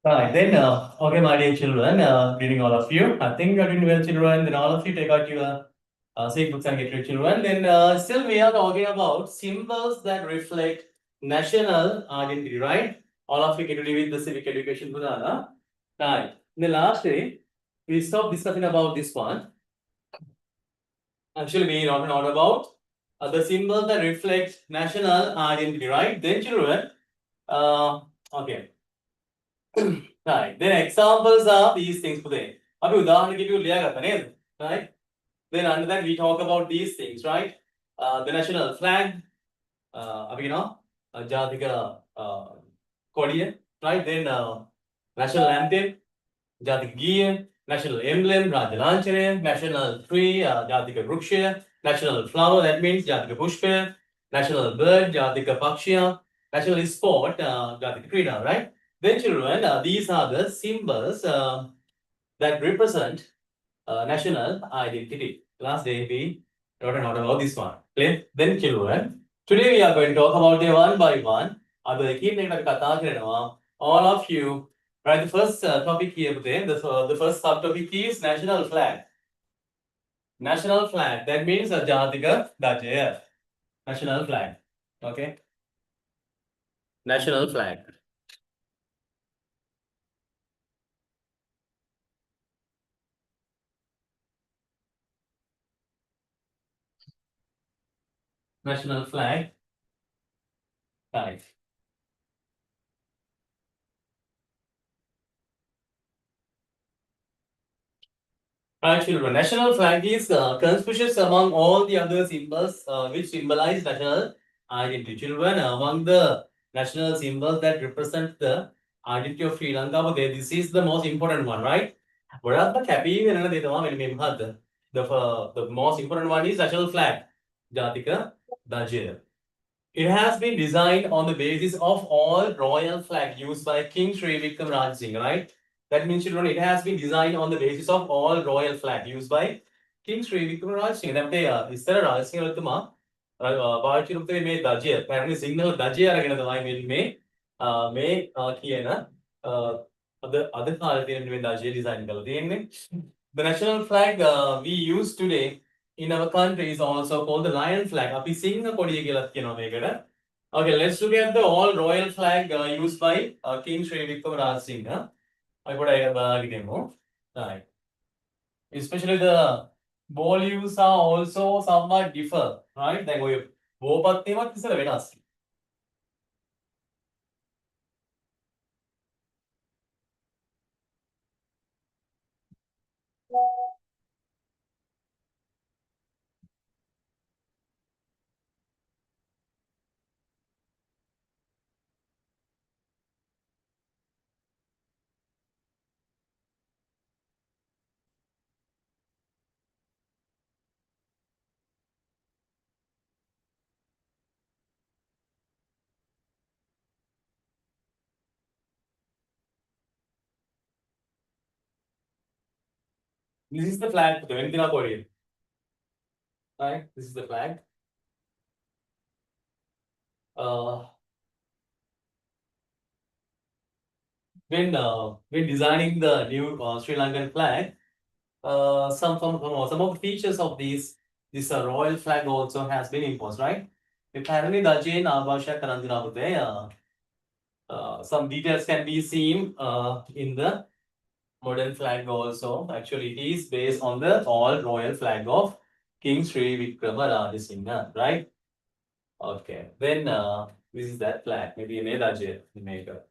Right, then, okay, my dear children, greeting all of you. I think you're doing well, children. Then all of you take out your civic books and get your children. Then, still we are talking about symbols that reflect national identity, right? All of you get ready with the civic education, Budana. Right. In the last day, we stopped discussing about this one. Actually, we talking all about the symbols that reflect national identity, right? Then, children, okay. Right. Then examples of these things today. අපි උදාහරණයකට ලියාගත්තා නේද? Right? Then under that we talk about these things, right? The national flag, අපි කියනවා ජාතික කොඩිය, right? Then national anthem, ජාතික ගීය, national emblem, රාජ්‍ය ලාංඡනය, national tree, ජාතික වෘක්ෂය, national flower, that means ජාතික පුෂ්පය, national bird, ජාතික පක්ෂියා, national sport, ජාතික ක්‍රීඩා, right? Then children, these are the symbols that represent national identity. Last day we wrote a note about this one. Clear? Then children, today we are going to talk about them one by one. All of you, right? The first topic here today, the first subtopic is national flag. National flag. That means Jatika Dajaya. National flag. Okay. National flag. National flag. Right. Actually, the national flag is conspicuous among all the other symbols which symbolize national identity. Children, among the national symbols that represent the identity of Sri Lanka, this is the most important one, right? The most important one is national flag, Jatika Dajir. It has been designed on the basis of all royal flag used by King Sri Vikram Raj Singh, right? That means, children, it has been designed on the basis of all royal flag used by King Sri Vikram Raj Singh. දැන් අපේ ඉස්සර රාජ සිංහ රජතුමා පාවිච්චි කරපු මේ දජය, පැරණි සිංහල දජය අරගෙන තමයි මේ කියන අද කාලේ තියෙන මේ දජය ඩිසයින් කරලා තියෙන්නේ. The national flag we use today in our country is also called the lion flag. අපි සිංහ කොඩිය කියලා කියනවා මේකට. Okay, let's look at the all royal flag used by King Sri Vikram Raj Singh. I put a demo. Right. Especially the ball use are also somewhat differ, right? දැන් ඔය බෝපත් ඒවත් ඉස්සර වෙනස්. This is the flag for the Vendina Korean. Right? This is the flag. When designing the new Sri Lankan flag, some of the features of this royal flag also has been imposed, right? Apparently, the Jane Abhasha Karandina, some details can be seen in the modern flag also. Actually, it is based on the all royal flag of King Sri Vikrama Rajasinghe, right? Okay, then this is that flag. Maybe in Edaje, maker.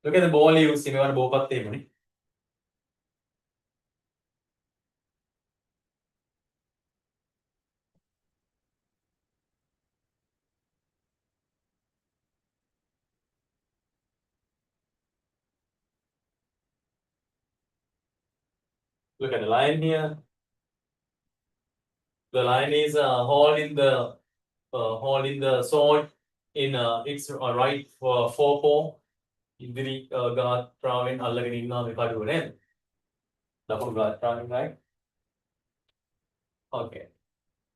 Look at the ball used in your bopat table. Look at the line here. The line is holding the sword in its right forepaw. ඉදිරි ගාත්‍රාවෙන් අල්ලගෙන ඉන්නවා මේ කඩුව නේද? දකුණු ගාත්‍රාවෙන්, right? Okay.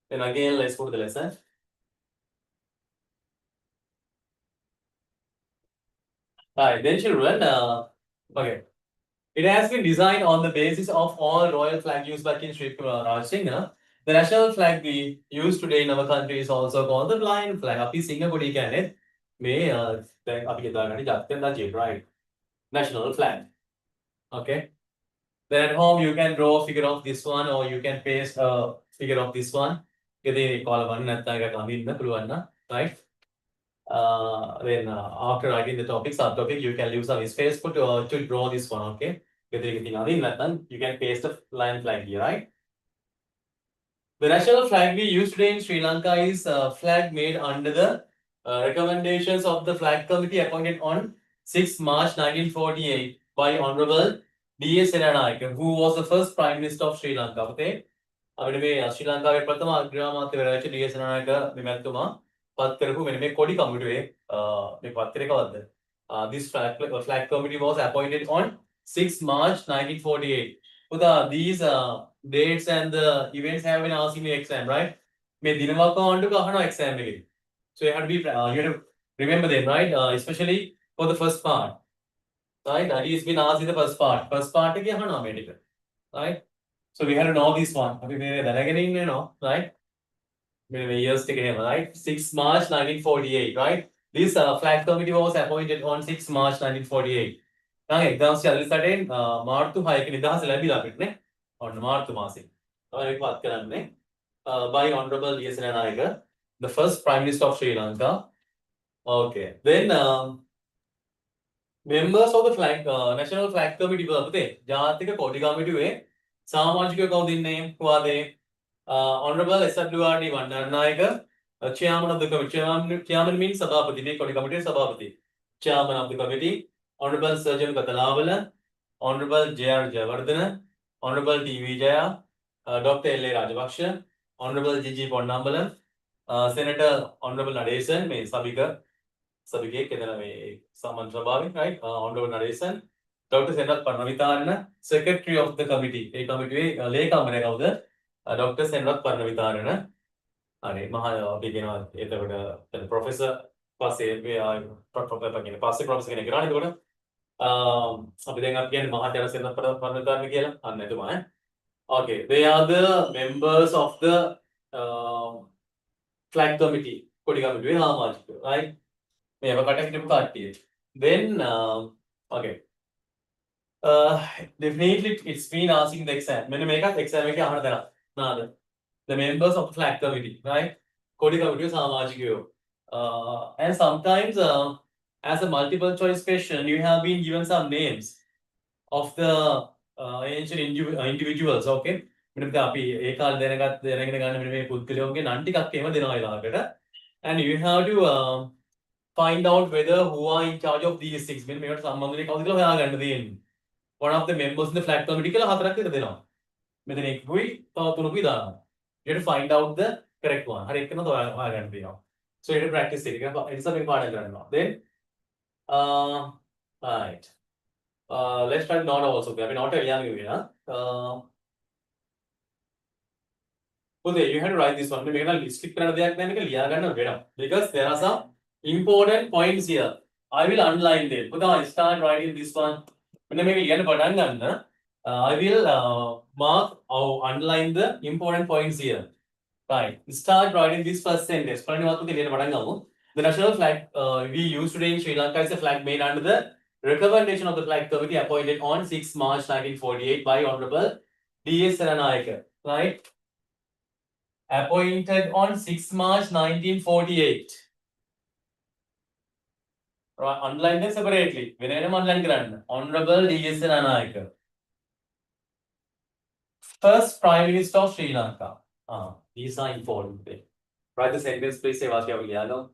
Then again, let's go to the lesson. Right, then children, okay. It has been designed on the basis of all royal flag used by King Sri Raj Singh. The national flag we use today in our country is also called the blind flag. අපි සිංහ කොඩි කියන්නේ මේ දැන් අපි යදාගන්නේ ජාතික රජය, right? National flag. Okay. Then at home you can draw a figure of this one or you can paste a figure of this one. ඉතින් කොල වන්න නැත්නම් එකක් අඳින්න පුළුවන් නා, right? Then after writing the topic, subtopic, you can leave some space to draw this one, okay? You can paste a line flag here, right? The national flag we use today in Sri Lanka is a flag made under the recommendations of the flag committee appointed on 6 March 1948 by Honorable D.S. Senanayake, who was the first Prime Minister of Sri Lanka. Okay? අපිට මේ ශ්‍රී ලංකාවේ ප්‍රථම අග්‍රාමාත්‍යවරයා D.S.. Senanayake මෙමැතිතුමා පත් කරපු මෙන්න මේ කොඩි කමිටුවේ මේ පත්තරේ කවද්ද? This flag committee was appointed on 6 March 1948. These dates and the events have been asked in the exam, right? මේ දිනවක ආණ්ඩුක අහනවා exam එකේ. So you have to be you have to remember them, right? Especially for the first part. Right? That is been asked in the first part. First part එකේ අහනවා මේ ටික. Right? So we had to know this one. අපි මේ දැනගෙන ඉන්නේ නෝ, right? මේ years ටික එහෙම, right? 6 March 1948, right? This flag committee was appointed on 6 March 1948. නම් 1948 මාර්තු 6 ක නිදහස ලැබිලා අපිට නේ. ඔන්න මාර්තු මාසෙ. තමයි මේක වත් කරන්නේ. By Honorable D.S. Senanayake, the first Prime Minister of Sri Lanka. Okay. Then members of the flag national flag committee පුතේ ජාතික කොඩි කමිටුවේ සාමාජිකයෝ කවුද ඉන්නේ? කුවාදේ Honorable S.W.R.D. Bandaranaike, Chairman of the committee. Chairman means Sabapati. මේ කොඩි කමිටුවේ සභාපති. Chairman of the committee, Honorable Surgeon Katalawala, Honorable J.R. Jayawardena, Honorable T.V. Jaya, Dr. L.A. Rajapaksa, Honorable G.G. Ponnambalam, Senator Honorable Nadesan, මේ සභිකේ කෙදන මේ සාමාන්‍ය සභාවේ, right? Honorable Nadesan, Dr. Senrat Parnavitarana, Secretary of the committee. ඒ කමිටුවේ ලේකම්වරයා කවුද? Dr. Senrat Parnavitarana. අනේ මහා අපි කියනවා එතකොට ප්‍රොෆෙසර් පස්සේ පස්සේ ප්‍රොෆෙසර් කෙනෙක් කරා නේද? එතකොට අපි දැන් අපි කියන්නේ මහාචාර්ය සෙනරත් Parnavitarana කියලා. අන්න එතුමා ඈ. Okay, they are the members of the flag committee. කොඩි කමිටුවේ සමාජිකයෝ, right? මේ අපකට හිටපු කට්ටිය. Then okay. Definitely it's been asking the exam. මෙන්න මේකත් exam එකේ අහන දරන. නාද? The members of the flag committee, right? කොඩි කමිටුවේ සමාජිකයෝ. And sometimes as a multiple choice question you have been given some names of the ancient individuals, okay? මෙන්න අපි ඒ කාලේ දැනගෙන ගන්න මෙන්න මේ පුද්ගලයෝගේ නම් ටිකක් එහෙම දෙනවා ඊළඟට. And you have to find out whether who are in charge of these things. මෙන්න මේකට සම්බන්ධ වෙන්නේ කවුද කියලා හොයාගන්න තියෙන්නේ. One of the members in the flag committee කියලා හතරක් විතර දෙනවා. මෙතන එක්කුයි තව තුනකුයි දානවා. You have to find out the correct one. හරි එක්කම හොයාගන්න තියෙනවා. So you have to practice it. It's a big part of it. Then right. Let's try not also. අපි not එළියාම කියනවා. Okay, you have to write this one. මේක නම් skip කරන්න දෙයක් නැහැ, මේක ලියා ගන්න වෙනවා. Because there are some important points here. I will underline them. I start writing this one. මෙන්න මේක ලියන්න පටන් ගන්න. I will mark or underline the important points here. Right. Start writing this first sentence. පළවෙනි වාක්‍යය ලියන්න පටන් ගමු. The national flag we use today in Sri Lanka is a flag made under the recommendation of the flag committee appointed on 6 March 1948 by Honorable D.S. Senanayake. Right. Appointed on 6 March 1948. Right. Underline them separately. වෙනම underline කරන්න. Honorable D.S. Senanayake. First Prime Minister of Sri Lanka. These are important. Write the sentence, please. Say what you have liado.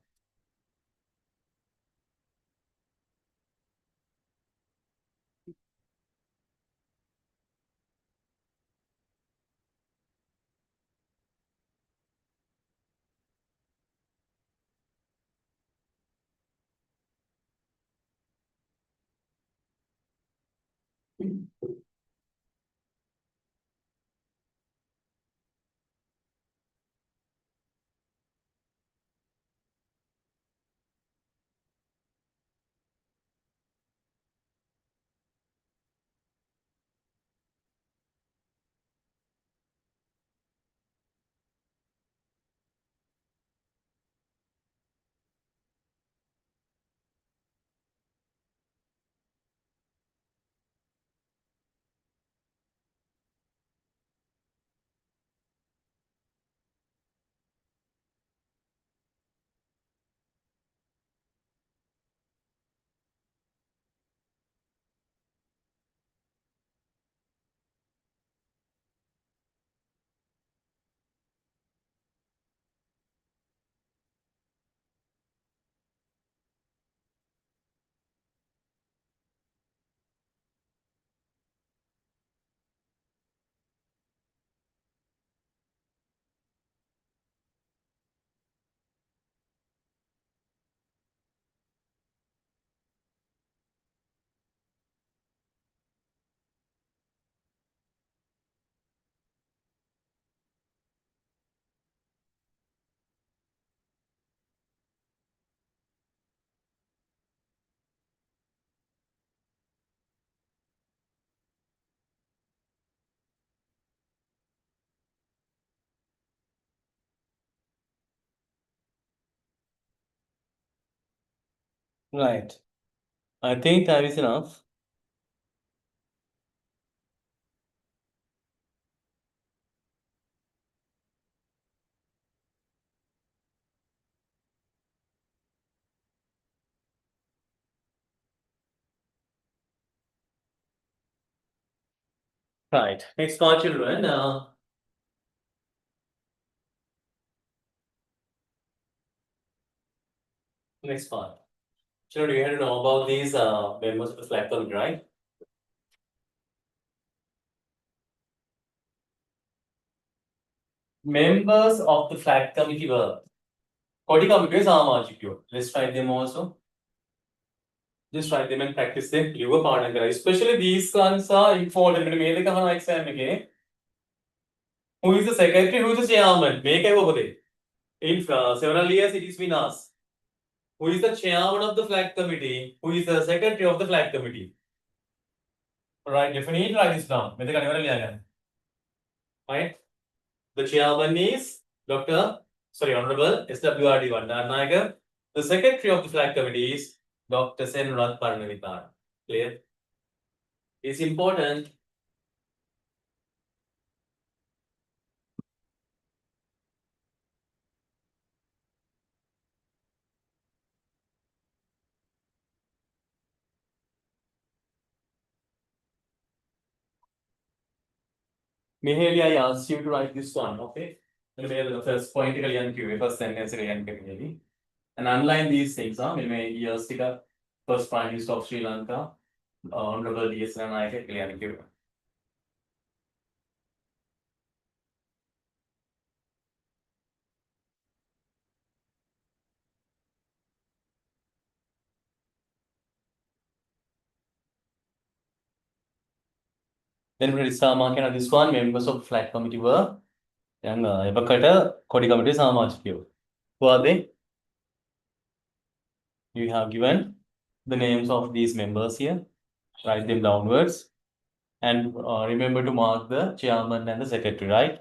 Right. I think time is enough. Right. Next part, children. Next part. Children, you had to know about these members of the flag committee, right? Members of the flag committee were Kodi committee Saamajikyo. Let's try them also. Just try them and practice them. You were part of it. Especially these ones are important. May the exam again. Who is the secretary? Who is the chairman? Make over there. In several years, it is been asked. Who is the chairman of the flag committee? Who is the secretary of the flag committee? Right, definitely write this down. Right? The chairman is Honorable SWRD Vandarnagar. The secretary of the flag committee is Dr. Senrat Parnavithan. Clear? It's important. Mihaly, I asked you to write this one, okay? The first point first sentence and underline these things, years first Prime Minister of Sri Lanka, Honorable D.S. Ranayake, then this one, members of flag committee were young Ebakata, Kodi committee Samajikyo. Who are they? You have given the names of these members here. Write them downwards. And remember to mark the chairman and the secretary, right?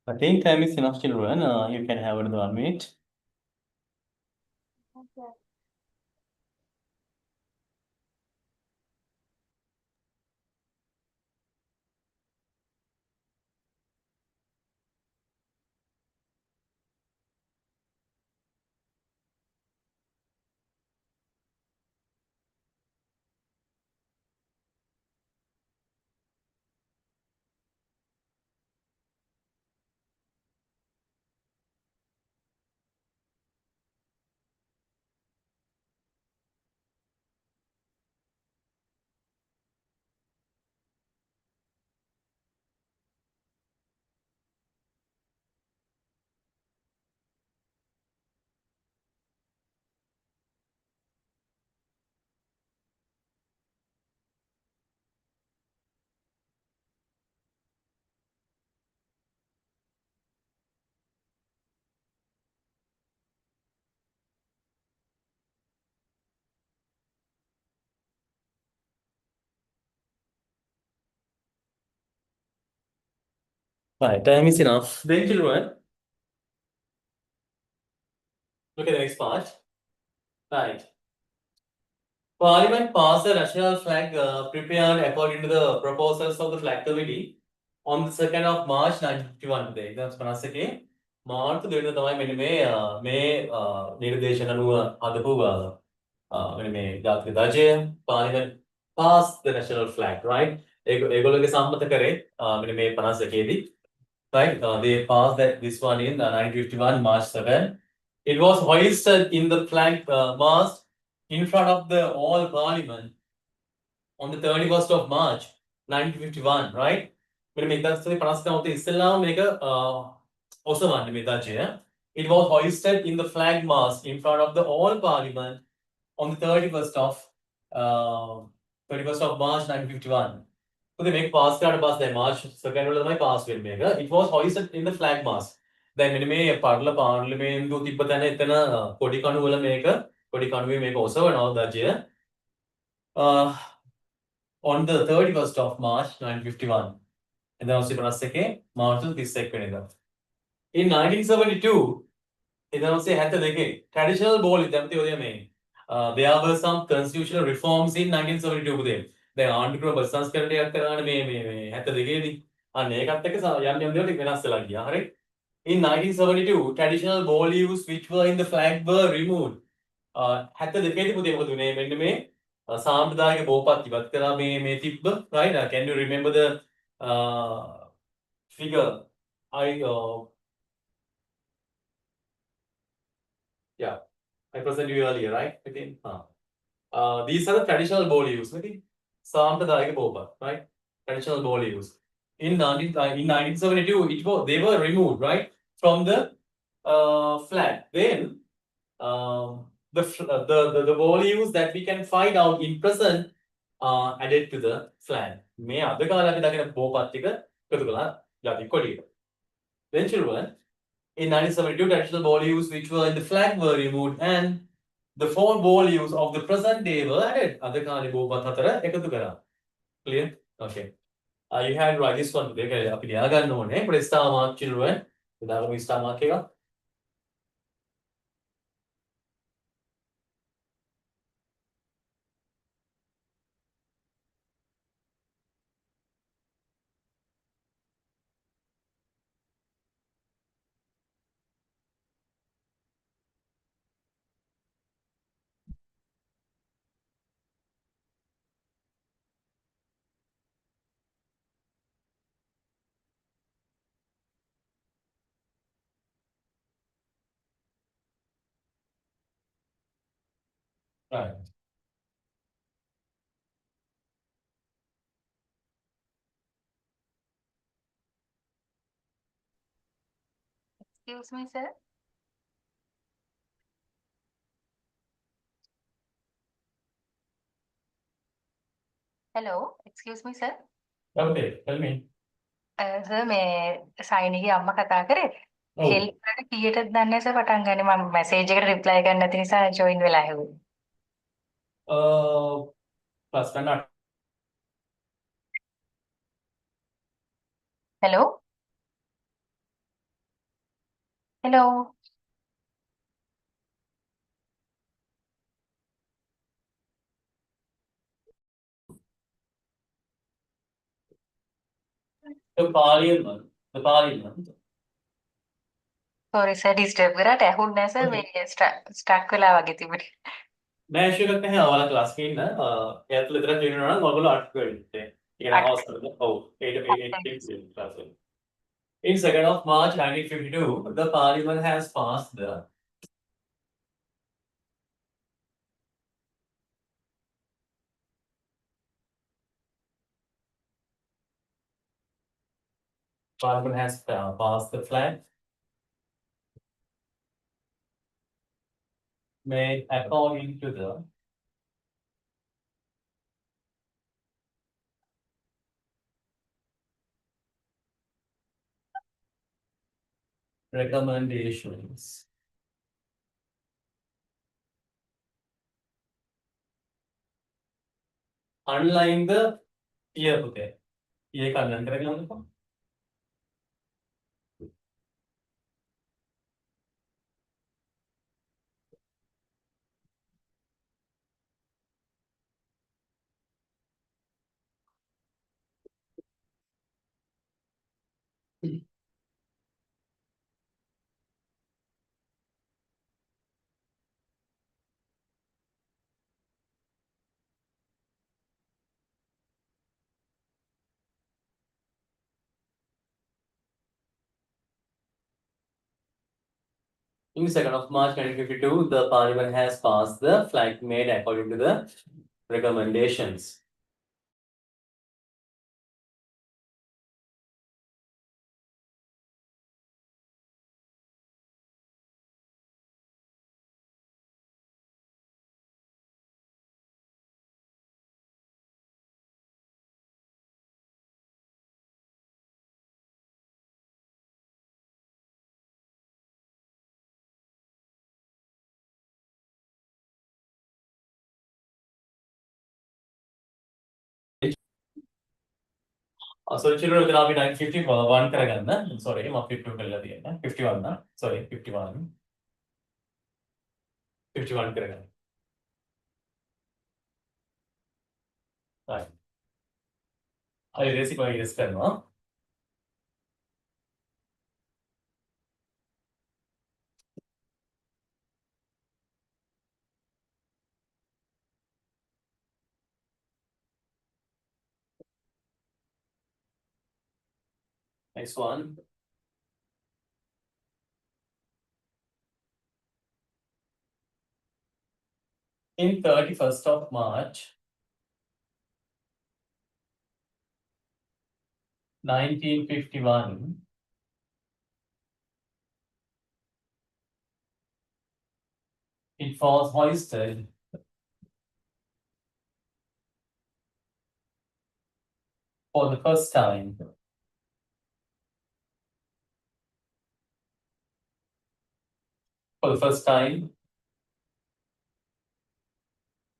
I think time is enough, children. You can have another 1 minute. Right, time is enough. Then, children, look at the next part. Right. Parliament passed the national flag prepared according to the proposals of the flag committee on the 2nd of March 1951 today. That's පනස්සකේ මාර්තු දෙවන තමයි මෙන්න මේ නිර්දේශන අනුව හදපු මෙන්න මේ ජාතික ධජය Parliament passed the national flag, right? ඒගොල්ලෝගේ සම්මත කරේ මෙන්න මේ 52 දී. Right? They passed this one in 1951 March 7. It was hoisted in the flag mast in front of the all parliament on the 31st of March 1951, right? මෙන්න මේ 1959 ඉස්සෙල්ලාම මේක ඔසවන්නේ මේ ධජය. It was hoisted in the flag mast in front of the all parliament on the 31st of March 1951. So they make pass කරාට පස්සේ March 2nd වල තමයි pass වෙන්නේ මේක. It was hoisted in the flag mast. දැන් මෙන්න මේ පාර්ලිමේන්තුව තිබ්බ තැන එතන කොඩි කණු වල මේක කොඩි කණුවේ මේක ඔසවනවා ධජය. On the 31st of March 1951. And then also March 31st. In 1972, එදා ඔස්සේ 72 traditional ball ඉදම්ති ඔය මේ there were some constitutional reforms in 1972 පුතේ. දැන් ආණ්ඩුක්‍රම ප්‍රතිසංස්කරණයක් කරානේ මේ 72 දී. අන්න ඒකත් එක්ක යම් යම් දේවල් වෙනස් වෙලා ගියා. හරි. In 1972, traditional ball leaves which were in the flag were removed. 72 දී පුතේ මොකද උනේ? මෙන්න මේ සාම්ප්‍රදායික බෝපත් ඉවත් කරා මේ තිබ්බ. Right? Can you remember the figure? I presented you earlier, right? Okay. These are the traditional ball leaves. Okay. සාම්ප්‍රදායික බෝපත්, right? Traditional ball leaves. In 1972, they were removed, right, from the flag. Then the ball leaves that we can find out in present are added to the flag. මේ අද කාලේ අපි දකින බෝපත් ටික එකතු කළා ජාතික කොඩියට. Then children, in 1972, traditional ball leaves which were in the flag were removed and the 4 ball leaves of the present day were added. අද කාලේ බෝපත් හතර එකතු කරා. Clear? Okay. You had to write this one today. අපි ලියා ගන්න ඕනේ. Put a star mark, children. දාගමු star mark එක. Right. Excuse me, sir. Hello, excuse me, sir. Okay, tell me. Sir මේ සයිනිගේ අම්මා කතා කරේ. ඔව්. හෙල්ප් එකට කීයටද දන්නේ සර් පටන් ගන්නේ මම මැසේජ් එකට රිප්ලයි කරන්න නැති නිසා ජොයින් වෙලා හැවුවේ. Plus not. Hello? Hello? The parliament. Sorry sir, disturb කරාට ඇහුන්නේ නැහැ සර් මේ ස්ටක් වෙලා වගේ තිබුණේ. නෑ issue එකක් නැහැ. ඔයාලා class එකේ ඉන්න. එයාත් විතරක් join වෙනවා නම් ඔයගොල්ලෝ article වෙන්නේ. ඒ කියන්නේ අවස්ථරද? ඔව්. 8 class එක. In 2nd of March 1952, the parliament has passed the passed the flag made according to the recommendations underline the year පුතේ. year එක underline කරගන්නකෝ. In 2nd of March 1952, the Parliament has passed the flag made according to the recommendations. So children will now be 951 karagan. Sorry, 152 51. Sorry, 51. 51 karagan. Right. I erase it by erase karna. Next one. In 31st of March 1951, it was hoisted for the first time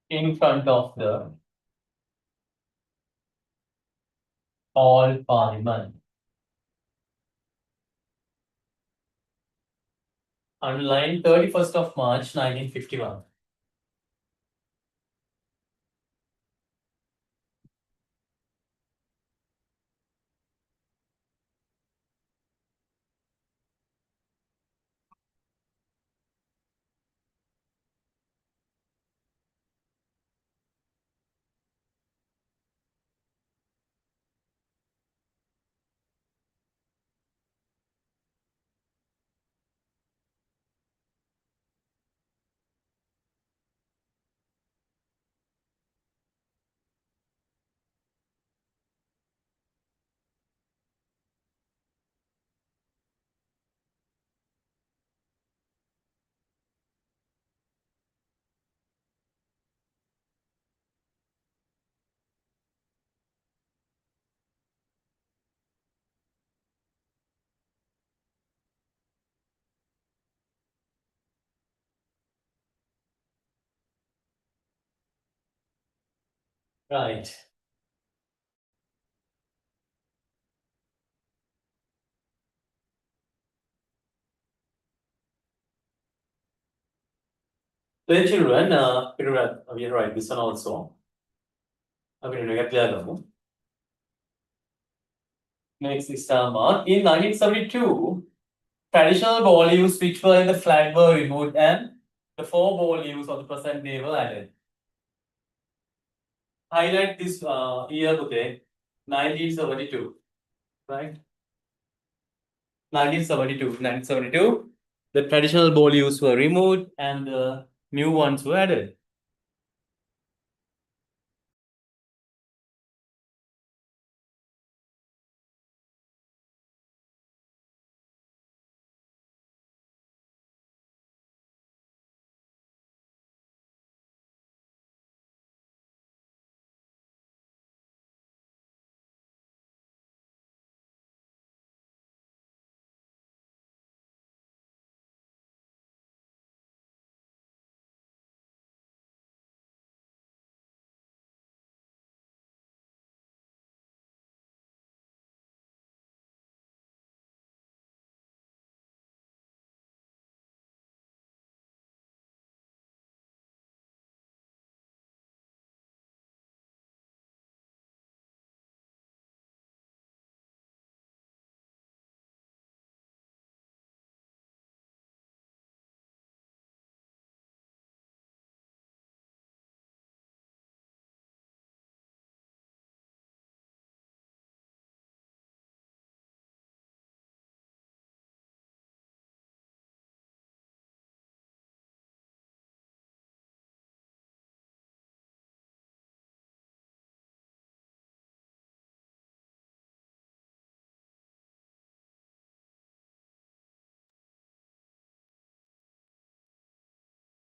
in front of the all Parliament. Underline 31st of March 1951. Right. Then children, we write this one also. Next is mark. In 1972, traditional ball leaves which were in the flag were removed and the 4 ball leaves of the present day were added. Highlight this year, okay, 1972, right? 1972, the traditional ball leaves were removed and the new ones were added.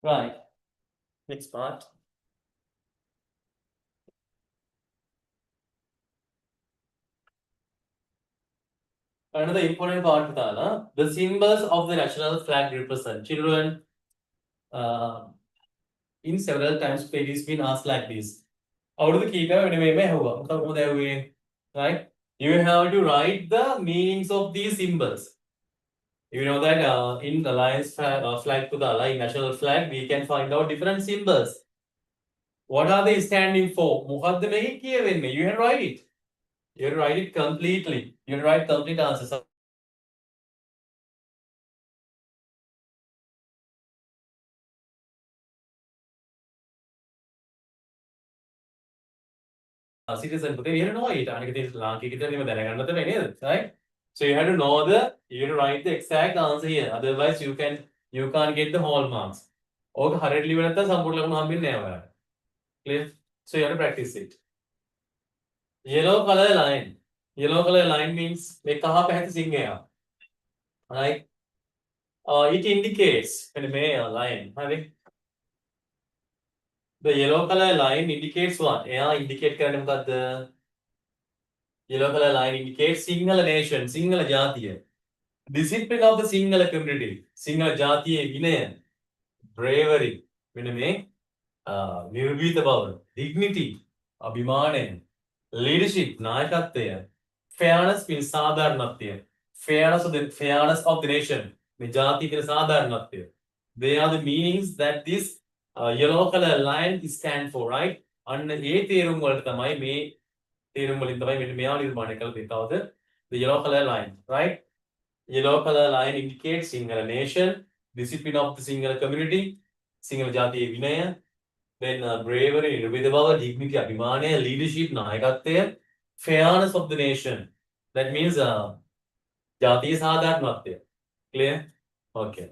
Right. Next part. Another important part, the symbols of the national flag represent children. In several times, it has been asked like this. How do the keep right? You have to write the meanings of these symbols. You know that in the Alliance flag to the Allied national flag, we can find out different symbols. What are they standing for? You have to write it. You have to write it completely. You have to write complete answers. Citizen, but you know it. Right? So you have to know you have to write the exact answer here. Otherwise, you can't get the whole marks. Okay, hurriedly clear? So you have to practice it. Yellow color line. Yellow color line means right? It indicates line. The yellow color line indicates what? Indicate the yellow color line indicates Sinhala nation, Sinhala Jatiya. Discipline of the Sinhala community, Sinhala Jatiya Vinaya, bravery, Nirbhita Bhavan, dignity, Abhimane, leadership, Nayakatya, fairness means Sadharanatya, fairness of the nation, Jati means Sadharanatya. They are the meanings that this yellow color line stands for, right? And the yellow color line, right? Yellow color line indicates single nation, discipline of the single community, single jati vinaya, then bravery, nirbhita dignity, abhimane, leadership, nayakatya, fairness of the nation. That means jati sadharanatya. Clear? Okay.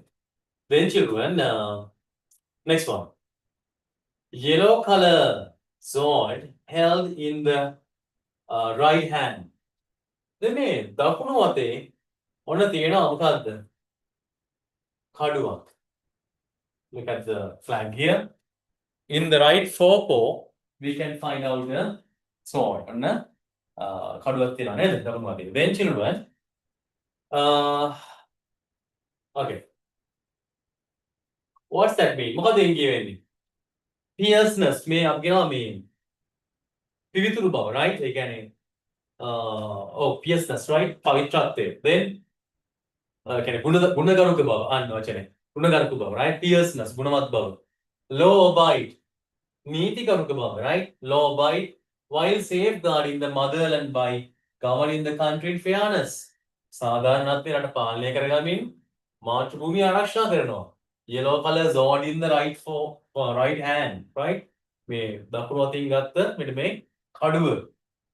Then children, next one. Yellow color sword held in the right hand. මේ දකුණු අතේ ඔන්න තියෙනවා මොකද්ද? කඩුවක්. Look at the flag here. In the right forepaw, we can find out the sword. ඔන්න කඩුවක් තියෙනවා නේද? දකුණු අතේ. Then children, okay. What's that mean? මොකද එන් කියවෙන්නේ? Fierceness මේ අපි කියනවා මේ පිවිතුරු බව, right? ඒ කියන්නේ fierceness, right? පවිත්‍රත්වය. Then කියන්නේ ගුණගරුක බව අන්න වචනේ. ගුණගරුක බව, right? Fierceness, ගුණවත් බව. Law abide, නීතිගරුක බව, right? Law abide while safeguarding the motherland by governing the country in fairness. සාධාරණත්වය රට පාලනය කරගමින් මාතෘ භූමිය ආරක්ෂා කරනවා. Yellow color zone in the right hand, right? මේ දකුණු අතින් ගත්ත මෙන්න මේ කඩුව.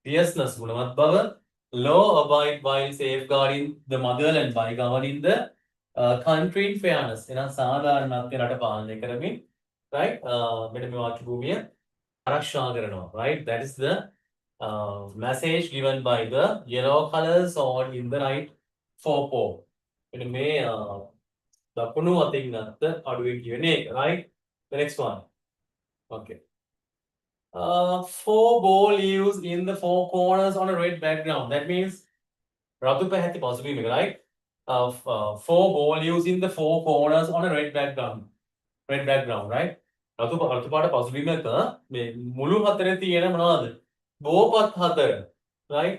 Fierceness, ගුණවත් බව. Law abide while safeguarding the motherland by governing the country in fairness. එහෙනම් සාධාරණත්වය රට පාලනය කරමින්, right? මෙන්න මේ මාතෘ භූමිය ආරක්ෂා කරනවා, right? That is the message given by the yellow colors on in the right forepaw. මෙන්න මේ දකුණු අතින් ගත්ත කඩුවේ කියන එක, right? The next one. Okay. 4 ball leaves in the 4 corners on a red background. That means Ratu Pahati possibly, right? 4 ball leaves in the 4 corners on a red background. Red background, right? Ratu පාට possibly එක මේ මුළු හතරේ තියෙන මොනවද? බෝපත් හතර, right?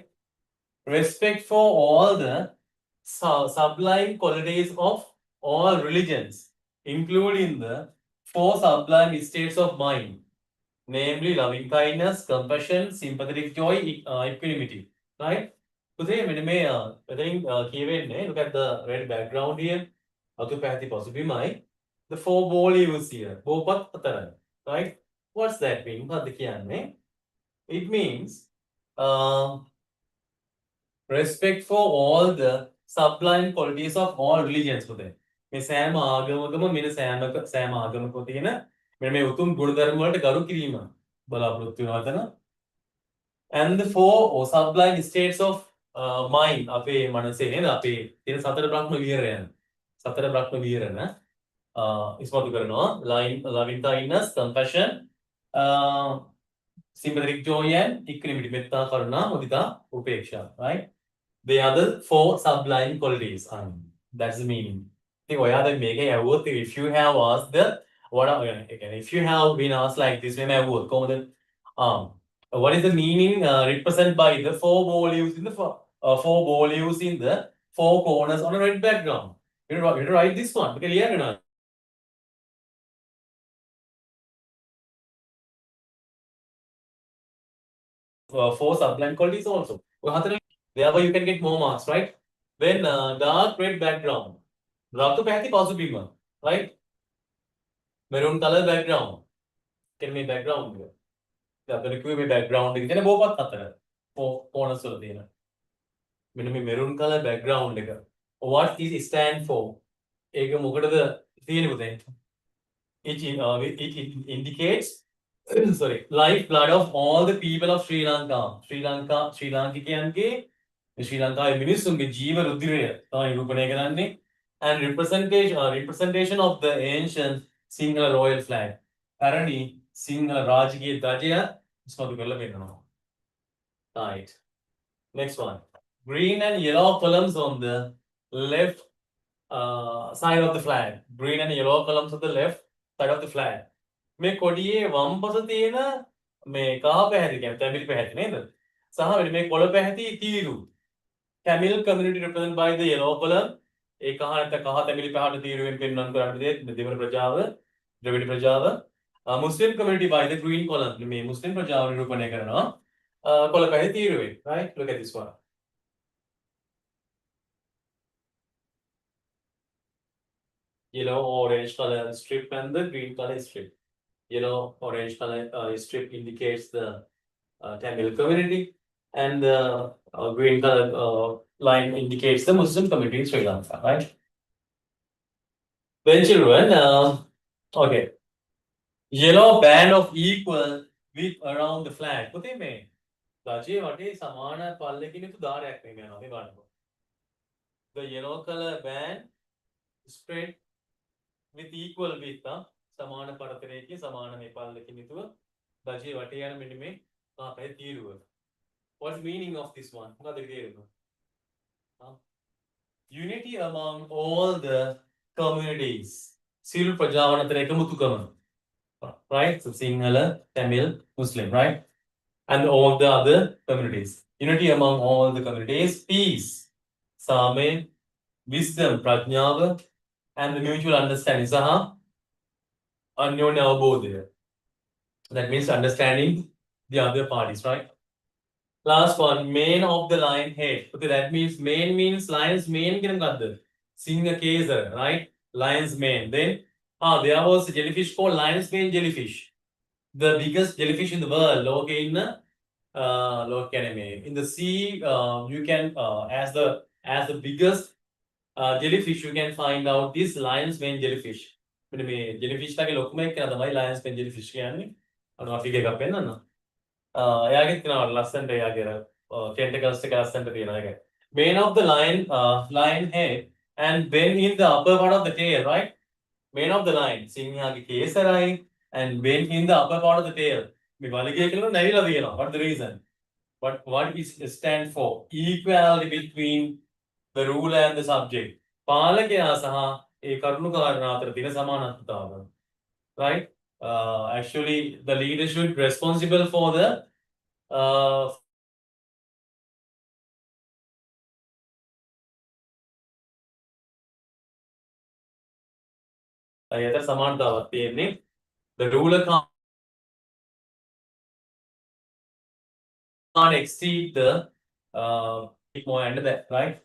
Respect for all the sublime qualities of all religions, including the 4 sublime states of mind. Namely, loving kindness, compassion, sympathetic joy, equanimity. Right? Today, look at the red background here. The 4 ball leaves here. Right? What's that mean? It means respect for all the sublime qualities of all religions. මේ සෑම ආගමකම මෙන්න සෑම ආගමකම තියෙන මෙන්න මේ උතුම් ගුණධර්ම වලට ගරු කිරීම බලාපොරොත්තු වෙනවා එතන. And the 4 sublime states of mind අපේ මනසේ නේද අපේ තියෙන සතර බ්‍රහ්ම විහරණ. ඉස්මතු කරනවා loving kindness, compassion, sympathetic joy and equanimity, මෙත්තා කරුණා මුදිතා උපේක්ෂා, right? They are the 4 sublime qualities. That's the meaning. ඉතින් ඔයා දැන් මේකේ ඇහුවොත් if you have asked the if you have been asked like this මෙහෙම ඇහුවොත් කොහොමද what is the meaning represented by the 4 volutes in the 4 volutes in the 4 corners on a red background? You know, write this one because ලියන්න 4 sublime qualities also. Therefore, you can get more marks, right? Then dark red background. Ratu පැහැති පසුබිම, right? Maroon color background. Can be background එක. අපිට කිව්වේ මේ background එක කියන්නේ බෝපත් අතර. corners වල තියෙන. මෙන්න මේ maroon color background එක. What is it stand for? ඒක මොකටද තියෙන්නේ පුතේ? It indicates sorry, lifeblood of all the people of Sri Lanka. Sri Lankiකයන්ගේ ශ්‍රී ලංකාවේ මිනිස්සුන්ගේ ජීව රුධිරය තමයි නිරූපණය කරන්නේ. And representation of the ancient Sinhala royal flag. පැරණි සිංහල රාජකීය ධජය ඉස්මතු කරලා පෙන්නනවා. Right. Next one. Green and yellow columns on the left side of the flag. Green and yellow columns on the left side of the flag. මේ කොඩියේ වම් පස තියෙන මේ කහ පැහැති කියන්නේ තැඹිලි පැහැති නේද? සහ මේ කොළ පැහැති තීරු. Tamil community represented by the yellow column. ඒ කහ නැත්නම් කහ තැඹිලි පැහැට තීරුවෙන් පෙන්වන්න කරන්නේ දෙවන ප්‍රජාව, ද්‍රවිඩ ප්‍රජාව. Muslim community by the green column. මේ මුස්ලිම් ප්‍රජාව නිරූපණය කරනවා කොළ පැහැති තීරුවෙන්. Right? Look at this one. Yellow, orange color strip and the green color strip. Yellow, orange color strip indicates the Tamil community, and the green color line indicates the Muslim community in Sri Lanka, right? Then children, okay. Yellow band of equal width around the flag. පුතේ මේ රජයේ වටේ සමාන පල්ලකින් යුතු ධාරයක් මේ යනවා මේ බලන්න. The yellow color band spread with equal width, සමාන පරතරයකින් සමාන මේ පල්ලකින් යුතුව රජයේ වටේ යන මෙන්න මේ කාපේ තීරුව. What's the meaning of this one? මොකද තේරුම? Unity among all the communities. සියලු ප්‍රජාවන් අතර එකමුතුකම. Right? So Sinhala, Tamil, Muslim, right? And all the other communities. Unity among all the communities. Peace, සාමය, wisdom, ප්‍රඥාව, and the mutual understanding. සහ අන්‍යෝන්‍ය අවබෝධය. That means understanding the other parties, right? Last one, mane of the lion head. Okay, that means mane means lion's mane කියන මොකද්ද? සිංහ කේසර, right? Lion's mane. Then there was a jellyfish called lion's mane jellyfish. The biggest jellyfish in the world. ලෝකේ ඉන්න in the sea, you can as the biggest jellyfish you can find out this lion's mane jellyfish. මෙන්න මේ jellyfish ලාගේ ලොකුම එක තමයි lion's mane jellyfish කියන්නේ. අපිට එකක් පෙන්නන්න. එයාගේ තියෙනවා ලස්සනට එයාගේ tentacles එක ලස්සනට තියෙනවා ඒක. Mane of the lion head and bend in the upper part of the tail, right? Mane of the lion සිංහයාගේ කේසරයි and bend in the upper part of the tail. මේ වලිගය කියලා නැවිලා තියෙනවා. What the reason? But what is stand for? Equality between the ruler and the subject. පාලකයා සහ ඒ කරුණුකාරයා අතර තියෙන සමානත්වතාව. Right? Actually, the leader should be responsible for the සමානතාවක් තියෙන්නේ. The ruler can't exceed the more under that, right?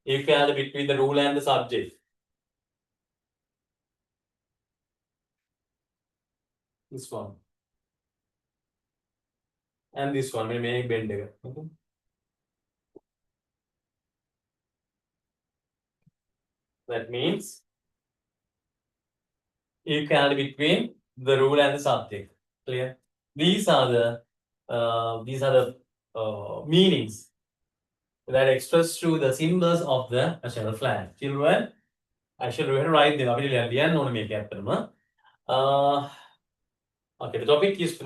Equality between the ruler and the subject. This one. And this one, we make bend. Okay. That means equality between the ruler and the subject. Clear? These are the meanings that express through the symbols of the national flag. Children, I should write the Abilian on me captain. Okay, the topic is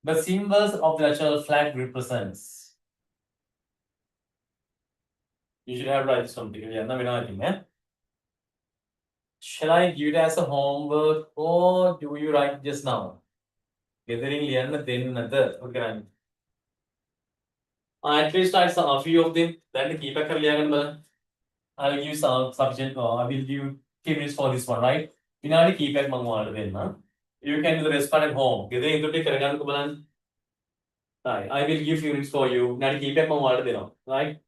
the symbols of the national flag represents. You should have write something. Shall I give it as a homework or do you write just now? Gathering Liana, then another. Okay. At least I saw a few of them. Then keep a career. I'll give some subject. I will give 3 minutes for this one, right? You know, keep at Mangwal then. You can do the rest part at home. Gathering into the Karagan. I will give few minutes for you. Now keep at Mangwal then, right?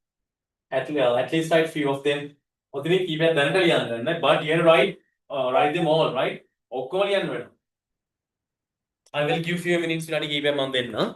At least write few of them. But keep at then, but you write them all, right? I will give few minutes to keep them on then, huh?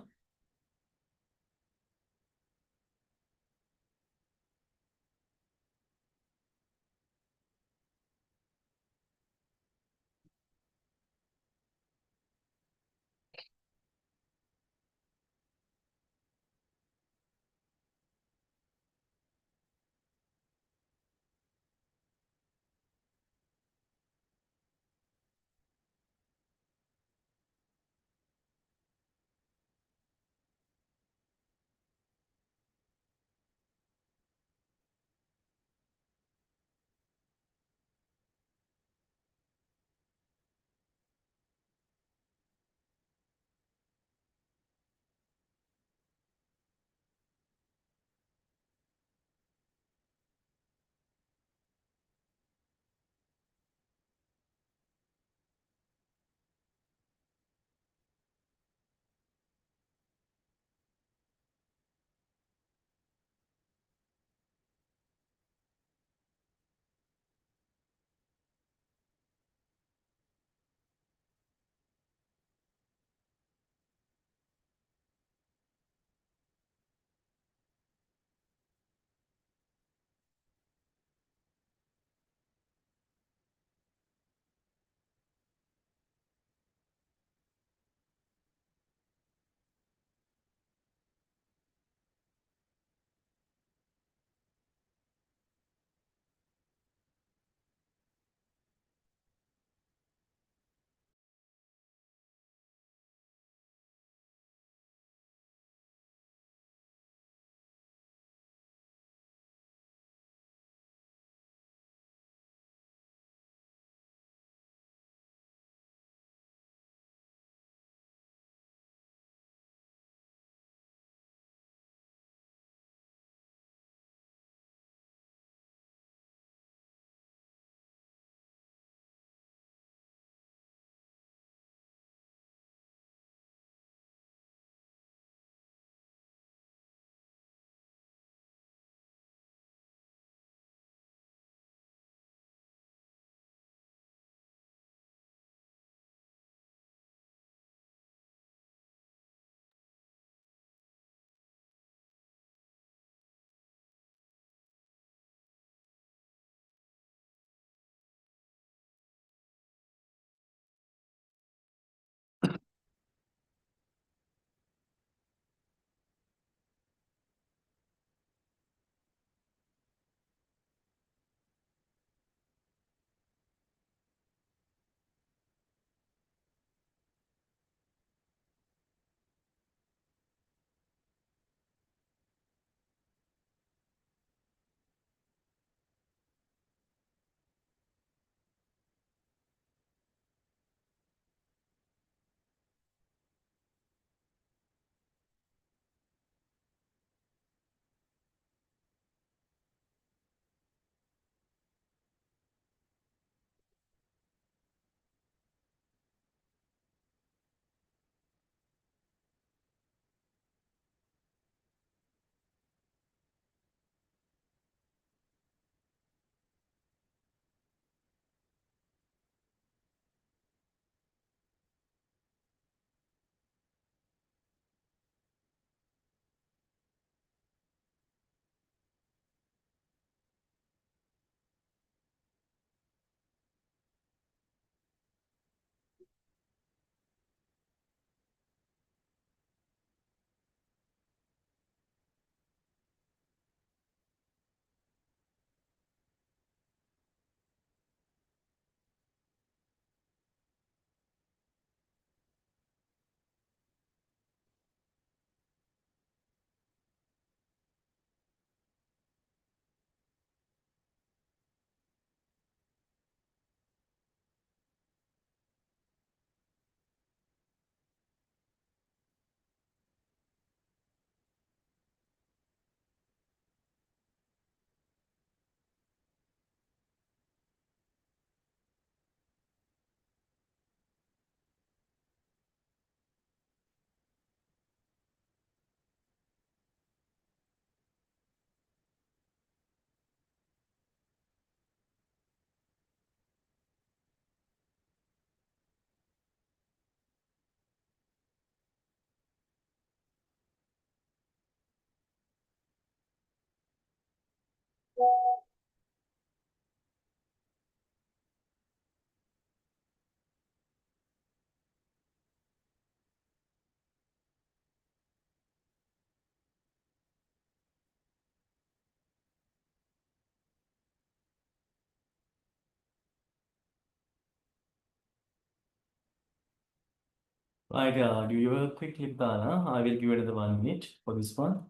Right, do you have a quick clip, Dana? I will give you another 1 minute for this one.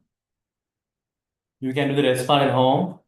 You can do the rest part at home.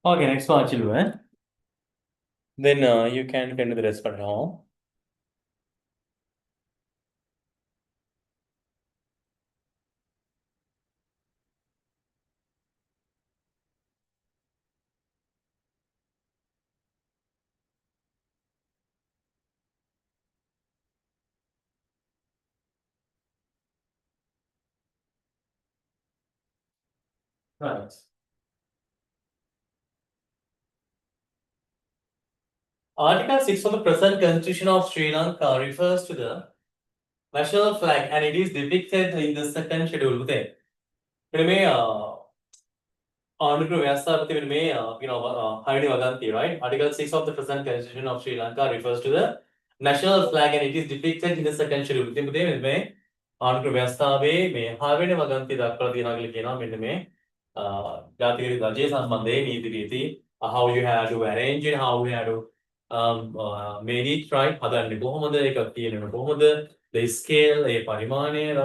Okay, next one, children. Then you can do the rest part at home. Right. Article 6 of the present Constitution of Sri Lanka refers to the national flag and it is depicted in the second schedule. Article right? Article 6 of the present Constitution of Sri Lanka refers to the national flag and it is depicted in the second schedule. Article Vyastave, may Harvey Vaganti, the Pradina Gilkina, Minime, Jati Rajas Mande, how you have to arrange it, how we have to made it right, other than the scale, a parimane,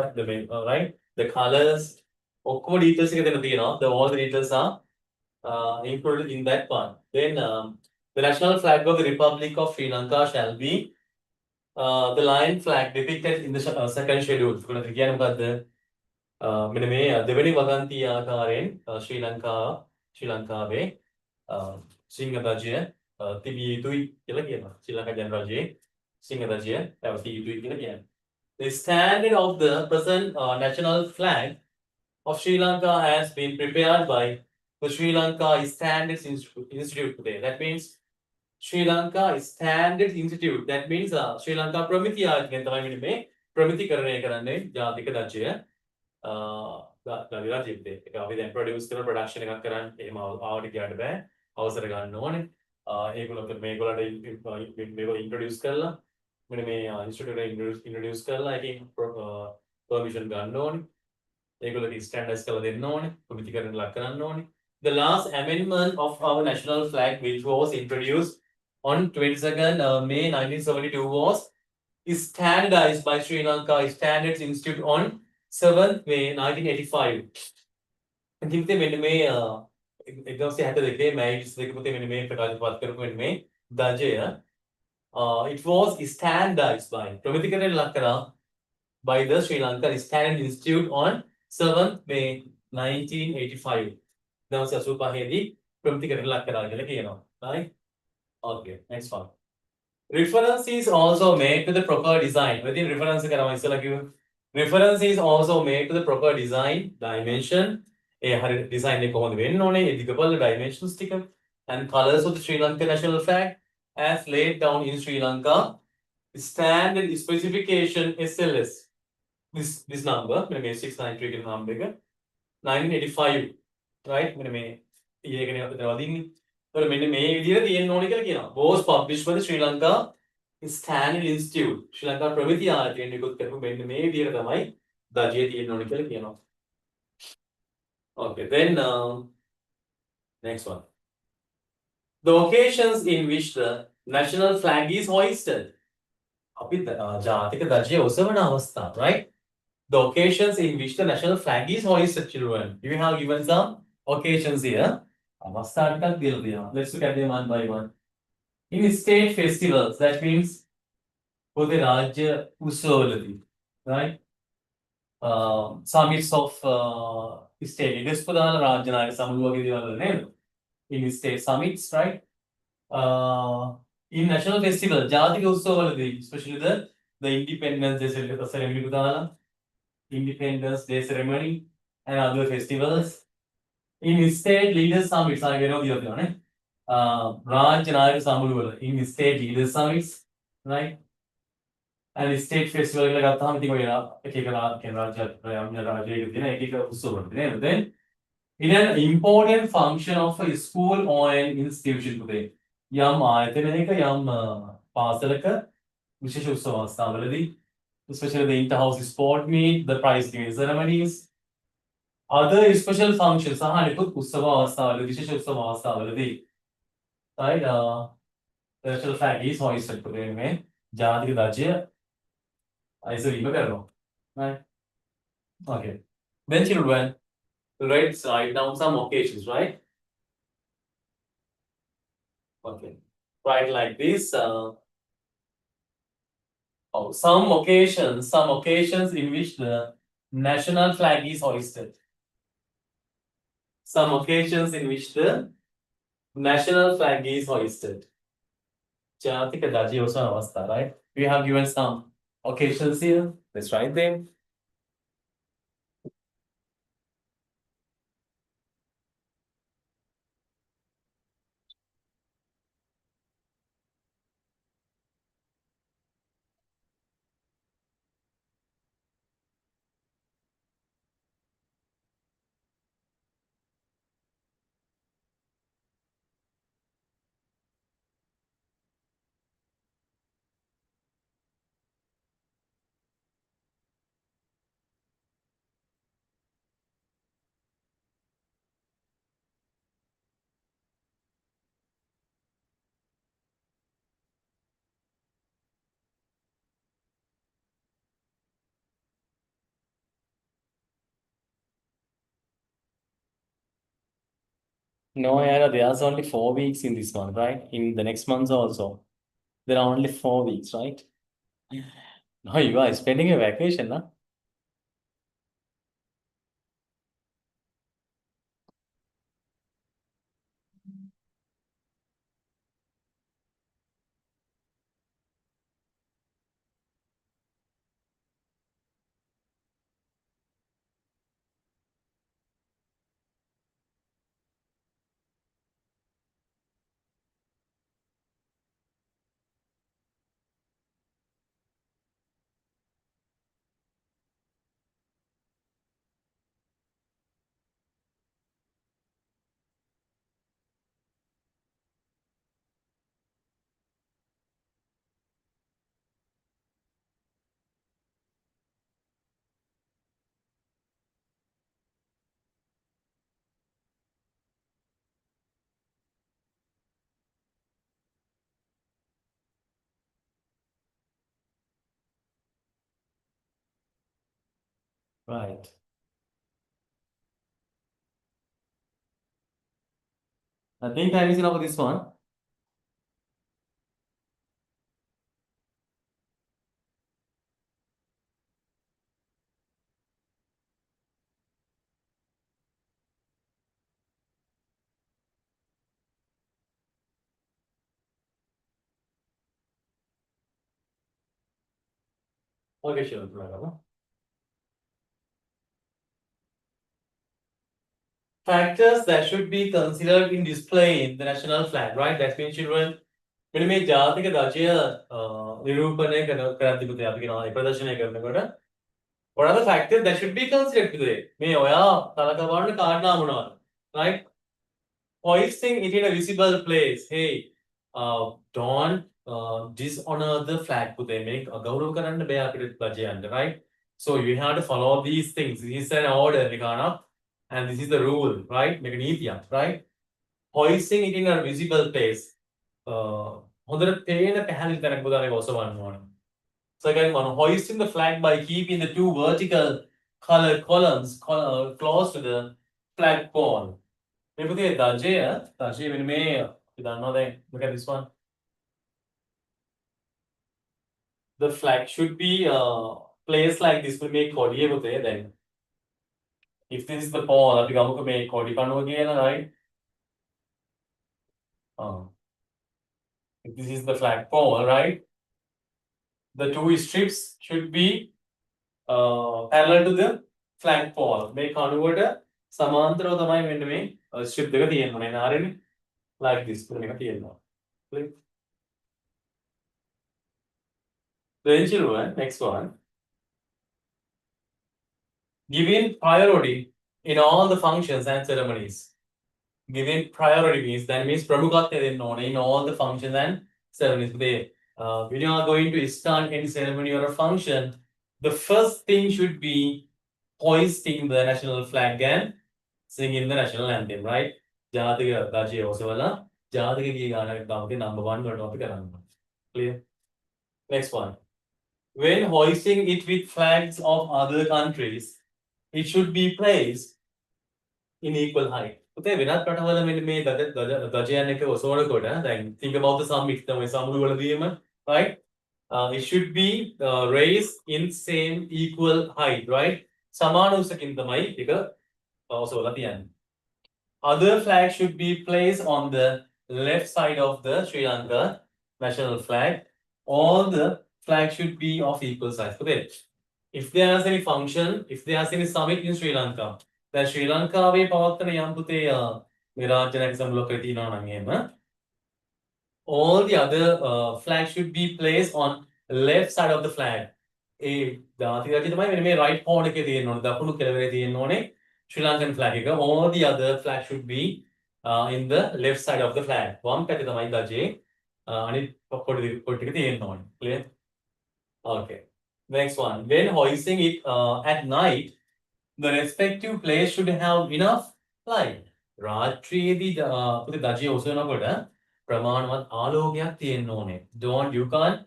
right? The colors, all details the all the details are included in that one. Then the national flag of the Republic of Sri Lanka shall be the lion flag depicted in the second schedule. දෙවෙනි වගන්ති ආකාරයෙන් ශ්‍රී ලංකාවේ සිංහ රජය තිබිය යුතුයි කියලා කියනවා. ශ්‍රී ලංකා ජනරජයේ සිංහ රජය පැවතිය යුතුයි කියලා කියනවා. The standard of the present national flag of Sri Lanka has been prepared by the Sri Lanka Standards Institute today. That means Sri Lanka Standards Institute. That means Sri Lanka ප්‍රමිති ආයතනය තමයි මේ ප්‍රමිතිකරණය කරන්නේ ජාතික රජය. ජීවිතේ ඒක අපි දැන් ප්‍රොඩියුස් කරන ප්‍රොඩක්ෂන් එකක් කරන්න එහෙම ආවට ගියාට බෑ අවසර ගන්න ඕනේ ඒගොල්ලෝ මේගොල්ලන්ට මේගොල්ලෝ ඉන්ට්‍රොඩියුස් කරලා මෙන්න මේ ඉන්ස්ටිටියුට් එක ඉන්ට්‍රොඩියුස් කරලා ඒකෙන් පර්මිෂන් ගන්න ඕනේ ඒගොල්ලෝ ස්ටෑන්ඩර්ඩ්ස් කරලා දෙන්න ඕනේ ප්‍රමිතිකරණ ලක් කරන්න ඕනේ. The last amendment of our national flag which was introduced on 22nd May 1972 was standardized by Sri Lanka Standards Institute on 7th May 1985. ඉතින් මෙන්න මේ 1962 මැයි 22 පුතේ මෙන්න මේ ප්‍රකාශපත් කරපු මෙන්න මේ දජය it was standardized by ප්‍රමිතිකරණය ලක් කරා by the Sri Lanka Standards Institute on 7th May 1985. 1985 දී ප්‍රමිතිකරණය ලක් කරා කියලා කියනවා. Right? Okay, next one. Reference is also made to the proper design. Within reference කරනවා ඉස්සලා කිව්ව Reference is also made to the proper design, dimension, design dimensions and colors of the Sri Lanka national flag as laid down in Sri Lanka standard specification SLS. This number, 693 number 1985, right? Was published by the Sri Lanka Standard Institute. Sri Lanka ප්‍රමිති ආයතනයෙන් නිකුත් කරපු මෙන්න මේ විදිහට තමයි දජය තියෙන්න ඕනේ කියලා කියනවා. Okay, then next one. The occasions in which the national flag is hoisted. අපි ජාතික දජය ඔසවන අවස්ථා, right? the occasions in which the national flag is hoisted, children. You have given some occasions here. Let's look at them one by one. In state festivals, that means for the Rajya Utsavaladi, right? Summits of state. It is for the Rajya Samuel in state summits, right? In national festival, Jatika Utsavaladi, especially the Independence Day ceremony, Independence Day ceremony, and other festivals. In state leaders summits, I know the other one. Raj Nayak Samulu in state leaders summits, right? And state festival like Atham then in an important function of a school or an institution today. Yam Ayatanaka, Yam Pasalaka, which is also especially the inter-house sport meet, the prize giving ceremonies, other special functions. Right? The actual flag is hoisted today. Mein Jadi Raja, I say right? Okay. Then children, let's write down some occasions, right? Okay. Write like this. Some occasions in which the national flag is hoisted. Some occasions in which the national flag is hoisted. Jatika Daji also avastha, right? We have given some occasions here. Let's write them. No, yeah, there's only 4 weeks in this month, right? In the next month also. There are only 4 weeks, right? No, you are spending a vacation, na? Right. I think time is enough for this one. Okay, sure. Factors that should be considered in displaying the national flag, right? That means children, මෙන්න මේ ජාතික රජය නිරූපණය කරද්දී පුතේ අපි කියනවා ප්‍රදර්ශනය කරනකොට what are the factors that should be considered today? මේ ඔයා සලකා බලන්න කාරණා මොනවද? Right? Hoisting it in a visible place. Hey, don't dishonor the flag. පුතේ මේක අගෞරව කරන්න බෑ අපිට රජයන්ට, right? So you have to follow these things. This is an order, Nikana. And this is the rule, right? Make an easier, right? Hoisting it in a visible place. හොඳට පේන පැහැදිලි තැනක පුතාලේ ඔසවන්න ඕන. So again, one hoisting the flag by keeping the two vertical colored columns close to the flagpole. Maybe the Daje, when may look at this one. The flag should be placed like this will make Kodiye then. If this is the pole, I think make Kodi again, right? If this is the flagpole, right? The two strips should be parallel to the flagpole. Make convert සමාන්තරව තමයි මෙන්න මේ strip දෙක තියෙන්නේ. නේ like this. මේක තියෙනවා. Then children, next one. Giving priority in all the functions and ceremonies. Giving priority means that means pramukhත්වය in all the functions and ceremonies. When you are going to start any ceremony or a function, the first thing should be hoisting the national flag and singing the national anthem, right? ජාතික රාජ්‍ය ඔසවලා ජාතික ගී ගානකට තමයි number 1 වලට අපි කරන්නේ. Clear? Next one. When hoisting it with flags of other countries, it should be placed in equal height. පුතේ වෙනත් රටවල මෙන්න මේ ගජයන් එක ඔසවනකොට දැන් think about the summit තමයි සමුළු වලදීම, right? It should be raised in same equal height, right? සමාන උසකින් තමයි ඒක ඔසවලා තියන්නේ. Other flags should be placed on the left side of the Sri Lanka national flag. All the flags should be of equal size. Okay. If there is any function, if there is any summit in Sri Lanka, then Sri Lanka we පවත්වන යම් පුතේ මේ රාජ්‍ය නැති සම්බලක තියෙනවා නම් එහෙම all the other flags should be placed on left side of the flag. ඒ ජාතික රාජ්‍ය තමයි මෙන්න මේ right corner එකේ තියෙන්න ඕනේ. දකුණු කෙළවරේ තියෙන්න ඕනේ Sri Lankan flag එක. All the other flags should be in the left side of the flag. වම් පැත්තේ තමයි ගජේ අනිත් පොඩි ටික තියෙන්න ඕනේ. Clear? Okay. Next one. When hoisting it at night, the respective place should have enough light. රාත්‍රියේදී පුතේ දජේ ඔසවනකොට ප්‍රමාණවත් ආලෝකයක් තියෙන්න ඕනේ. You can't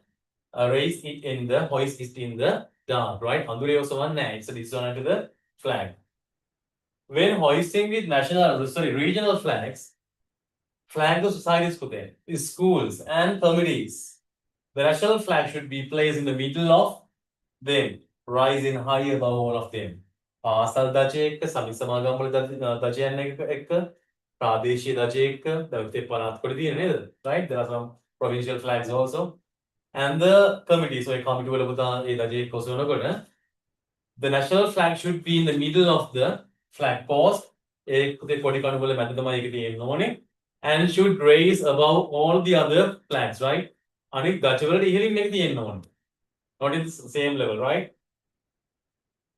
raise it in the hoist it in the dark, right? අඳුරේ ඔසවන්නේ නැහැ. It's a dishonor to the flag. When hoisting with regional flags of societies පුතේ, schools and committees, the national flag should be placed in the middle of them, rising high above all of them. ආසල් දජය එක්ක සමිති සමාගම් වල දජයන් එක්ක ප්‍රාදේශීය දජය එක්ක දැන් පළාත් කොට තියෙන නේද? Right? There are some provincial flags also. And the committee, so a committee වල පුතා ඒ දජය එක්ක ඔසවනකොට the national flag should be in the middle of the flag post. ඒ පුතේ කොඩි කණු වල මැද තමයි ඒක තියෙන්න ඕනේ. And should raise above all the other flags, right? අනිත් ගජ වලට ඉහළින් මේක තියෙන්න ඕනේ. Not in the same level, right?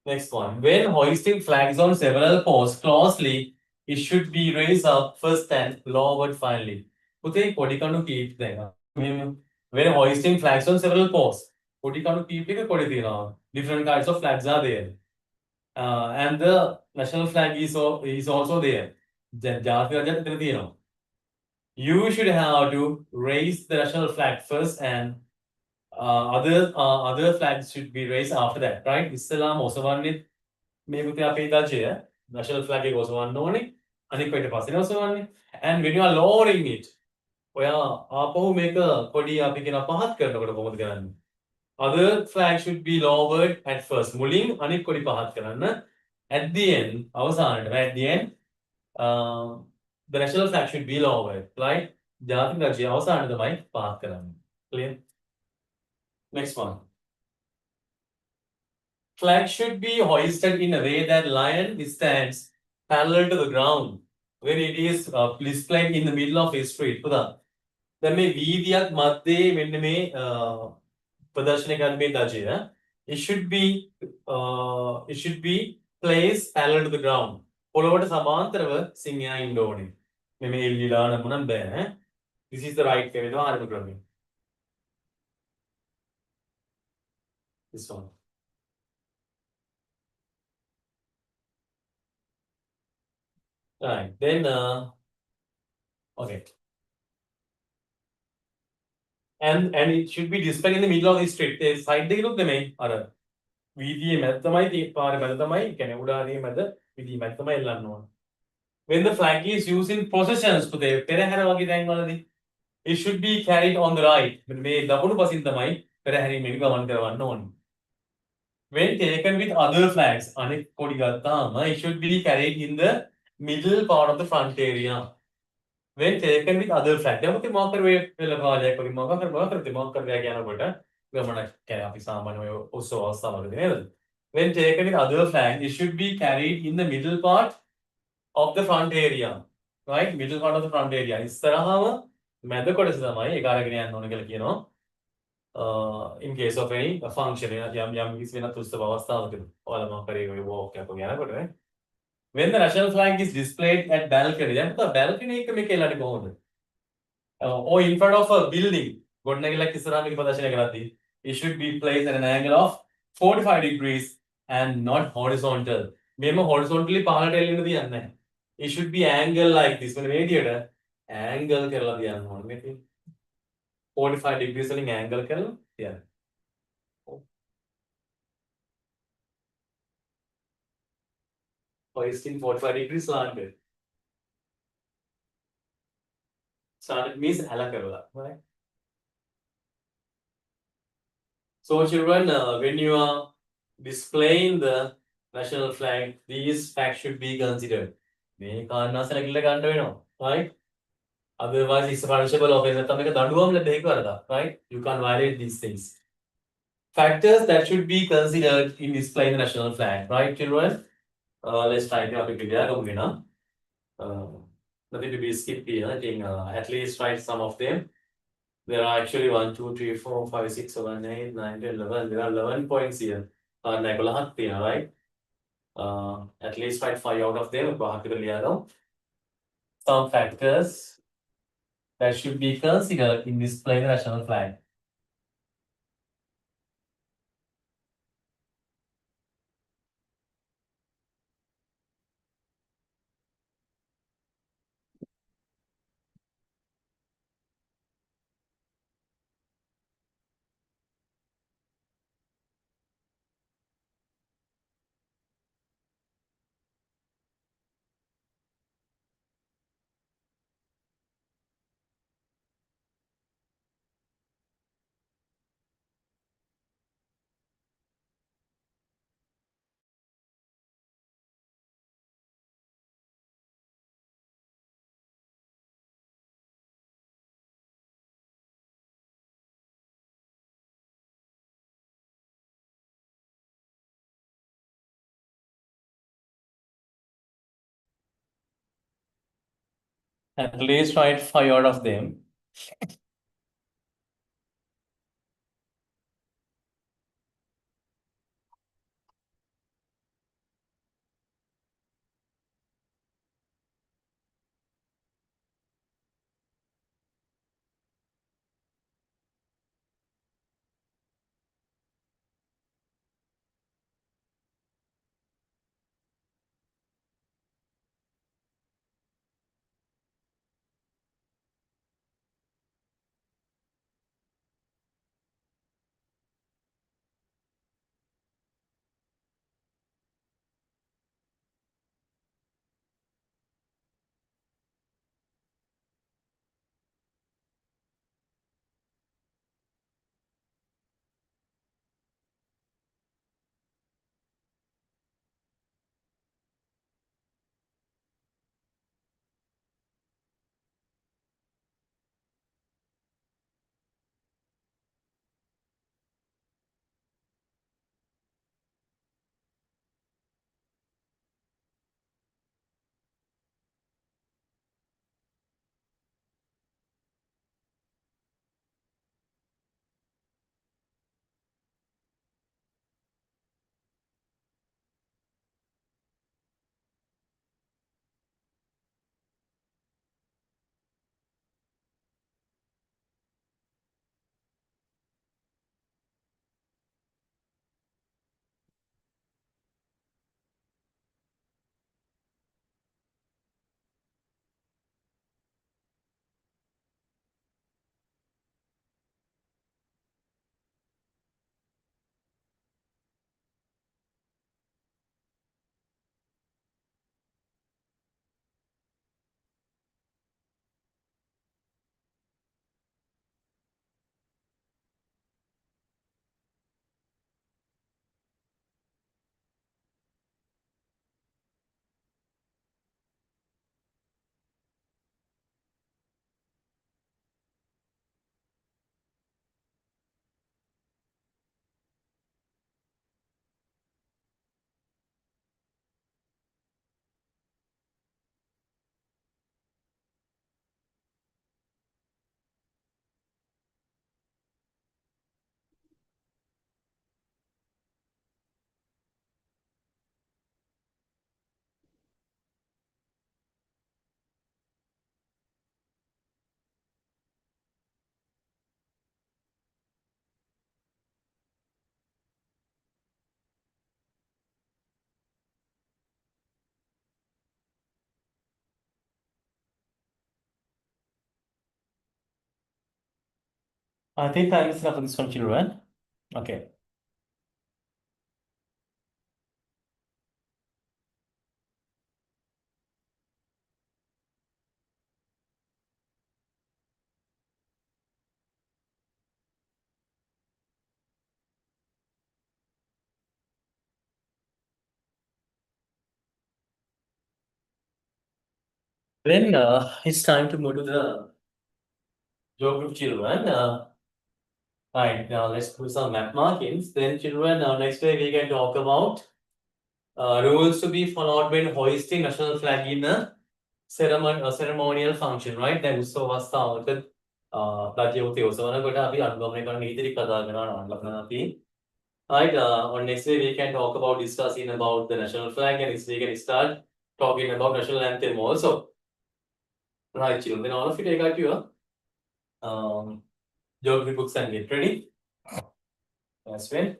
Next one. When hoisting flags on several posts closely, it should be raised up first and lowered finally. පුතේ කොඩි කණු කීප දැන් when hoisting flags on several posts, කොඩි කණු කීප එක කොඩි තියෙනවා. Different kinds of flags are there. And the national flag is also there. ජාතික රාජ්‍යත් එතන තියෙනවා. You should have to raise the national flag first and other flags should be raised after that, right? ඉස්සලාම ඔසවන්නේ මේ පුතේ අපේ දජය national flag එක ඔසවන්න ඕනේ. අනිත් පිට පස්සේ ඔසවන්නේ. And when you are lowering it, ඔයා ආපහු මේක කොඩි අපි කියන පහත් කරනකොට කොහොමද කරන්නේ? Other flag should be lowered at first. මුලින් අනිත් කොඩි පහත් කරන්න. At the end, අවසානයේ at the end, the national flag should be lowered, right? ජාතික රාජ්‍ය අවසානයේ තමයි පහත් කරන්නේ. Clear? Next one. Flag should be hoisted in a way that line stands parallel to the ground when it is displayed in the middle of a street. පුතා දැන් මේ වීදියක් මැද්දේ මෙන්න මේ ප්‍රදර්ශනය කරන මේ දජය it should be placed parallel to the ground. පොළොවට සමාන්තරව සිංහයා ඉන්න ඕනේ. මේ එල්ලිලා නම් බෑ. This is the right way වෙනවා ආරම්භ ක්‍රමය. This one. Right. Then okay. and it should be displayed in the middle of the street. The side they look the main අර වීදියේ මැද තමයි පාරේ මැද තමයි කියන්නේ උඩාරියේ මැද වීදියේ මැද තමයි එල්ලන්න ඕන. When the flag is used in processions පුතේ පෙරහැර වගේ තැන්වලදී it should be carried on the right. මේ දකුණු පසින් තමයි පෙරහැරීමෙන් ගමන් කරවන්න ඕනේ. When taken with other flags, අනෙක් කොඩි ගත්තාම it should be carried in the middle part of the front area. When taken with other flags, දැන් පුතේ මොකක් කර වෙල කාලයක් වගේ මොකක් කර යනකොට ගමනක් කියන්නේ අපි සාමාන්‍ය ඔය උත්සව අවස්ථාවලදී නේද? When taken with other flags, it should be carried in the middle part of the front area. Right? Middle part of the front area. ඉස්සරහම මැද කොටස තමයි ඒක අරගෙන යන්න ඕන කියලා කියනවා. In case of any function යම් කිසි වෙනත් උත්සව අවස්ථාවකදී ඔයාලා මොකක් කරේ ඔය walk එකක් වගේ යනකොට නේ. When the national flag is displayed at balcony, දැන් පුතා balcony එක මේක එල්ලන්නේ කොහොමද? Or in front of a building, ගොඩනැගිල්ලක් ඉස්සරහා මේක ප්‍රදර්ශනය කරද්දී it should be placed at an angle of 45 degrees and not horizontal. මේම horizontally පහළට එල්ලෙන්න තියන්නේ නැහැ. It should be angle like this. මෙන්න මේ විදියට angle කරලා තියන්න ඕනේ මේක. 45 degrees වලින් angle කරලා තියන්න. Hoisting 45 degrees slanted. Slanted means ඇල කරලා. Right? So children, when you are displaying the national flag, these facts should be considered. මේ කාරණා සැලකිල්ල ගන්න වෙනවා. Right? Otherwise, it's a punishable offense. නැත්නම් මේක දඬුවම් ලැබෙයි කරදා. Right? You can't violate these things. Factors that should be considered in displaying the national flag. Right, children? Let's try to අපි ගියා ගමු nothing to be skipped here. I think at least write some of them. There are actually 1, 2, 3, 4, 5, 6, 7, 8, 9, 10, 11. There are 11 points here. Right? At least write 5 out of them. Some factors that should be considered in displaying the national flag. At least write 5 out of them. I think time is enough for this one, children. Okay. Then it's time to move to the geography, children. Right, now let's do some map markings. Then, children, next day we can talk about rules to be followed when hoisting national flag in a ceremonial function, right? දැන් උත්සව අවස්ථාවක රාජ්‍ය උත්සව උත්සවනකොට අපි අනුගමනය කරන නීති ටික කතා කරනවා ලබන අපි. Right, on next day we can talk about discussing about the national flag, and we can start talking about national anthem also. Right, children, then all of you take out your geography books and get ready. That's when.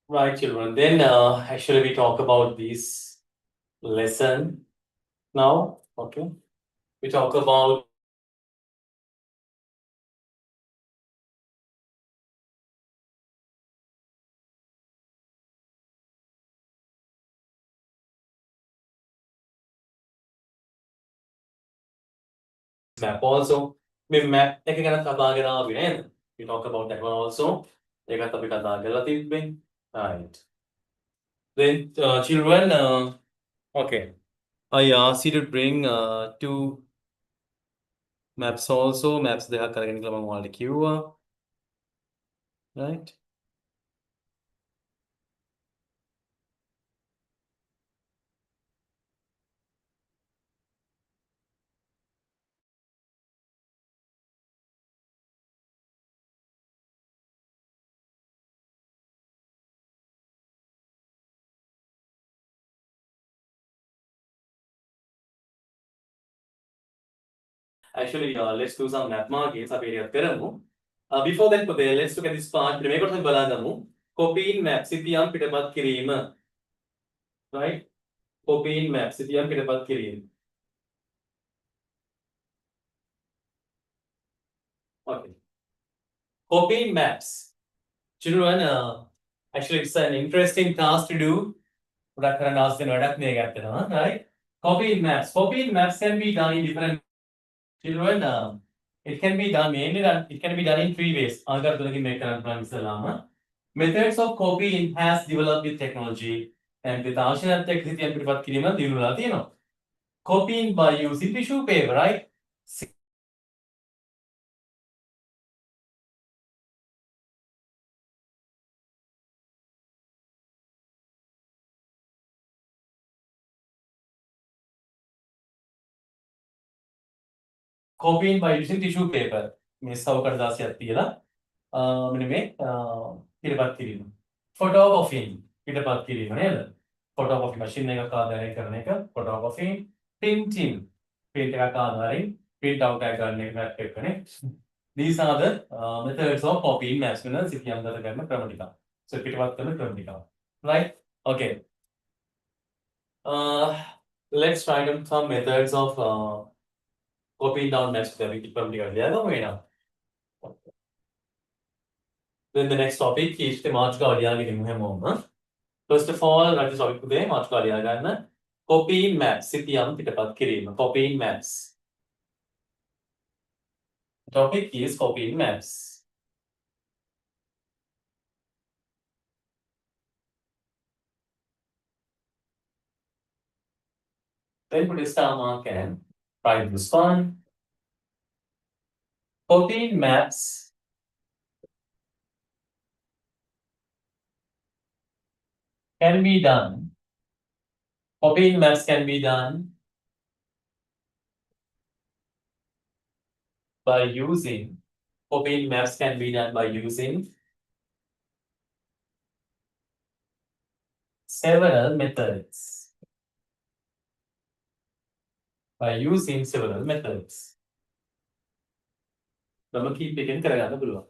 Right, children. Then actually we talk about this lesson now. Okay. We talk about map also. මේ map එක ගැන කතා කරලා ආවේ නේද? We talk about that one also. ඒකත් අපි කතා කරලා තිබ්බේ. Right. Then children, okay. I asked you to bring two maps also. Maps දෙකක් අරගෙන කියලා මම ඔයාලට කිව්වා. Right? Actually, let's do some map markings. අපි ඒක කරමු. Before that, let's look at this part. මේකට අපි බලන්නමු. Copying map සිතියම් පිටපත් කිරීම. Right? Copying map සිතියම් පිටපත් කිරීම. Okay. Copying maps. Children, actually it's an interesting task to do. ගොඩක් කරන්න අවශ්‍ය වෙන වැඩක් මේක ඇත්තටම. Right? Copying maps. Copying maps can be done in different. Children, it can be done it can be done in three ways. ආකාර තුනකින් මේක කරන්න පුළුවන් ඉස්සලාම. Methods of copying has developed with technology, and with තාක්ෂණයත් එක්ක සිතියම් පිටපත් කිරීම දියුණු වෙලා තියෙනවා. Copying by using tissue paper, right? Copying by using tissue paper. මේ සව කඩදාසියක් තියලා මෙන්න මේ පිටපත් කිරීම. Photocopying පිටපත් කිරීම නේද? Photocopy machine එකක ආධාරයෙන් කරන එක photocopying. Printing print එකක ආධාරයෙන් print out එක කරන එක map එකනේ. These are the methods of copying maps වෙන සිතියම් දත කරන ක්‍රම ටික. So පිටපත් කරන ක්‍රම ටික. Right? Okay. Let's try some methods of copying down maps that we keep from the earlier now. Then the next topic is the March Guardian. First of all, that is topic today, March Guardian. Copying maps, සිතියම් පිටපත් කිරීම. Copying maps. The topic is copying maps. Then put a star mark and write this one. Protein maps can be done. Protein maps can be done by using. Protein maps can be done by using several methods. By using several methods. നമുക്ക് ഈ പിക്കൻ കരകാതെ පුළුවන්.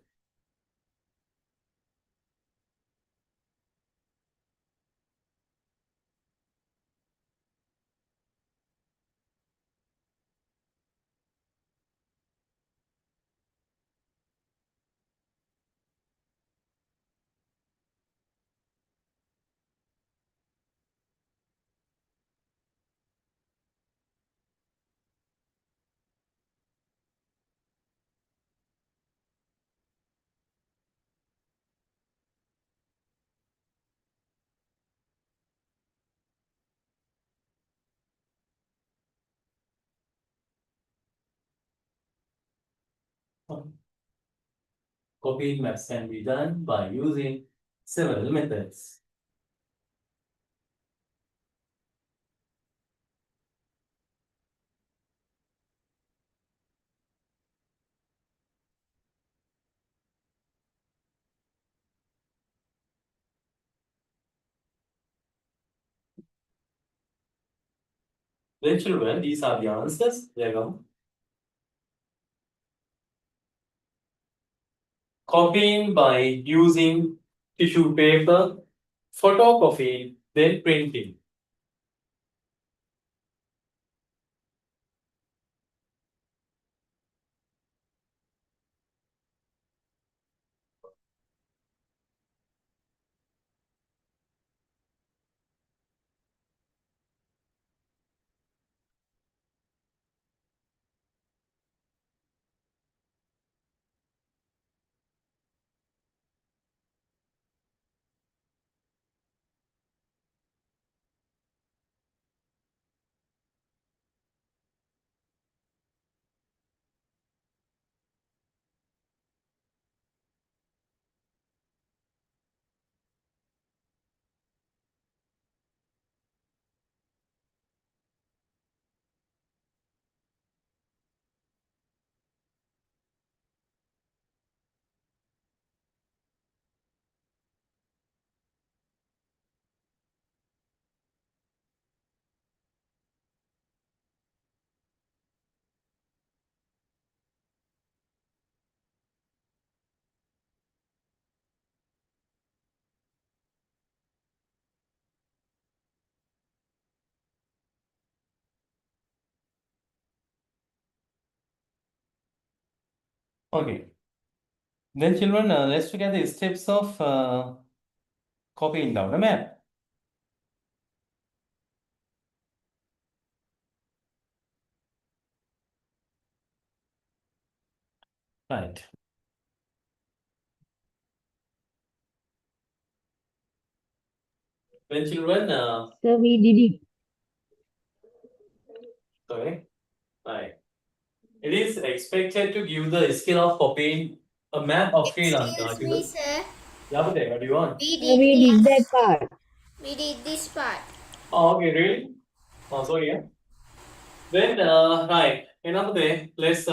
Copying maps can be done by using several methods. Then children, these are the answers. There you go. Copying by using tissue paper, photocopying, then printing. Okay. Then children, let's look at the steps of copying down a map. Right. Then children, Sir, we did it. sorry. Right. It is expected to give the skill of copying a map of Sri Lanka. Excuse me, sir. Yeah, but what do you want? We Sir, did we did that this. part. We did this part. Oh, okay, really? Oh, sorry, yeah. Then, right, another day, let's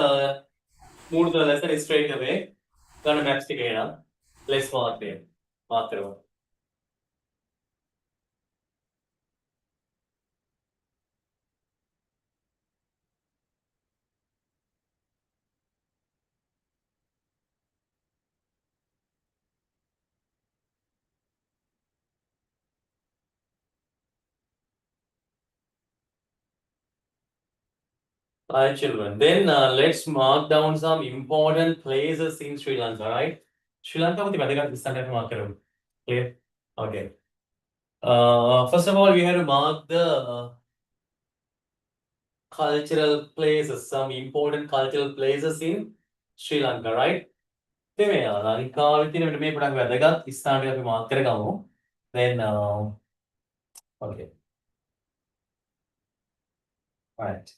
move the lesson straight away. Gonna maps together. Let's mark them. Mark them. Alright, children. Then let's mark down some important places in Sri Lanka, right? Sri Lanka with the marker. Clear? Okay. First of all, we have to mark the cultural places, some important cultural places in Sri Lanka, right? ඉතින් මේ ලංකාවේ තියෙන මෙන්න මේ ගොඩක් වැදගත් ස්ථාන ටික අපි මාක් කරගමු. Then okay. Right.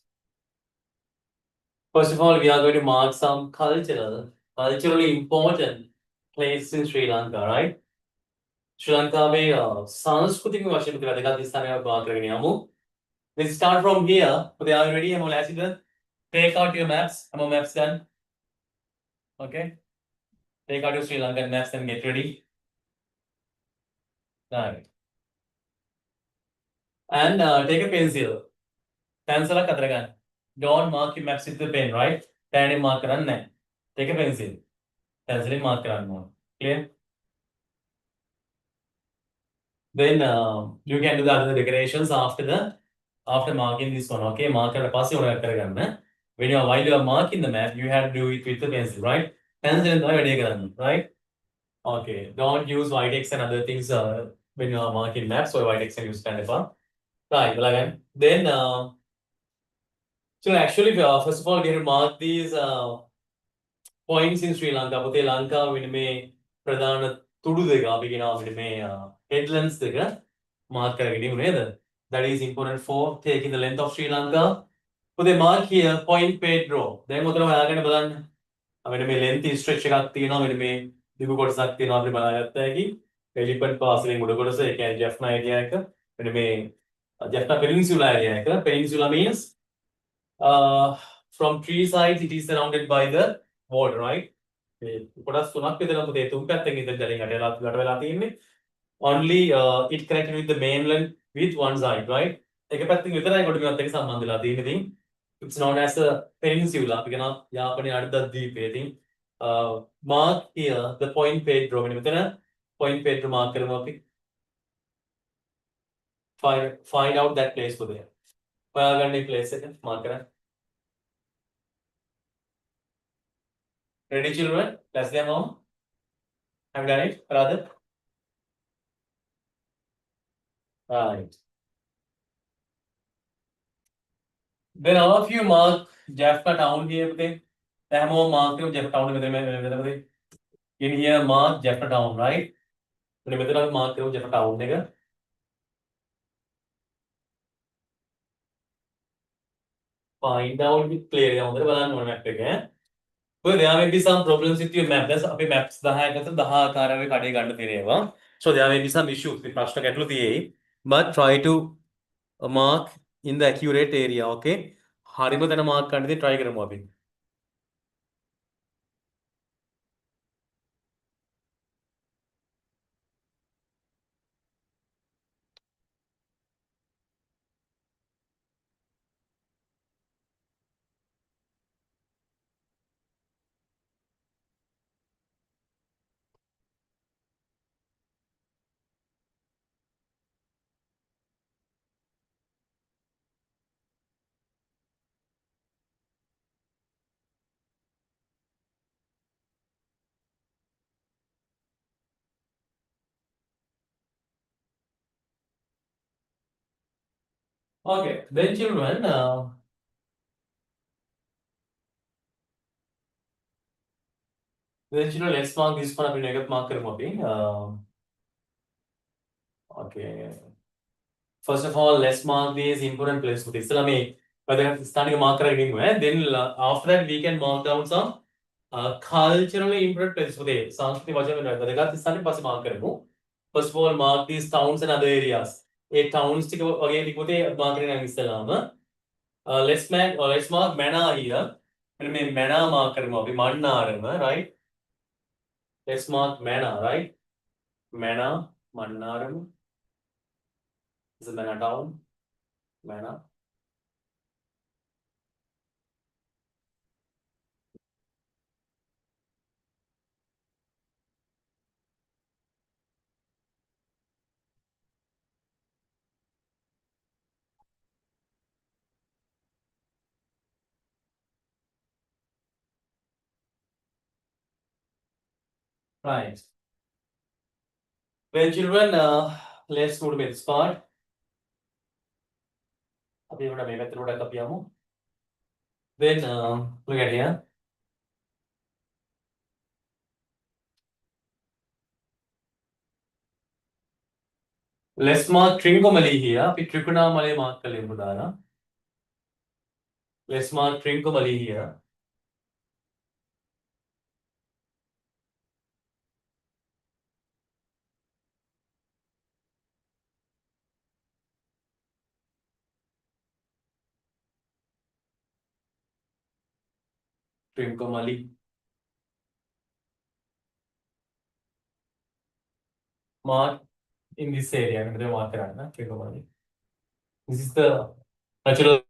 First of all, we are going to mark some culturally important places in Sri Lanka, right? Sri Lanka සංස්කෘතික වශයෙන් වැදගත් ස්ථානයක් වාක් කරගෙන යමු. Let's start from here. Are you ready? හැමෝම ලෑස්තිද? Take out your maps. හැමෝම maps ගන්න. Okay. Take out your Sri Lankan maps and get ready. Right. And take a pencil. Pencil එකක් අතර ගන්න. Don't mark your maps with the pen, right? pen mark කරන්නේ නැහැ. Take a pencil. Pencil mark කරන්න ඕන. Clear? Then you can do the other decorations after marking this one. Okay, mark කරලා පස්සේ ඕන කරගන්න. While you are marking the map, you have to do it with the pencil, right? Pencil එකෙන් තමයි වැඩේ කරන්නේ, right? Okay, don't use white X and other things when you are marking maps. So white X and use pen paper. Right, well again. Then so actually, first of all, we have to mark these points in Sri Lanka. පොතේ ලංකාව වෙන මේ ප්‍රධාන තුඩු දෙක අපි කියනවා අපිට මේ headlands දෙක mark කරගෙන ඉමු නේද? That is important for taking the length of Sri Lanka. පොතේ mark here Point Pedro. දැන් උතන හොයාගෙන බලන්න. අපිට මේ length stretch එකක් තියෙනවා මෙන්න මේ දිගු කොටසක් තියෙනවා අපිට බලාගත්ත හැකි. elephant pass එකෙන් උඩ කොටස ඒ කියන්නේ Jaffna area එක. මෙන්න මේ Jaffna Peninsula area එක. Peninsula means from three sides it is surrounded by the water, right? කොටස් තුනක් විතර පුතේ තුන් පැත්තකින් ඉඳන් ජලයෙන් යට වෙලා තියෙන්නේ. Only it connected with the mainland with one side, right? එක පැත්තකින් විතරයි ගොඩබිමත් එක්ක සම්බන්ධ වෙලා තියෙන්නේ. ඉතින් it's known as a peninsula. අපි කියනවා යාපනයේ අඩ දීපය. ඉතින් mark here the Point Pedro. මෙතන Point Pedro mark කරමු අපි. Find out that place පුතේ. හොයාගන්න මේ place එක mark කරන්න. Ready, children? Let's go home. Have you done it, rather? Right. Then all of you mark Jaffna town here. More mark Jaffna town. In here, mark Jaffna town, right? Mark Jaffna town. Find out with clear. Well, there may be some problems with your map. That's අපි maps 10කට 10 ආකාරයක කඩේ ගන්න තියෙනවා. So there may be some issues with ප්‍රශ්න ගැටලු තියෙයි. But try to mark in the accurate area, okay? හරිම තැන mark කරන්න ඉතින් try කරමු අපි. Okay, then children, let's mark this one අපි negative mark කරමු අපි. Okay. First of all, let's mark these important places. ඉස්සලා මේ වැදගත් ස්ථානික mark කරගෙන ඉමු. Then after that we can mark down some culturally important places. පුතේ සංස්කෘතික වශයෙන් වැදගත් ස්ථානික පස්සේ mark කරමු. First of all, mark these towns and other areas. A towns ටික වගේ ටික පුතේ mark කරගෙන යන්න ඉස්සලාම let's mark Mana here. මෙන්න මේ Mana mark කරමු අපි Mannar, right? Let's mark Mana, right? Mana, Mannaram. This is Mana town. Mana. Right. Well, children, let's go to this part. Then look at here. Let's mark Trincomalee here. අපි Trincomalee mark කළෙමු දාලා. Let's mark Trincomalee here. Trincomalee. Mark in this area. I'm going to mark it. Trincomalee. This is the natural.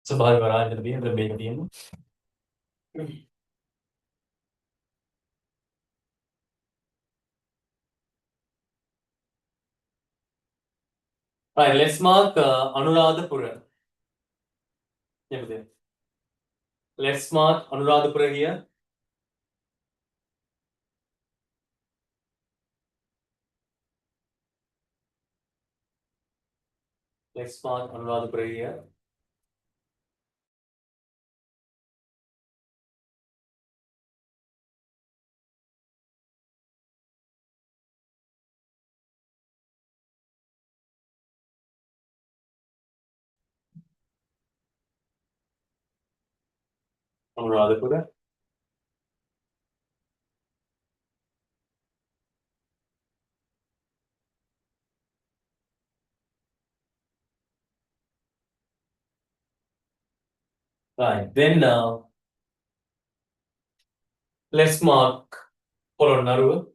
So, by garage, the big. Right, let's mark Anuradhapura. Let's mark Anuradhapura here. Let's mark Anuradhapura here. Anuradhapura. Right, then let's mark Polonnaruwa.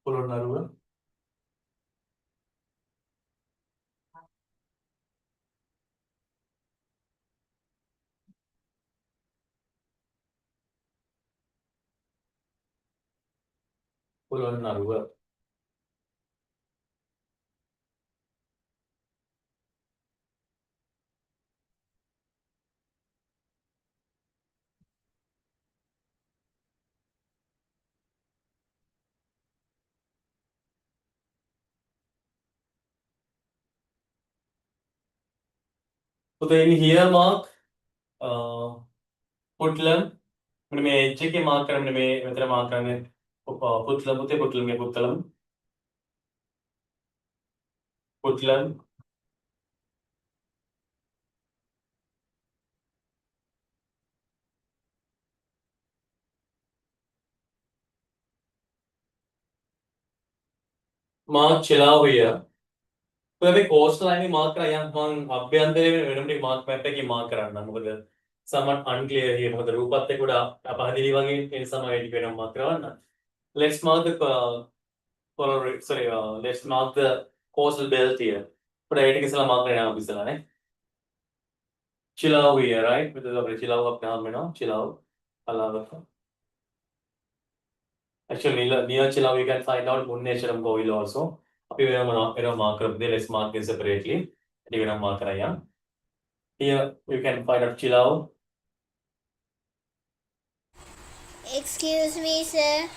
Polonnaruwa. Polonnaruwa. So then here mark Putlam. मैं H के mark करने में मतलब mark करने पुतलम पुते पुतलम के पुतलम पुतलम mark चिलाव भैया तो अभी कोस्ट लाइन मार्क करा यहाँ हम अभ्यंतर वेनमटी मार्क मैप की मार्क कराना मतलब somewhat unclear here मतलब रूपाते कुड़ा आप आदि लिवांगे इन समय एडिट करना मार्क कराना let's mark the sorry let's mark the coastal belt here पर एडिट किस तरह मार्क करना आप इस तरह ने चिलाव भैया right मतलब अपने चिलाव अपने हाथ में ना चिलाव अलावा actually near Chilaw you can find out Munnecharam Kovil also. Here let's mark this separately. Here you can find out Chilaw. Excuse me, sir.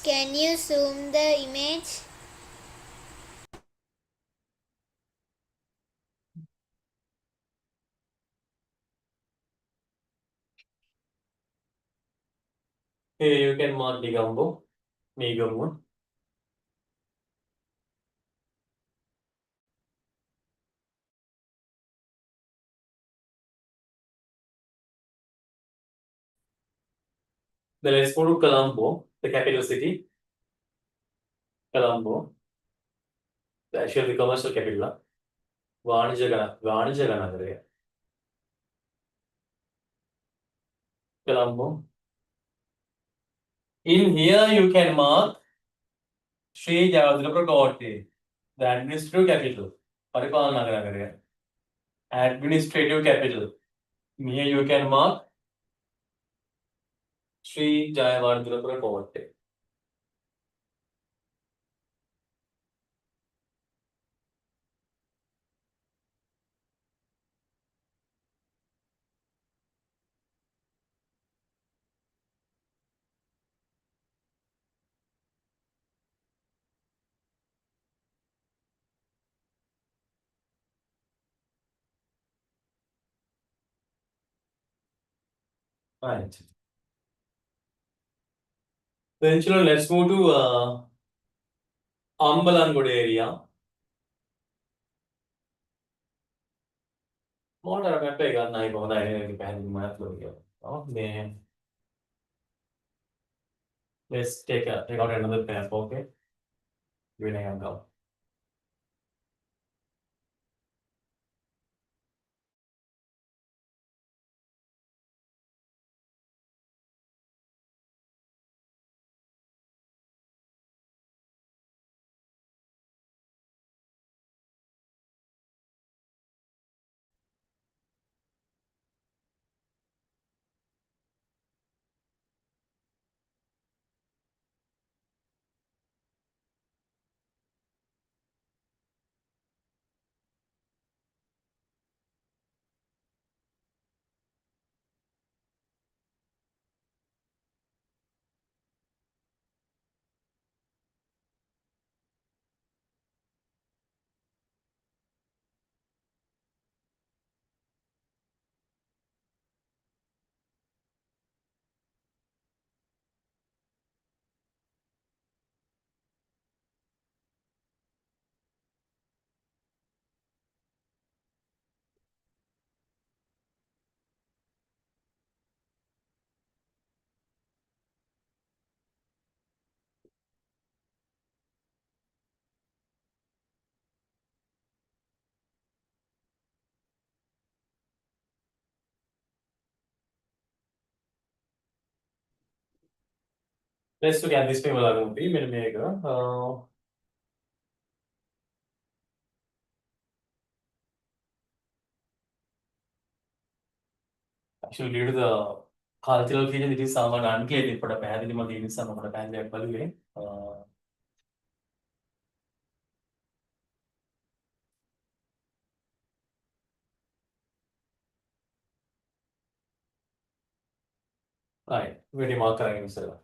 Can you zoom the image? Here you can mark Nigambo. Nigambo. Then let's go to Colombo, the capital city. Colombo. Actually the commercial capital. Vanijagana. Colombo. In here you can mark Sri Javadrapur the administrative capital. Administrative capital. Here you can mark Sri Jayawardhapura Court. Right. Then children, let's move to Ambalangoda area. Modern map पे करना ही बहुत है कि पहले map लो गया. Oh man. Let's take out another map, okay? Winning and go. Let's look at this पे वाला movie मेरे में एक actually due to the cultural feature it is somewhat unclear if pada පැහැදිලි මත ඒ නිසා මම පැහැදිලියක් බලුවේ right වැඩි මාක් කරගෙන ඉස්සරලා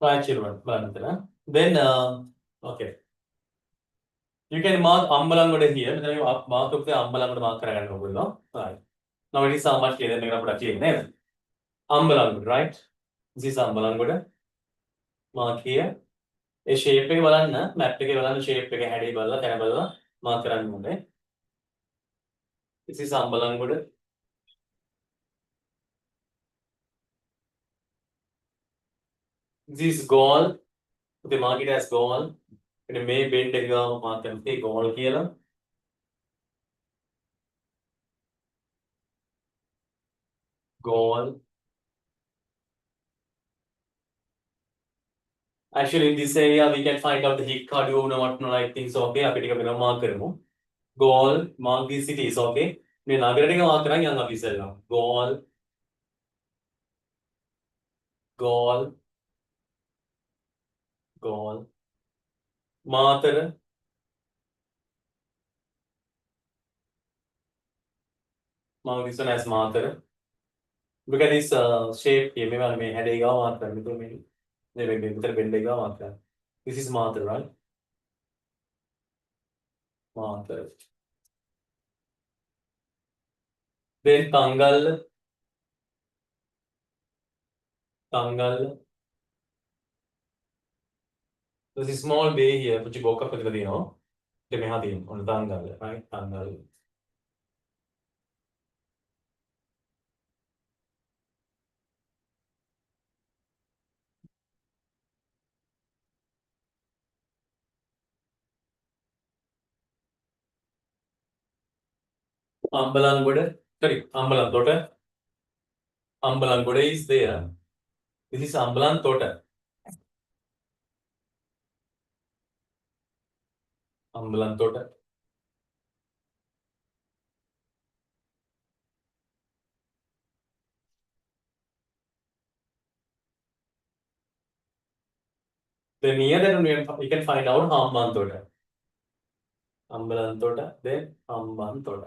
right children බලන්න මෙතන then okay you can mark Ambalangoda here මෙතන mark කරපු අම්බලන්ගොඩ mark කරගන්න ඕගොල්ලෝ right now it is how much clear මේක අපිට තියෙන්නේ නේද Ambalangoda right this is Ambalangoda mark here A shape එක බලන්න map එකේ බලන්න shape එක හැඩේ බලලා තැන බලලා mark කරන්න ඕනේ this is Ambalangoda this is goal the market as goal and මේ bend එක ගාව mark කරන්නේ goal කියලා goal actually in this area we can find out the hick cardio and whatnot like things okay අපි ටික වෙනම mark කරමු goal mark these cities okay මේ නගර ටික mark කරන් යන්න අපි ඉස්සෙල්ලා goal goal goal Matara mark this one as Matara look at this shape here මේ වල මේ හැඩේ ගාව mark කරන්න මෙතන මේ මෙතන bend එක ගාව mark කරන්න this is Matara right Matara then Tangalle Tangalle there's a small bay here පුංචි බෝකක් විතර තියෙනවා ඉතින් මෙහා තියෙනවා ඔන්න Tangalle right Tangalle Ambalangoda sorry Ambalantota Ambalangoda is there this is Ambalantota Ambalantota then near that we can find out Hambantota Ambalantota then Hambantota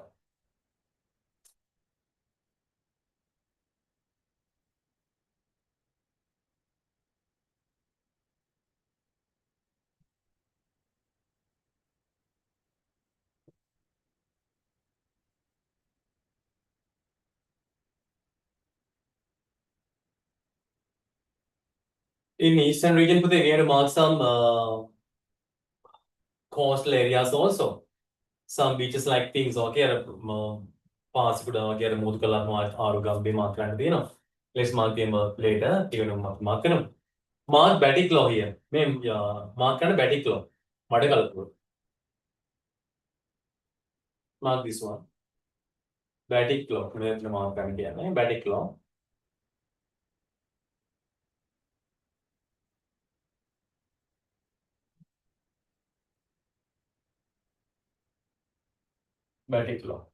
In eastern region, we had to mark some coastal areas also. Some beaches like things, okay, pass kuda okay, Mudukala mark Arugambi mark and you know. Let's mark them later. You know, mark them. Mark Batiklo here. Name mark and Batiklo. Madakalapur. Mark this one. Batiklo. Mark and here. Batiklo. Batiklo.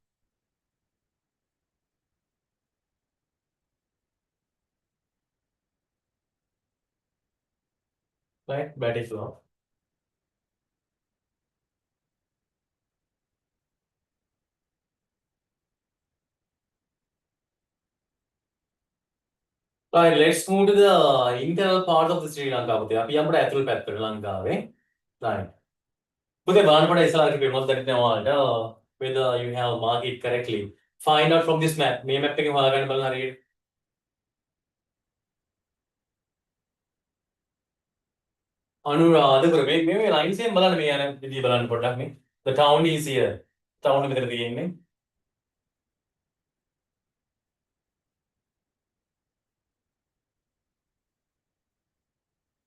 Right? Batiklo. Right, let's move to the internal part of the Sri Lanka. We have a Lanka. Right. But the Banpada is like famous that whether you have marked it correctly. Find out from this map. May map read. Anuradha, maybe line same Balan me and the Balan product me. The town is here. Town with the beginning.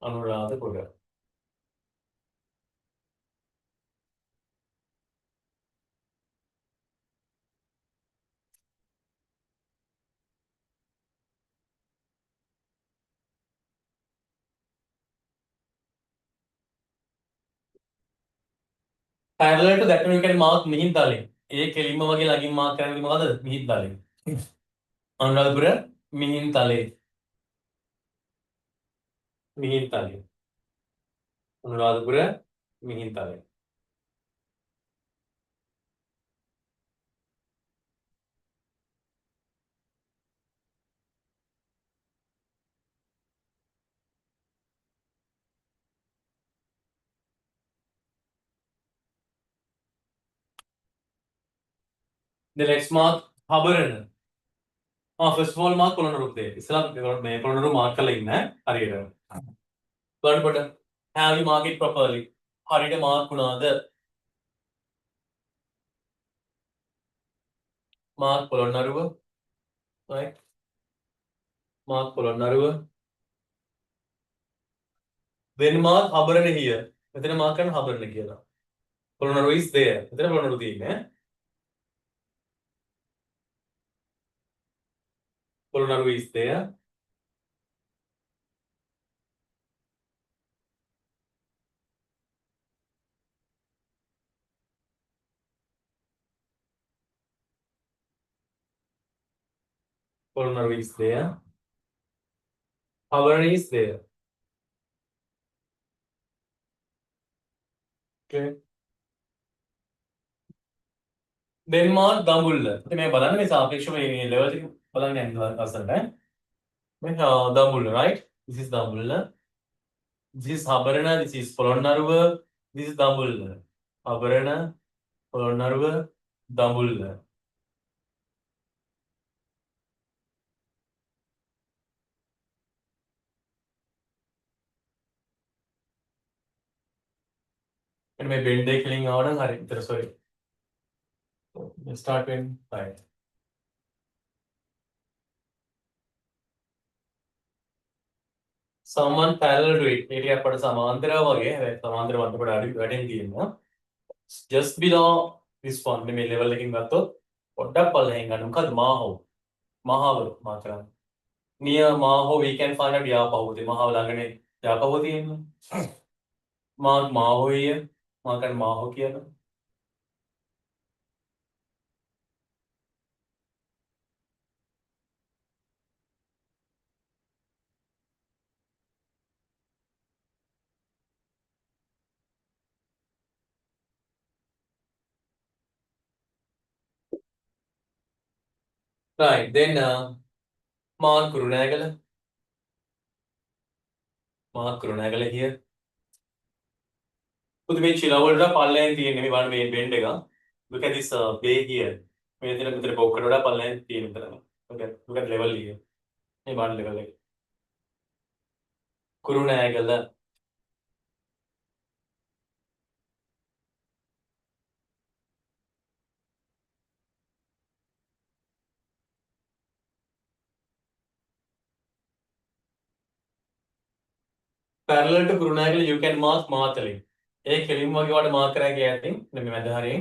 Anuradha product. Parallel to that, you can mark Mihintali. A Kelima Lagi mark and mother Mihintali. Anuradha, Mihintali. Mihintali. Anuradha, Mihintali. Then let's mark Habaran. First of all, mark Polonaru. Islam Polonaru mark Arida. But have you mark it properly? Harida mark Punada. Mark Polonaru. Right? Mark Polonaru. Then mark Habaran here. Then mark and Habaran here. Polonaru is there. Then Polonaru the Polonaru is there. Polonaru is there. Habaran is there. Okay. Then mark Dambulla. मैं बताना मैं सापेक्ष में level बताने अंदर असर है. Dambulla, right? This is Dambulla. This is Habarana. This is Polonaru. This is Dambulla. Habarana, Polonaru, Dambulla. And my bend day killing out and sorry. Let's start when right. Someone parallel to it. Area पर समांतरा वगैरह समांतरा मतलब पर adding दिए just below this one में level लेकिन बात तो ओटा पल है इंगन उनका माहो मात्रा near maho we can find out या पाहुते माहो लगने या पाहुती है माहो ही है माकन माहो किया था right then mark Kurunagal here खुद में चिलावड़ा पालने तीन नहीं बार में बेंडेगा look at this bay here मेरे तेरे बोकड़ोड़ा पालने तीन तरह look at level लिए नहीं बार level है Kurunagala. Parallel to Kurunagala, you can mark Mathali. एक फिल्म वगैरह वाट मार्क करा गया आई थिंक मैं धारे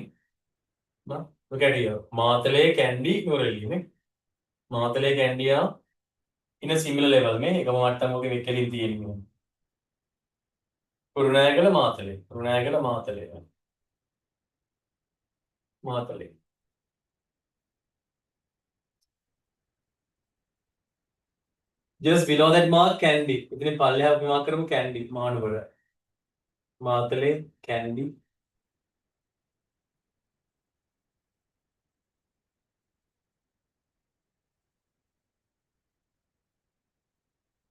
look at here Mathale candy नूरेली में Mathale candy in a similar level में एक मट्टम को विकली थी में Kurunagala Mathale just below that mark candy इतने पाले हैं अभी मार्क करूँ candy मान बोला Mathale candy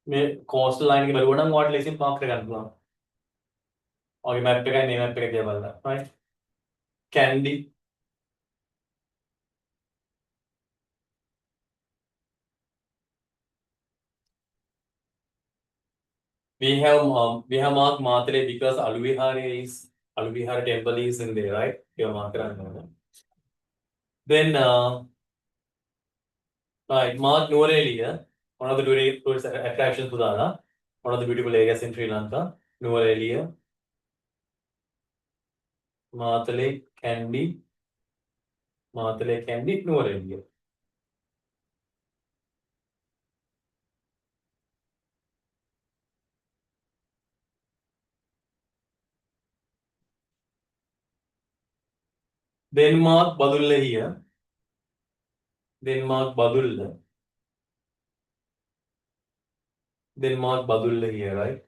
मैं coastal line के बलूना मॉडल लेकिन मार्क कर दूँगा और मैप पे का नहीं मैप पे क्या बोलता right candy we have marked Mathare because Alvihar temple is in there, right? We have marked it. Then right, Mark Nuwara, one of the tourist attractions Pudana, one of the beautiful areas in Sri Lanka. Nuwara, Mathale Candy, Nuwara. Then mark Badulla here. Then mark Badulla. Then mark Badulla here, right?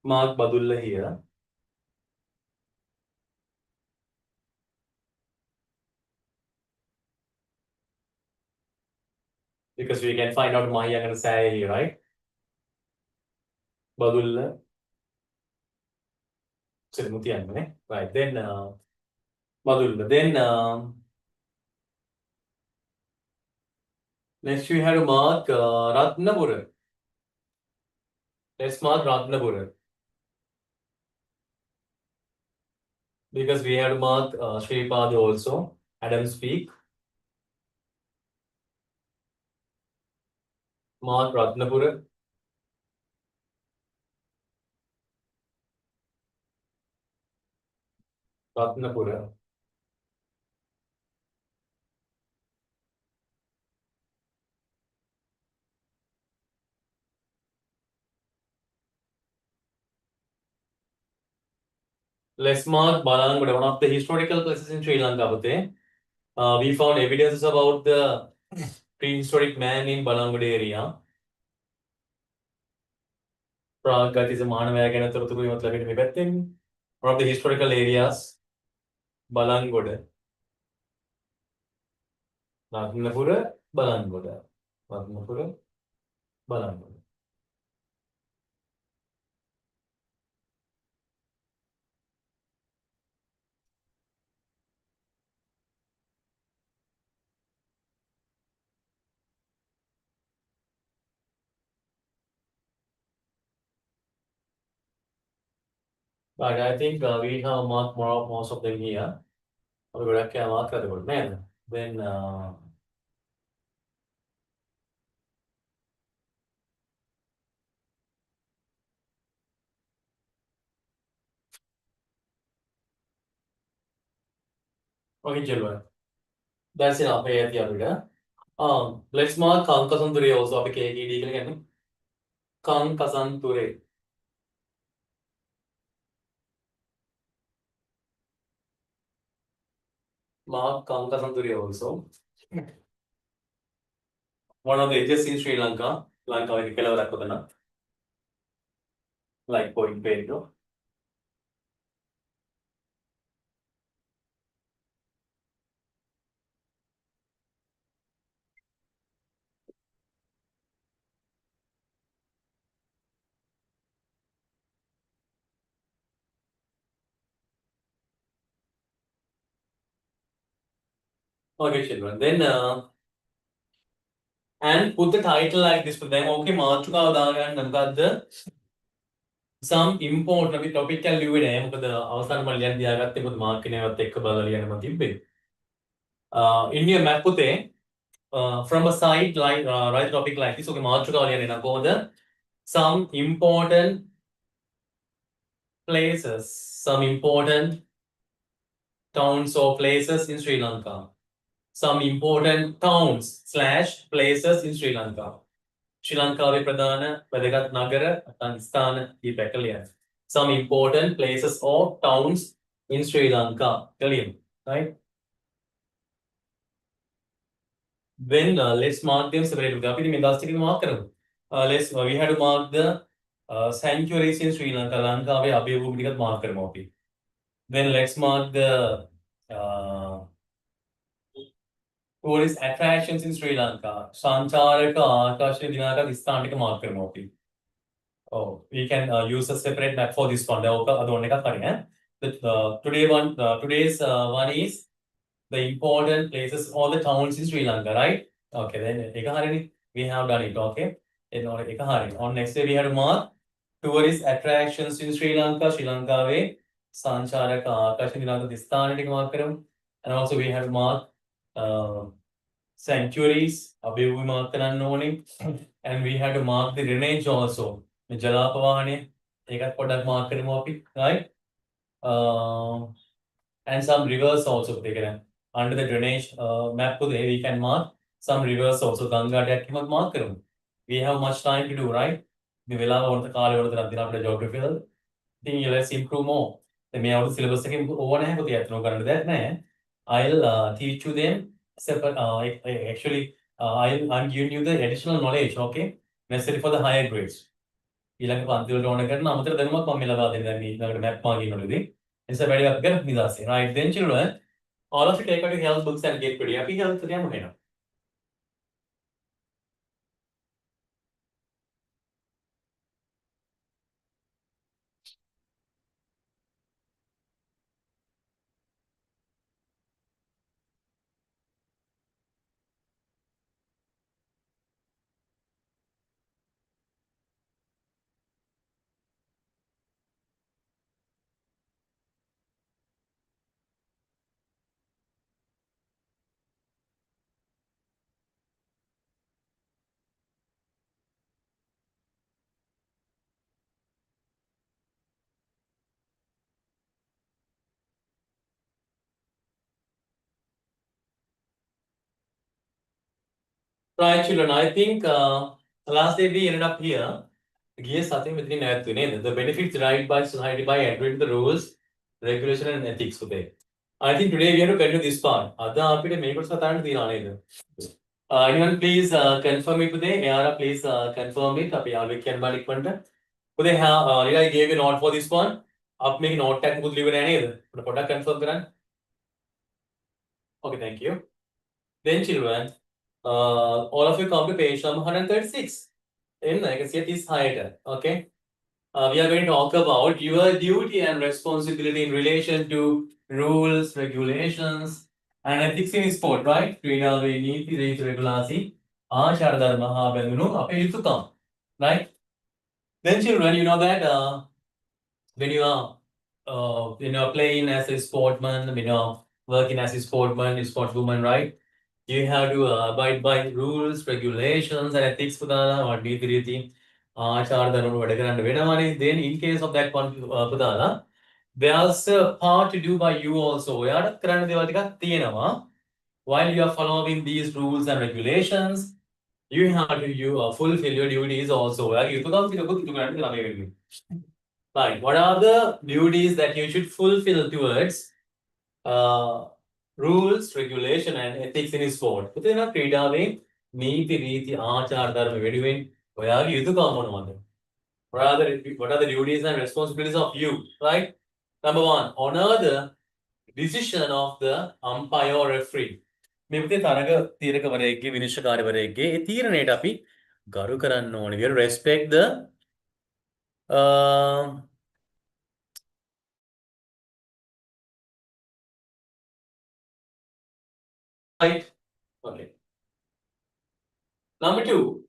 Mark Badulla here. Because we can find out Mahayana and say here, right? Badulla. Right. Then Badulla. Then next we have to mark Ratnapura. Let's mark Ratnapura. Because we have to mark Sripad also. Adams Peak. Mark Ratnapura. Ratnapura. Let's mark Balanguda, one of the historical places in Sri Lanka. We found evidences about the prehistoric man in Balanguda area. Prague is a Manavagana one of the historical areas. Balanguda. Ratnapura, Balanguda. Ratnapura, Balanguda. But I think we have marked most of them here. Okay, mark man. Then okay, children. That's enough. Let's mark Kankasanture also. Okay, Kankasanture. Mark Kankasanture also. One of the edges in Sri Lanka. Like point page. Okay, children. Then and put the title like this for them. Okay, මාතෘකාව දාගන්න මොකද්ද? Some important අපි topic එක ලියුවේ නෑ. මොකද අවසාන මම ලියන්න තියාගත්තේ මොකද මාර්ක් එකේවත් එක්ක බලලා ලියන්න මම තිබ්බේ. In your map පුතේ from a side like write the topic like this. Okay, මාතෘකාව ලියන්නේ නම් කොහොමද? Some important places, some important towns or places in Sri Lanka. Some important towns / places in Sri Lanka. ශ්‍රී ලංකාවේ ප්‍රධාන වැදගත් නගර ස්ථාන කීපයක් ලියන්න. Some important places or towns in Sri Lanka. Clear, right? Then let's mark them separately. අපි මේ 10 ටික mark කරමු. We have to mark the sanctuaries in Sri Lanka. ලංකාවේ අභය භූමි ටිකත් mark කරමු අපි. Then let's mark the tourist attractions in Sri Lanka. සංචාරක ආකර්ෂණ දිනාගත් ස්ථාන ටික mark කරමු අපි. Oh, we can use a separate map for this one. Today's one is the important places or the towns in Sri Lanka, right? Okay, then we have done it. Okay, on next day we have to mark tourist attractions in Sri Lanka. Sri Lanka way සංචාරක ආකර්ෂණ දිනාගත් ස්ථාන ටික mark කරමු. And also we have to mark sanctuaries, අභය භූමි mark කරන්න ඕනේ. And we have to mark the drainage also. ජලාපවාහනය ඒකත් පොඩ්ඩක් mark කරමු අපි, right? And some rivers also taken under the drainage map today we can mark some rivers also. ගංගා ටැක් එකක් mark කරමු. We have much time to do, right? මේ වෙලාව වලට කාලය වලට නම් දින අපේ geography වල. ඉතින් let's improve more. දැන් මේ අවුරුදු syllabus එකෙන් ඕව නැහැ පුතේ අතනෝ කරන්න දෙයක් නැහැ. I'll teach you them separate actually I'm giving you the additional knowledge, okay? Necessary for the higher grades. ඊළඟ පන්ති වලට ඕන කරන අමතර දැනුමක් මම ලබා දෙන්න දැන් මේ ඊළඟට මැප් මාර්කින් වලදී. එනිසා වැඩි අපිට නිදාසේ. Right, then children, all of you take out your health books and get ready. අපි health එක යමු එහෙනම්. Right, children, I think last day we ended up here. ගිය සතියේ මෙතනින් නැවතුනේ නේද? The benefits derived by society by adhering to the rules, regulation and ethics පුතේ. I think today we have to continue this part. අද අපිට මේක සතාරන්න තියනවා නේද? Anyone please confirm it today? Ayara please confirm it. අපි යාළුවෙක් කියන්න බෑ ඉක්මනට. පුතේ I gave you note for this one. අප මේක note එකක් මුකුත් ලියුවේ නැහැ නේද? පොඩ්ඩක් confirm කරන්න. Okay, thank you. Then children, all of you come to page number 136. I can see this height. Okay. We are going to talk about your duty and responsibility in relation to rules, regulations, and ethics in sport, right? ක්‍රීඩාවේ නීති රීති රෙගුලාසි ආචාර ධර්ම හා බැඳුණු අපේ යුතුකම්, right? Then children, you know that when you are playing as a sportsman, when you are working as a sportsman, a sportswoman, right? You have to abide by rules, regulations, and ethics පුතාලා or නීති රීති ආචාර ධර්ම වැඩ කරන්න වෙනවානේ. Then in case of that one පුතාලා there's a part to do by you also. ඔයාලට කරන්න දේවල් ටිකක් තියෙනවා. While you are following these rules and regulations, you have to fulfill your duties also. ඔයාගේ යුතුකම් ටිකකුත් ඉටු කරන්න ළමයි වෙන්නේ. Right. What are the duties that you should fulfill towards rules, regulation and ethics in sport? පුතේ නා ක්‍රීඩාවේ නීති රීති ආචාර ධර්ම වෙනුවෙන් ඔයාගේ යුතුකම් මොනවද? What are the duties and responsibilities of you, right? Number one, honor the decision of the umpire or referee. මේ පුතේ තරග තීරකවරයෙක්ගේ විනිශ්චයකාරවරයෙක්ගේ ඒ තීරණයට අපි ගරු කරන්න ඕනේ. We have to respect the right. Okay. Number 2,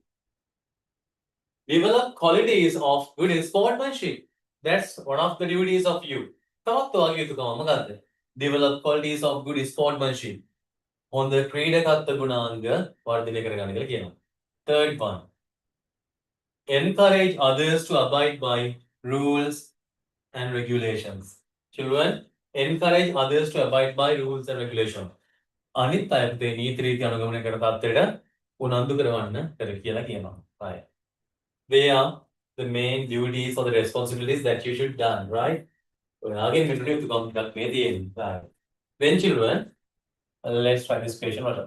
develop qualities of good sportsmanship. That's one of the duties of you. Develop qualities of good sportsmanship. On the ක්‍රීඩකත්ව ගුණාංග වර්ධනය කරගන්න කියලා කියනවා. Third one, encourage others to abide by rules and regulations. Children, encourage others to abide by rules and regulations. අනිත් අයට නීති රීති අනුගමනය කර තත්ත්වයට උනන්දු කරවන්න කියලා කියනවා. Right. They are the main duties or the responsibilities that you should done, right? Again, we introduce the concept right. Then children, let's try this question. What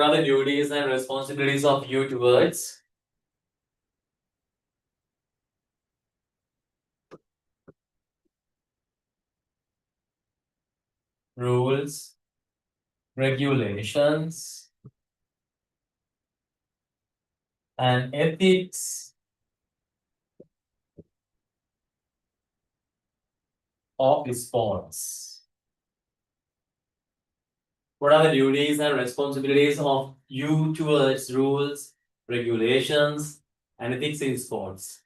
are the duties and responsibilities of you towards rules, regulations, and ethics of sports? What are the duties and responsibilities of you towards rules, regulations, and ethics in sports?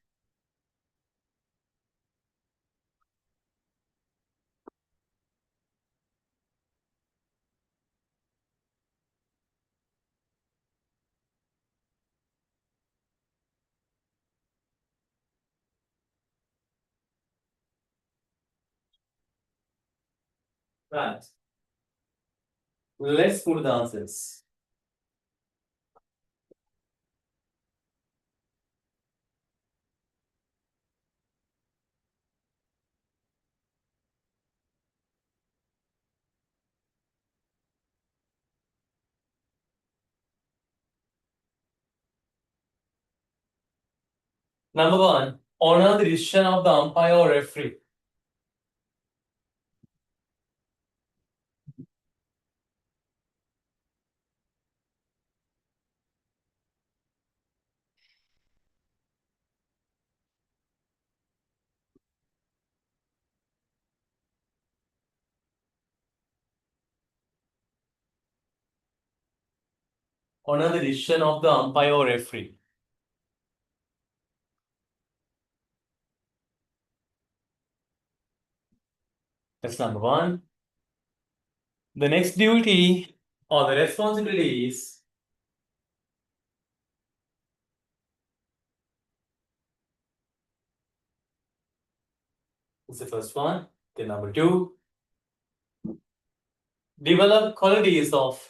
Right. Let's put the answers. Number 1, honor the decision of the umpire or referee. Honor the decision of the umpire or referee. That's number 1. The next duty or the responsibility is the first one. Then number 2, develop qualities of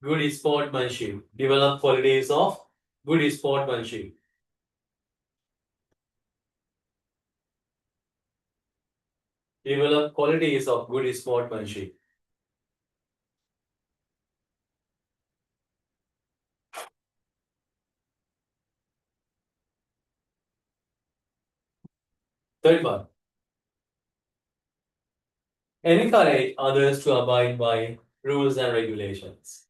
good sportsmanship. Develop qualities of good sportsmanship. Develop qualities of good sportsmanship. Third one, encourage others to abide by rules and regulations.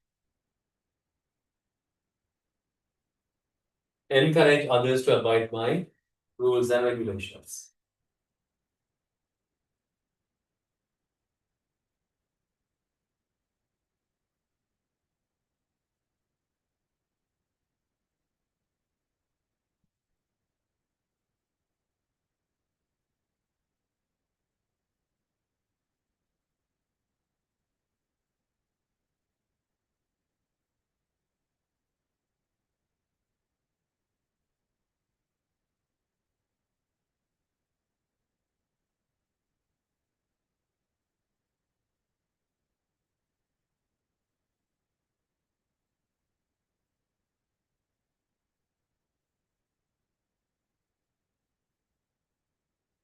Encourage others to abide by rules and regulations.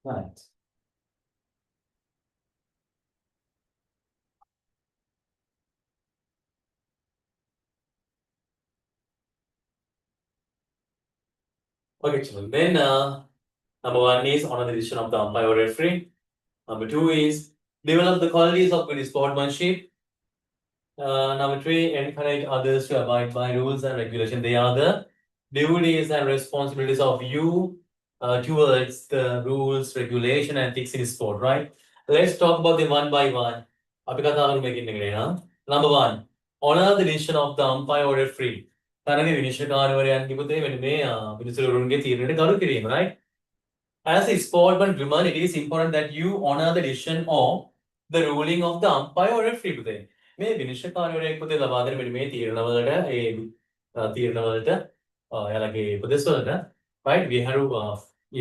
Right. Okay, children. Then number 1 is honor the decision of the umpire or referee. Number 2 is develop the qualities of good sportsmanship. Number 3, encourage others to abide by rules and regulation. They are the duties and responsibilities of you towards the rules, regulation, and ethics in sport, right? Let's talk about them one by one. අපි කතා කරමු මේකින් ඉගෙන ගන්න. Number 1, honor the decision of the umpire or referee. තරගේ විනිශ්චයකාරවරයන්ගේ පුතේ මෙන්න මේ විනිශ්චයවරුන්ගේ තීරණයට ගරු කිරීම, right? As a sportsman, it is important that you honor the decision of the ruling of the umpire or referee පුතේ. මේ විනිශ්චයකාරවරයෙක් පුතේ ලබා දෙන මෙන්න මේ තීරණවලට තීරණවලට එයාලගේ උපදෙස් වලට, right? We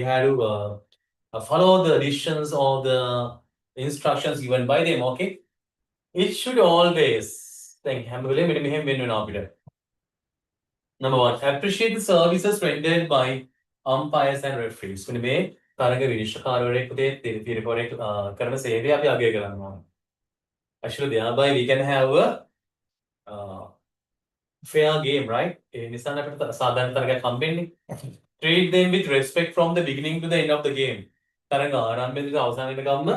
had to follow the decisions or the instructions given by them, okay? It should always thank හැම වෙලේම මෙන්න මෙහෙම වෙන්න වෙනවා අපිට. Number 1, appreciate the services rendered by umpires and referees. මෙන්න මේ තරග විනිශ්චයකාරවරයෙක් පුතේ තීරණයක් කරන සේවය අපි අගය කරනවා. Actually, thereby we can have a fair game, right? ඒ නිසා අපිට සාධාරණ තරගයක් හම්බෙන්නේ. Treat them with respect from the beginning to the end of the game. තරග ආරම්භයේදී අවසාන වෙනකම්ම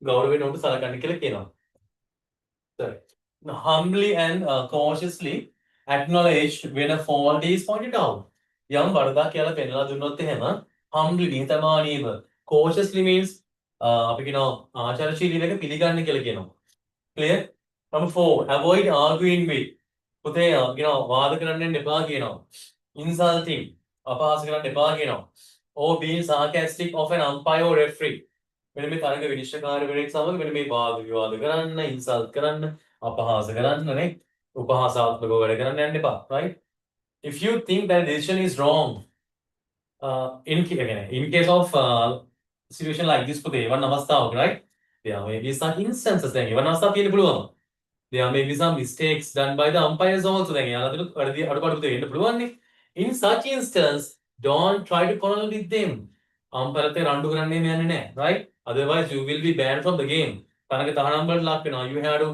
ගෞරවයෙන් උන්ට සලකන්න කියලා කියනවා. Sorry. Humbly and cautiously acknowledge when a fault is pointed out. යම් වරදක් කියලා පෙන්නලා දුන්නොත් එහෙම humbly නිහතමානීව, cautiously means අපි කියනවා ආචාරශීලීව එක පිළිගන්න කියලා කියනවා. Clear? Number 4, avoid arguing with. පුතේ කියනවා වාද කරන්න යන්න එපා කියනවා. Insulting, අපහාස කරන්න එපා කියනවා. Or being sarcastic of an umpire or referee. මෙන්න මේ තරග විනිශ්චයකාරවරයෙක් සමග මෙන්න මේ වාද විවාද කරන්න, insult කරන්න, අපහාස කරන්න නේ. උපහාසාත්මකව වැඩ කරන්න යන්න එපා, right? If you think that decision is wrong, in case of situation like this පුතේ එවන් අවස්ථාවක, right? There may be some instances දැන් එවන් අවස්ථා තියෙන්න පුළුවන්. There may be some mistakes done by the umpires also. දැන් යාළුවෝ අඩුපාඩු පුතේ වෙන්න පුළුවන් නේ. In such instance, don't try to quarrel with them. umpire එක්ක රණ්ඩු කරන්න යන්නේ නැහැ, right? Otherwise you will be banned from the game. තරග තහනම් වලට ලක් වෙනවා. You have to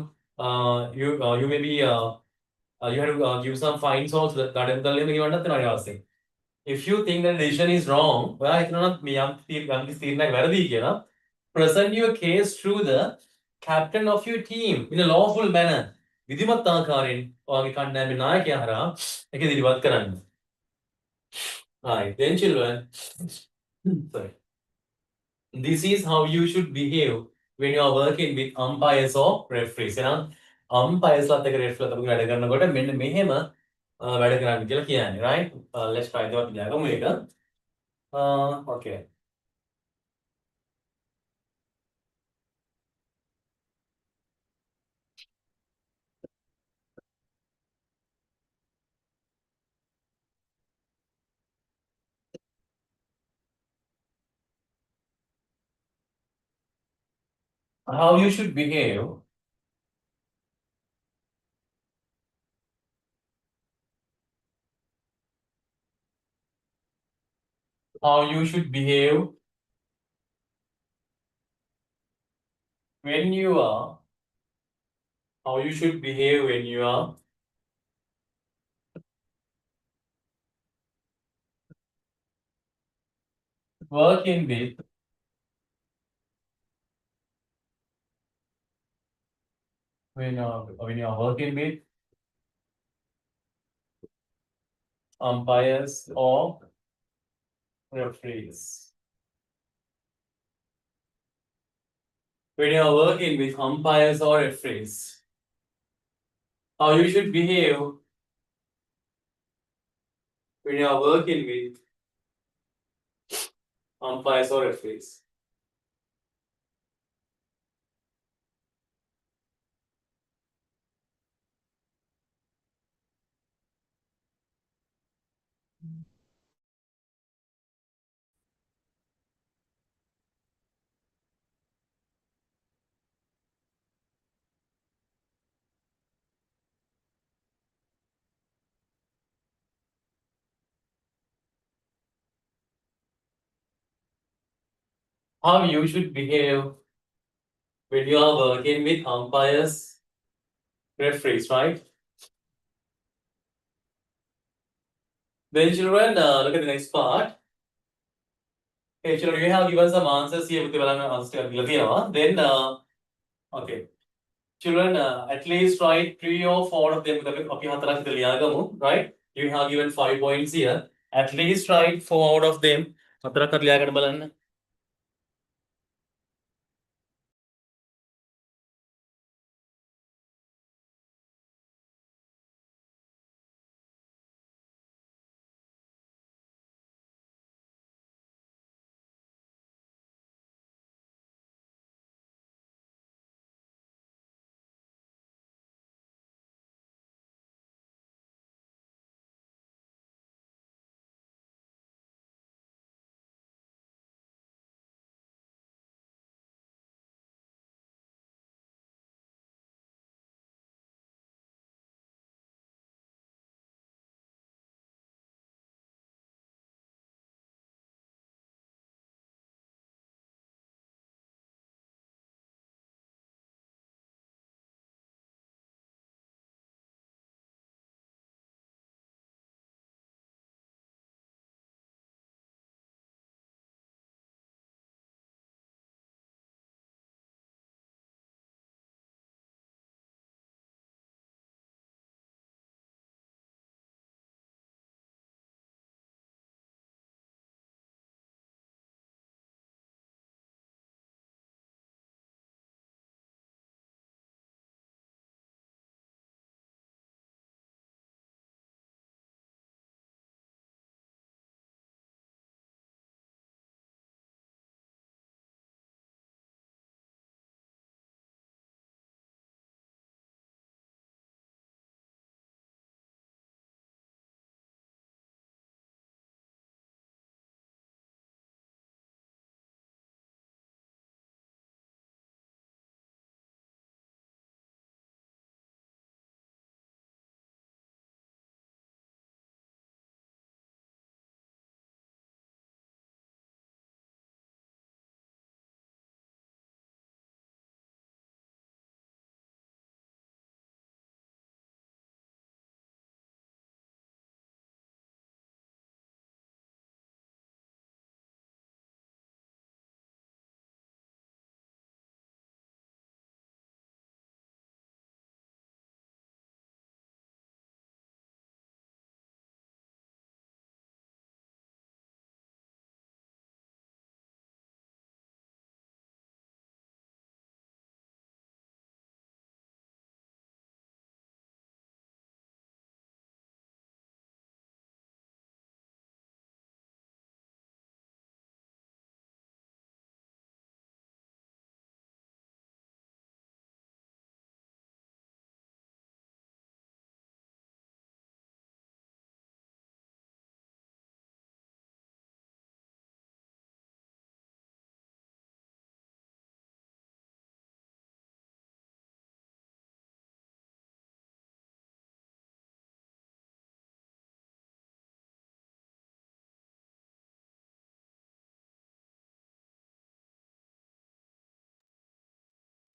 you may be you have to give some fines also. ගඩන් දල්ලෙම ගෙවන්නත් වෙනවා ඊට. If you think that the decision is wrong, ඔයා හිතනවා මේ යම් තීරණයක් වැරදි කියලා, present your case through the captain of your team in a lawful manner. විධිමත් ආකාරයෙන් ඔයාගේ කණ්ඩායමේ නායකයා හරහා ඒක ඉදිරිපත් කරන්න. Right, then children, sorry. This is how you should behave when you are working with umpires or referees. එහෙනම් umpires ලත් එක්ක referees ලත් අපි වැඩ කරනකොට මෙන්න මෙහෙම වැඩ කරන්න කියලා කියන්නේ, right? Let's try that diagram later. Okay. How you should behave how you should behave when you are how you should behave when you are working with when you are working with umpires or referees. When you are working with umpires or referees, how you should behave when you are working with umpires or referees. How you should behave when you are working with umpires, referees, right? Then children, look at the next part. Okay, children, you have given some answers here with the then okay. Children, at least write 3 or 4 of them. Right? You have given 5 points here. At least write 4 out of them.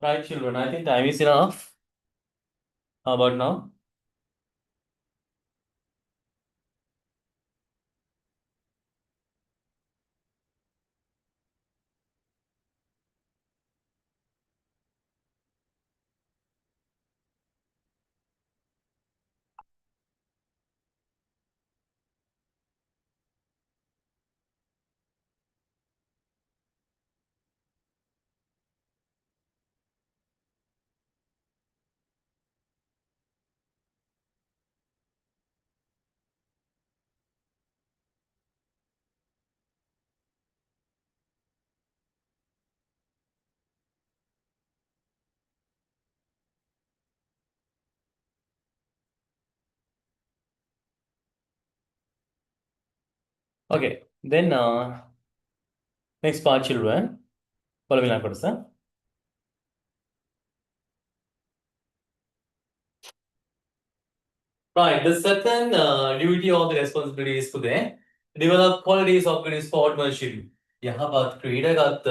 Right, children. I think time is enough. How about now? Okay, then next part, children. Following up, sir. Right, the second duty or the responsibility is to develop qualities of good sportsmanship. यहाँ बात क्रीडागत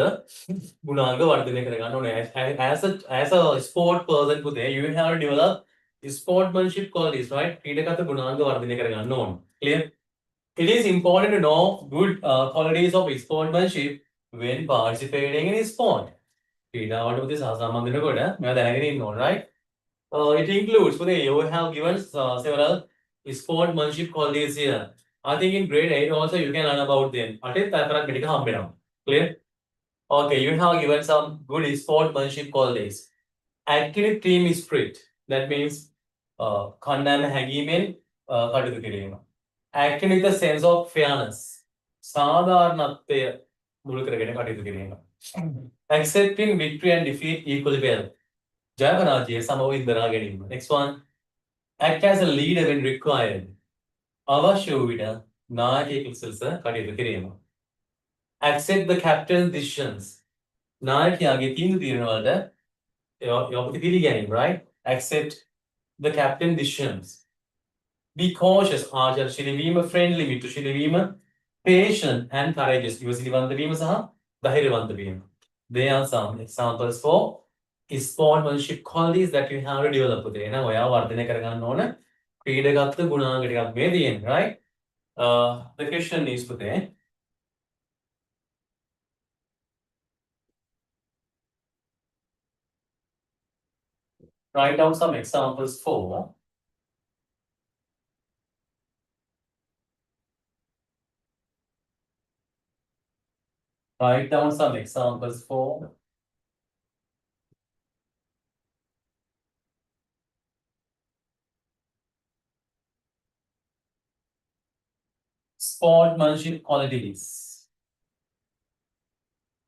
गुणांग वर्धने करेगा no as a sport person पुदे you have to develop sportsmanship qualities right क्रीडागत गुणांग वर्धने करेगा no clear it is important to know good qualities of sportsmanship when participating in sport. Right? It includes, you have given several sportsmanship qualities here. I think in grade 8 also you can learn about them. Clear? Okay, you have given some good sportsmanship qualities. Active team spirit. That means කණ්ඩායම හැඟීමෙන් කටයුතු කිරීම. Acting with a sense of fairness. සාධාරණත්වය මුල් කරගෙන කටයුතු කිරීම. Accepting victory and defeat equally well. ජය පරාජය සමව ඉඳලා ගැනීම. Next one. Act as a leader when required. අවශ්‍ය වූ විට නායකයෙකු ලෙස කටයුතු කිරීම. Accept the captain's decisions. නායකයාගේ තීන්දුව తీරන වලට යොමු පිළිගැනීම, right? Accept the captain's decisions. Be cautious, ආචාරශීලී වීම, friendly, මිත්‍රශීලී වීම, patient and courageous, ඉවසිලිවන්ත වීම සහ ධෛර්යවන්ත වීම. There are some examples for sportsmanship qualities that you have to develop with. එහෙනම් ඔයා වර්ධනය කරගන්න ඕන ක්‍රීඩකත්ව ගුණාංග ටිකක් මේ තියෙන්නේ, right? The question is පුතේ, write down some examples for write down some examples for sportsmanship qualities.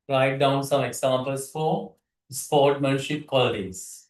Write down some examples for sportsmanship qualities.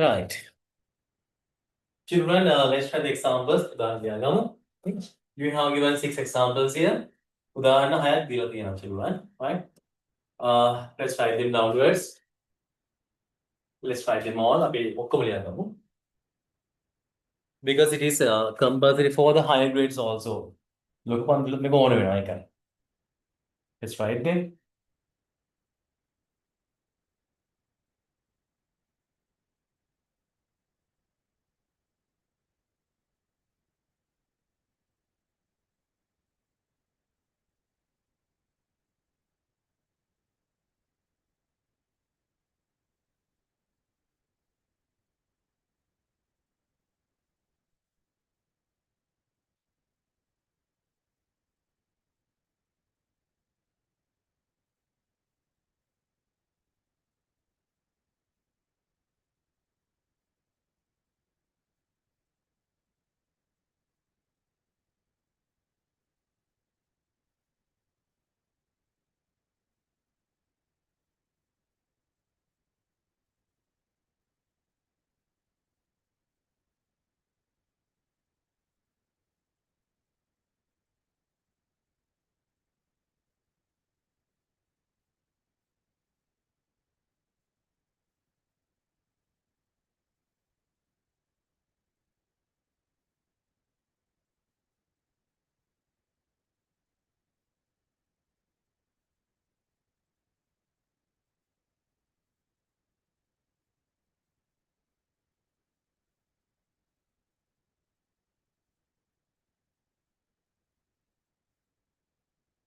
Right. Children, let's try the examples. You have given 6 examples here. උදාහරණ 6ක් දීලා තියෙනවා children, right? Let's write them downwards. Let's write them all. අපි ඔක්කොම ලියන්න ගමු. Because it is compulsory for the higher grades also. ලොකු පන්තිලත් මේක ඕන වෙනවා ඒකයි. Let's write them.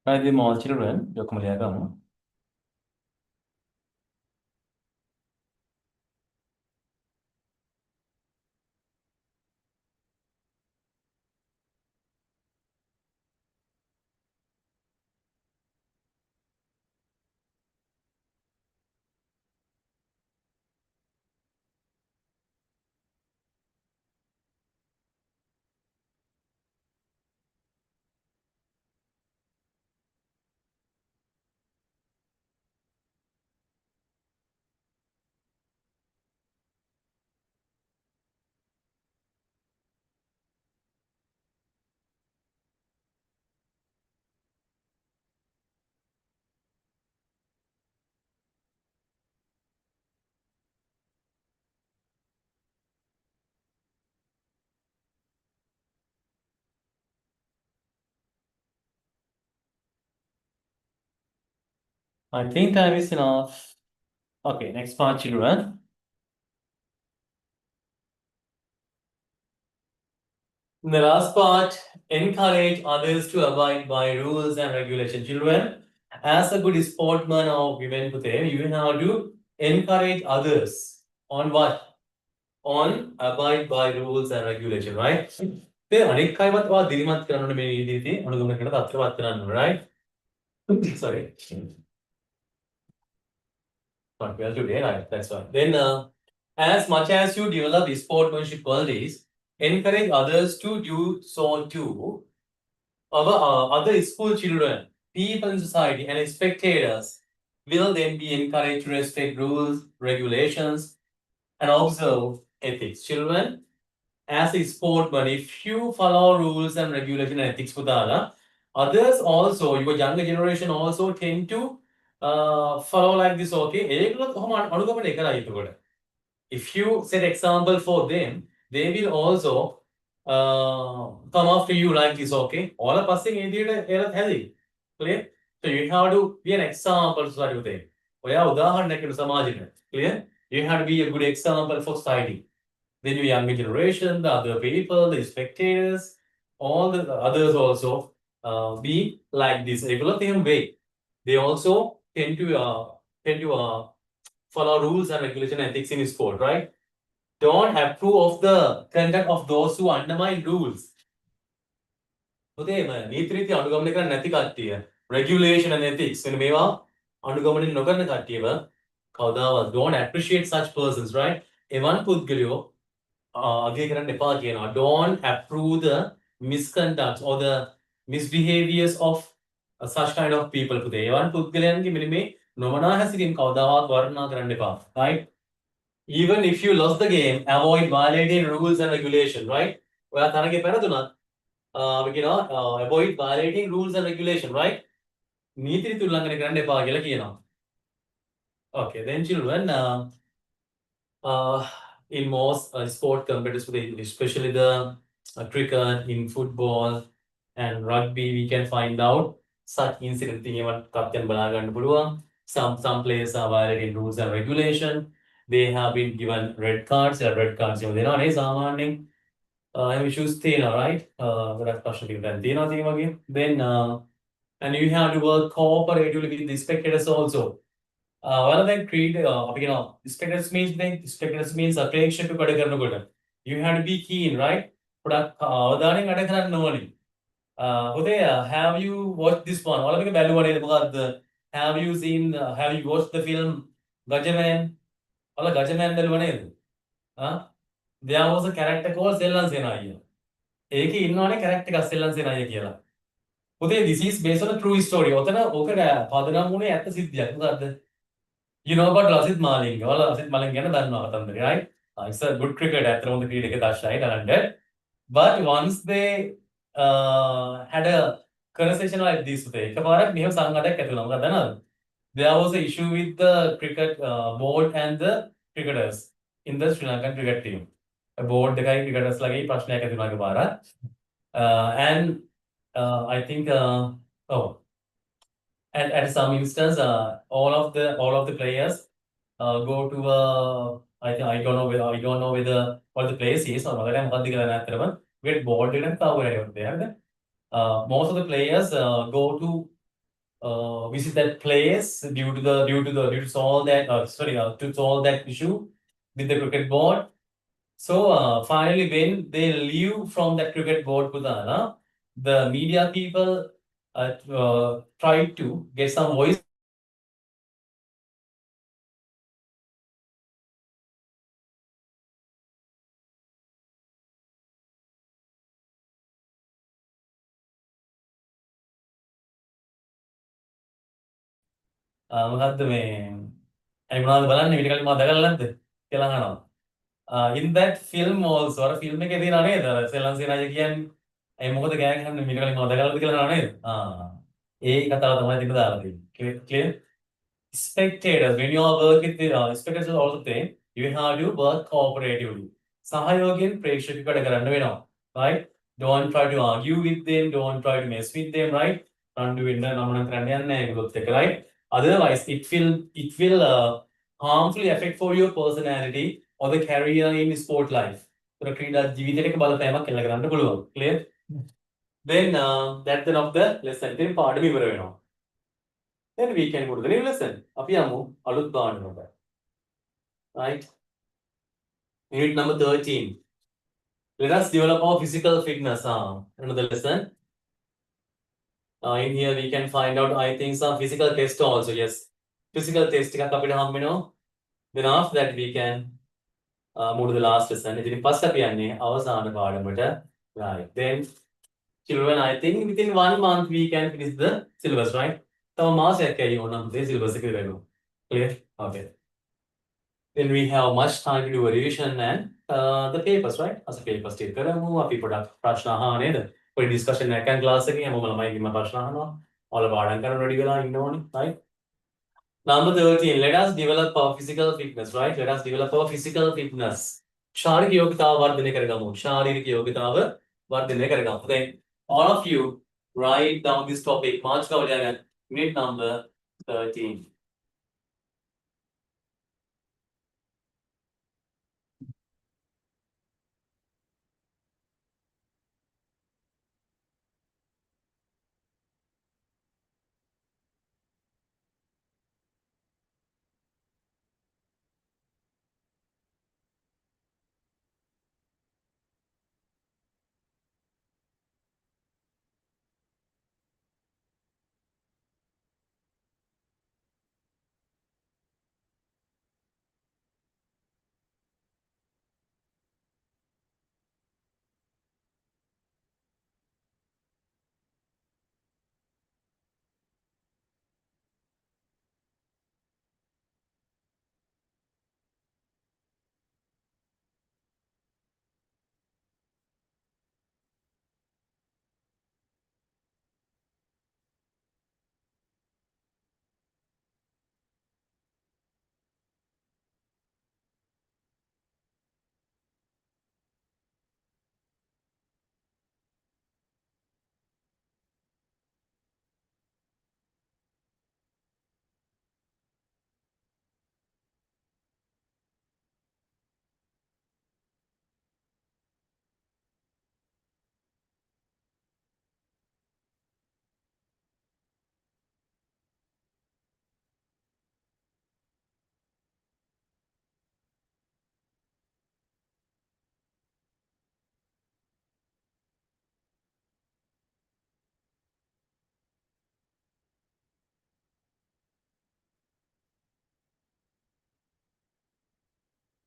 Right, the more children, I think time is enough. Okay, next part, children. In the last part, encourage others to abide by rules and regulations. Children, as a good sportsman or women, you have to encourage others on what? On abide by rules and regulation, right? අනෙක් අයවත් වා දිරිමත් කරන්න මේ විදිහේ අනුගමනය කරන තත්ත්වවත් කරන්න, right? Sorry. Not well today, right? That's why. Then, as much as you develop sportsmanship qualities, encourage others to do so too. Other school children, people in society, and spectators will then be encouraged to respect rules, regulations, and observe ethics. Children, as a sportsman, if you follow rules and regulation and ethics, others also, your younger generation also tend to follow like this. Okay, if you set example for them, they will also come after you like this. Okay, all of us in healthy. Clear? So you have to be an example to society. Clear? You have to be a good example for society. Then your younger generation, the other people, the spectators, all the others also be like this. Way. They also tend to follow rules and regulation and ethics in sport, right? Don't approve of the conduct of those who undermine rules. නීති අනුගමනය කරන්නේ නැති කට්ටිය regulation and ethics වෙන මේවා අනුගමනය නොකරන කට්ටියව කවදාවත් don't appreciate such persons, right? එවන් පුද්ගලයෝ අගය කරන්න එපා කියනවා. Don't approve the misconduct or the misbehaviors of such kind of people. පුතේ එවන් පුද්ගලයන්ගේ මෙන්න මේ නොමනා හැසිරීම කවදාවත් වර්ණනා කරන්න එපා, right? Even if you lost the game, avoid violating rules and regulation, right? ඔයා තරගේ පෙරදුනත් we cannot avoid violating rules and regulation, right? නීති රීති උල්ලංඝනය කරන්න එපා කියලා කියනවා. Okay, then children, in most sport competitions, especially the cricket, in football and rugby, we can find out such incidents. Some players are violating rules and regulation. They have been given red cards. Red cards, they know, we choose Tina, right? Then, and you have to work cooperatively with the spectators also. Rather than create, spectators means attention to Kadakarnagoda. You have to be keen, right? Have you watched this one? Have you seen, have you watched the film Gajaman? There was a character called Sellan Senaya. ඒකේ ඉන්නවනේ character එකක් සෙල්ලම් සෙනාය කියලා. පුතේ this is based on a true story. ඔතන ඕක පදනම් වුණේ ඇත්ත සිද්ධියක්. මොකද්ද? You know about Lasith Malinga. ඔයාලා Lasith Malinga ගැන දන්නවා කතන්දරේ, right? It's a good cricketer. ඇත්තටම හොඳ ක්‍රීඩකයෙක් දක්ෂයි talented. But once they had a conversation like this පුතේ එකපාරක් මෙහෙම සංගතයක් ඇති වුණා. මොකක්ද දන්නවද? There was an issue with the cricket board and the cricketers in the Sri Lankan cricket team. Board the guy cricketers lagi ප්‍රශ්නයක් ඇති වුණා එකපාරක්. And I think at some instance all of the players go to I don't know whether what the place is or whether මොකක්ද කියලා නැත්තරම get bored එකක් තාම කරේ. Most of the players go to visit that place due to solve that issue with the cricket board. So finally, when they leave from that cricket board, Pudana, the media people tried to get some voice. මොකද්ද මේ අයි මොනවද බලන්නේ ඊට කලින් මම දැකලා නැද්ද කියලා අහනවා. In that film also අර ෆිල්ම් එකේ තියෙනව නේද අර සෙල්ලම් සේනාජ කියන්නේ අයි මොකද ගෑ ගහන්නේ ඊට කලින් මම දැකලාද කියලා අහනවා නේද? ඒ කතාව තමයි දෙන්න දාලා තියෙන්නේ. Clear? Spectators, when you are working with spectators also thing, you have to work cooperatively. සහයෝගයෙන් ප්‍රේක්ෂකකට කරන්න වෙනවා. Right? Don't try to argue with them, don't try to mess with them, right? රණ්ඩු වෙන්න නමන කරන්න යන්නේ නැහැ ඒගොල්ලොත් එක, right? Otherwise, it will harmfully affect for your personality or the career in sport life. So ක්‍රීඩා ජීවිතයට බලපෑමක් එල්ල කරන්න පුළුවන්. Clear? Then that's the end of the lesson. ඉතින් පාඩම ඉවර වෙනවා. Then we can go to the new lesson. අපි යමු අලුත් පාඩමකට. Right? Unit number 13. Let us develop our physical fitness. Another lesson. In here we can find out, I think, some physical test also. Yes, physical test එකක් අපිට හම්බ වෙනවා. Then after that we can move to the last lesson. ඉතින් පස්සේ අපි යන්නේ අවසාන පාඩමට. Right. Then children, I think within 1 month we can finish the syllabus, right? තව මාසයක් ඇයි ඕනම් මේ syllabus එක ඉවර වෙනවා. Clear? Okay. Then we have much time to do a revision and the papers, right? As a paper still කරමු. අපි පොඩක් ප්‍රශ්න අහනවා නේද? පොඩි discussion එකක් යන class එකේ හැමෝම ළමයිගෙම ප්‍රශ්න අහනවා. ඔයාලා පාඩම් කරන්න ready වෙලා ඉන්න ඕනේ, right? Number 13, let us develop our physical fitness, right? Let us develop our physical fitness. ශාරීරික යෝග්‍යතාව වර්ධනය කරගමු. ශාරීරික යෝග්‍යතාව වර්ධනය කරගමු. Then all of you write down this topic. මාතෘකාව ලියන්න. Unit number 13.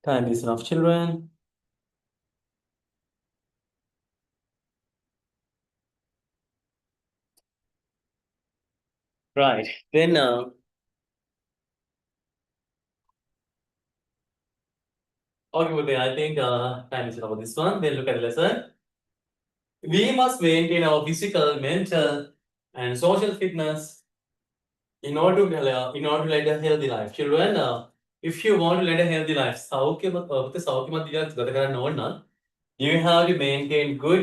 Time is enough, children. Right. Then okay, well, then I think time is enough for this one. Then look at the lesson. We must maintain our physical, mental, and social fitness in order to lead a healthy life. Children, if you want to lead a healthy life, සෞඛ්‍යමත් ජීවිතයක් ගත කරන්න ඕන නම් you have to maintain good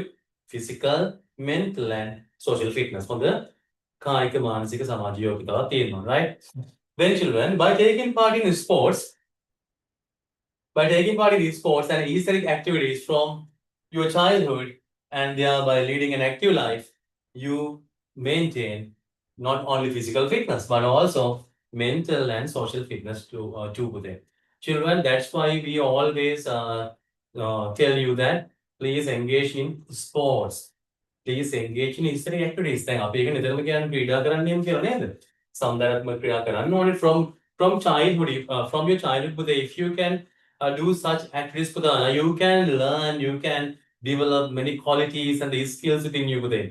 physical, mental, and social fitness. හොඳ කායික මානසික සමාජ යෝග්‍යතාවක් තියෙනවා, right? Then children, by taking part in sports and aesthetic activities from your childhood and thereby leading an active life, you maintain not only physical fitness, but also mental and social fitness too. Children, that's why we always tell you that please engage in sports. Please engage in history activities. දැන් අපි ඒක නිතරම කියන්නේ ක්‍රීඩා කරන්නේම කියලා නේද? සෞන්දර්යාත්මක ක්‍රීඩා කරන්න ඕනේ from childhood. From your childhood, Buddha, if you can do such activities, Buddha, you can learn, you can develop many qualities and the skills within you, Buddha.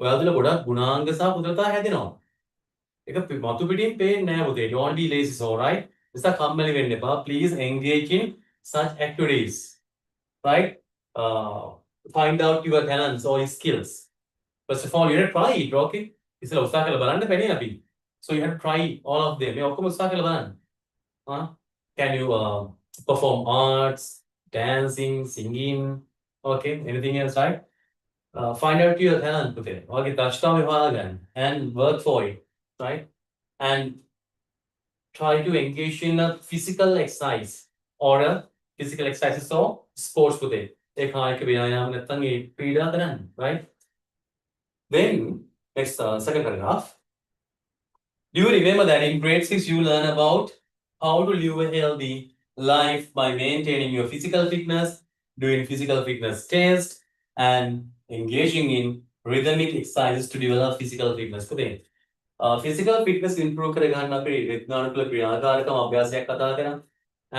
ඔයාලා තුළ ගොඩක් ගුණාංග සහ කුසලතා හැදෙනවා. ඒක මතු පිටින් පේන්නේ නැහැ පුතේ. Don't be lazy, so right? නිසා කම්මැලි වෙන්න එපා. Please engage in such activities. Right? Find out your talents or skills. First of all, you have to try it, okay? ඉතින් උත්සාහ කරලා බලන්න බැනේ අපි. So you have to try all of them. මේ ඔක්කොම උත්සාහ කරලා බලන්න. Can you perform arts, dancing, singing? Okay, anything else, right? Find out your talent පුතේ. ඔයාගේ දක්ෂතාවය හොයාගන්න and work for it, right? And try to engage in a physical exercise or a physical exercises or sports පුතේ. ඒ කායික ව්‍යායාම නැත්නම් ඒ ක්‍රීඩා කරන්න, right? Then next second paragraph. Do you remember that in grade 6 you learn about how to live a healthy life by maintaining your physical fitness, doing physical fitness tests, and engaging in rhythmic exercises to develop physical fitness today. Physical fitness improve කරගන්න අපි රිද්මානුකූල ක්‍රියාකාරකම් අභ්‍යාසයක් කතා කරා.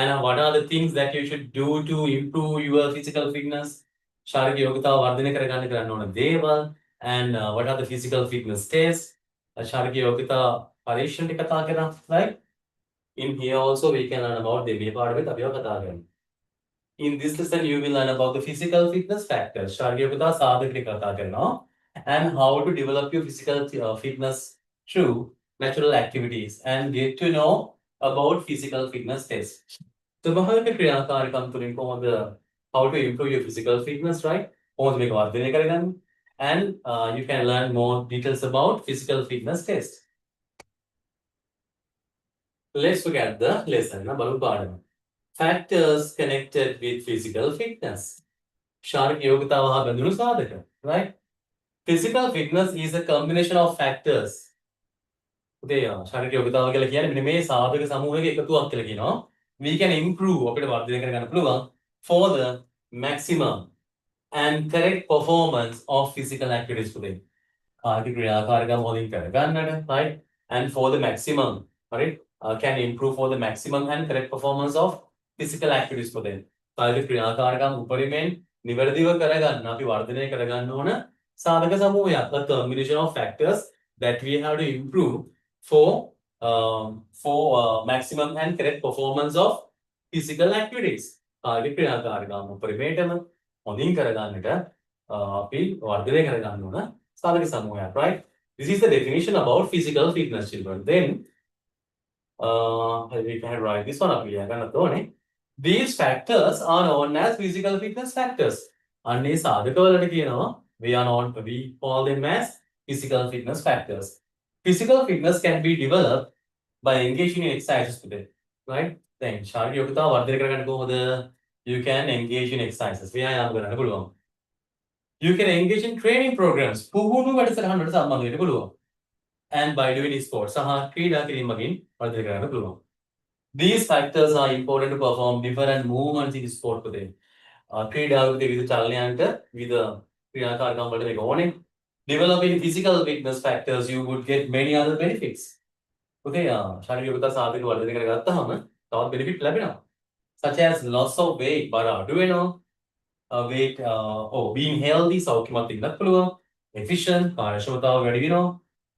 And what are the things that you should do to improve your physical fitness? ශාරීරික යෝගතාව වර්ධනය කරගන්න ඕන දේවල්. And what are the physical fitness tests? ශාරීරික යෝගතාව පරීක්ෂණ ටික කතා කරා, right? In here also we can learn about the මේ පාඩමෙත් අපි කතා කරනවා. In this lesson, you will learn about the physical fitness factors, ශාරීරික යෝගතාව සාධක ටික කතා කරනවා, and how to develop your physical fitness through natural activities and get to know about physical fitness tests. ස්වභාවික ක්‍රියාකාරකම් තුලින් කොහොමද how to improve your physical fitness, right? කොහොමද මේක වර්ධනය කරගන්නේ? And you can learn more details about physical fitness tests. Let's look at the lesson. බලමු පාඩම. Factors connected with physical fitness. ශාරීරික යෝගතාව හා බැඳුණු සාධක, right? Physical fitness is a combination of factors. පුතේ ශාරීරික යෝගතාව කියලා කියන්නේ මෙන්න මේ සාධක සමූහයක එකතුවක් කියලා කියනවා. We can improve අපිට වර්ධනය කරගන්න පුළුවන් for the maximum and correct performance of physical activities පුතේ. කායික ක්‍රියාකාරකම් හොඳින් කරගන්නට, right? And for the maximum, right? Can improve for the maximum and correct performance of physical activities for them. කායික ක්‍රියාකාරකම් උපරිමයෙන් නිවැරදිව කරගන්න අපි වර්ධනය කරගන්න ඕන සාධක සමූහයක්. A combination of factors that we have to improve for maximum and correct performance of physical activities. කායික ක්‍රියාකාරකම් උපරිමයටම හොඳින් කරගන්නට අපි වර්ධනය කරගන්න ඕන සාධක සමූහයක්, right? This is the definition about physical fitness, children. Then we can write this one up here. These factors are known as physical fitness factors. And we call them as physical fitness factors. Physical fitness can be developed by engaging in exercises today, right? Then you can engage in exercises. You can engage in training programs. And by doing sports. These factors are important to perform different movements in sport today. Developing physical fitness factors, you would get many other benefits. Okay, such as loss of weight, weight, being healthy, efficient,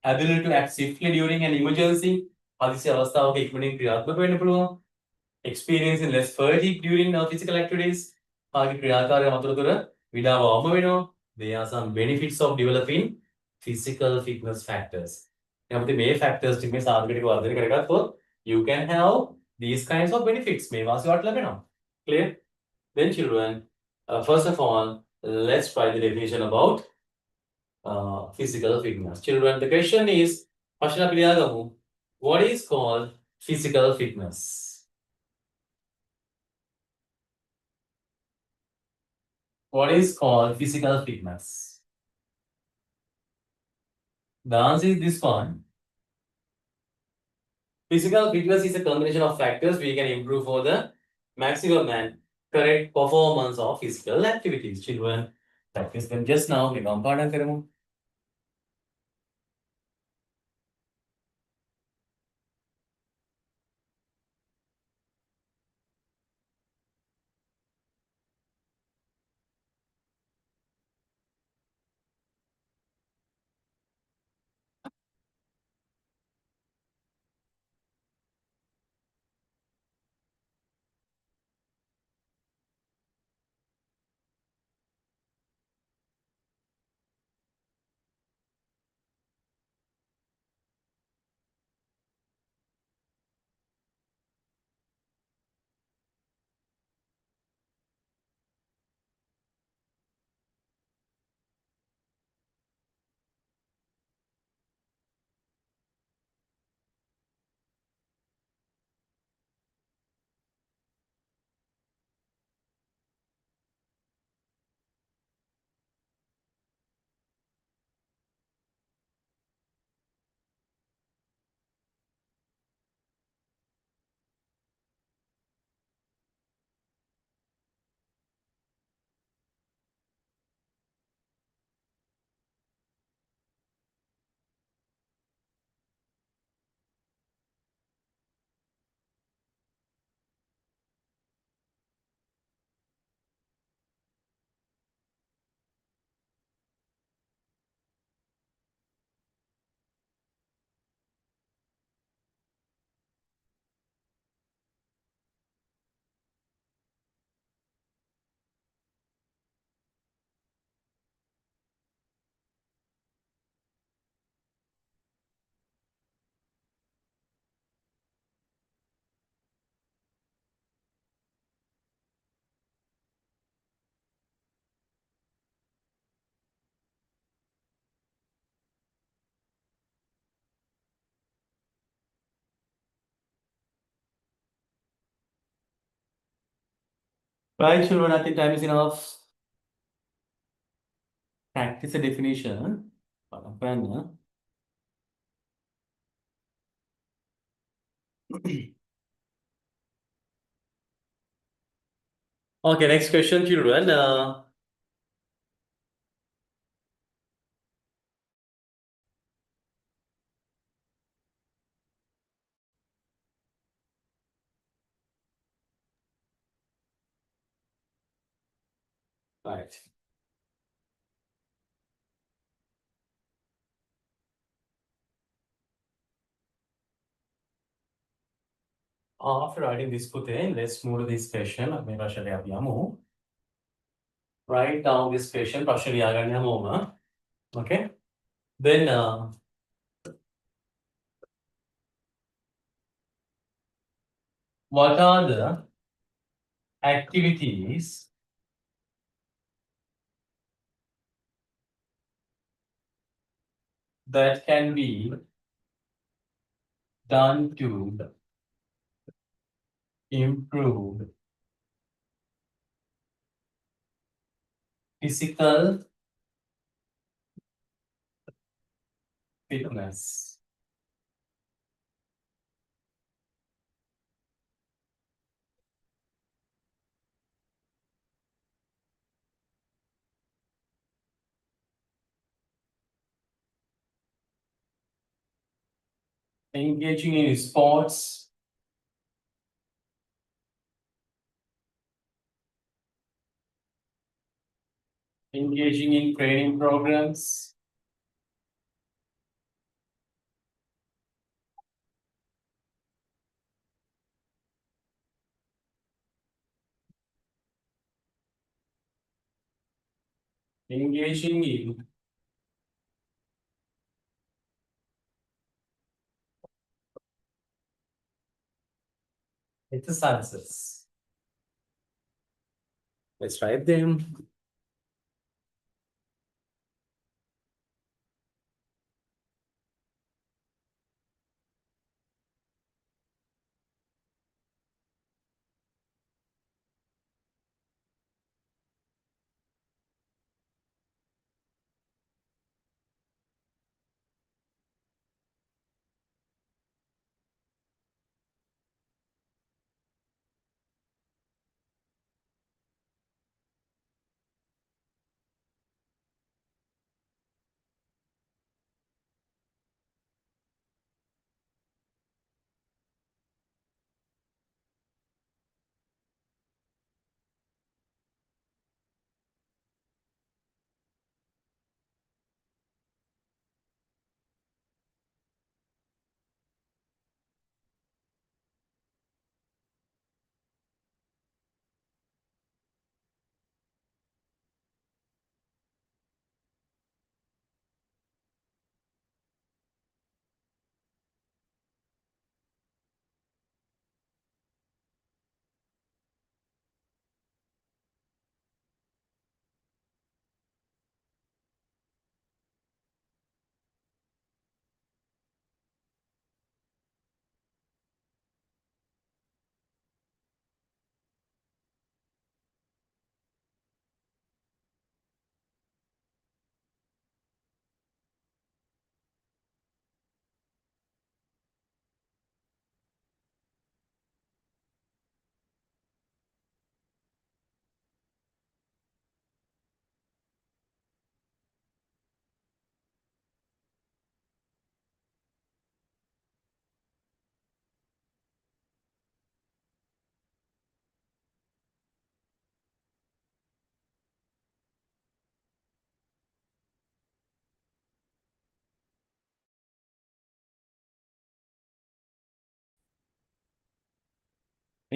ability to act swiftly during an emergency, experience in less fatigue during physical activities. There are some benefits of developing physical fitness factors. Factors you can have these kinds of benefits. Clear? Then children, first of all, let's try the definition about physical fitness. Children, the question is, what is called physical fitness? What is called physical fitness? The answer is this one. Physical fitness is a combination of factors we can improve for the maximum and correct performance of physical activities. Children, practice them just now. Padan karemo. Right, children, I think time is enough. Practice the definition. Padan. Okay, next question, children. Right. After writing this putin, let's move to this question. Write down this question. Okay. Then what are the activities that can be done to improve physical fitness? Engaging in sports, engaging in training programs, engaging in exercises. Let's write them.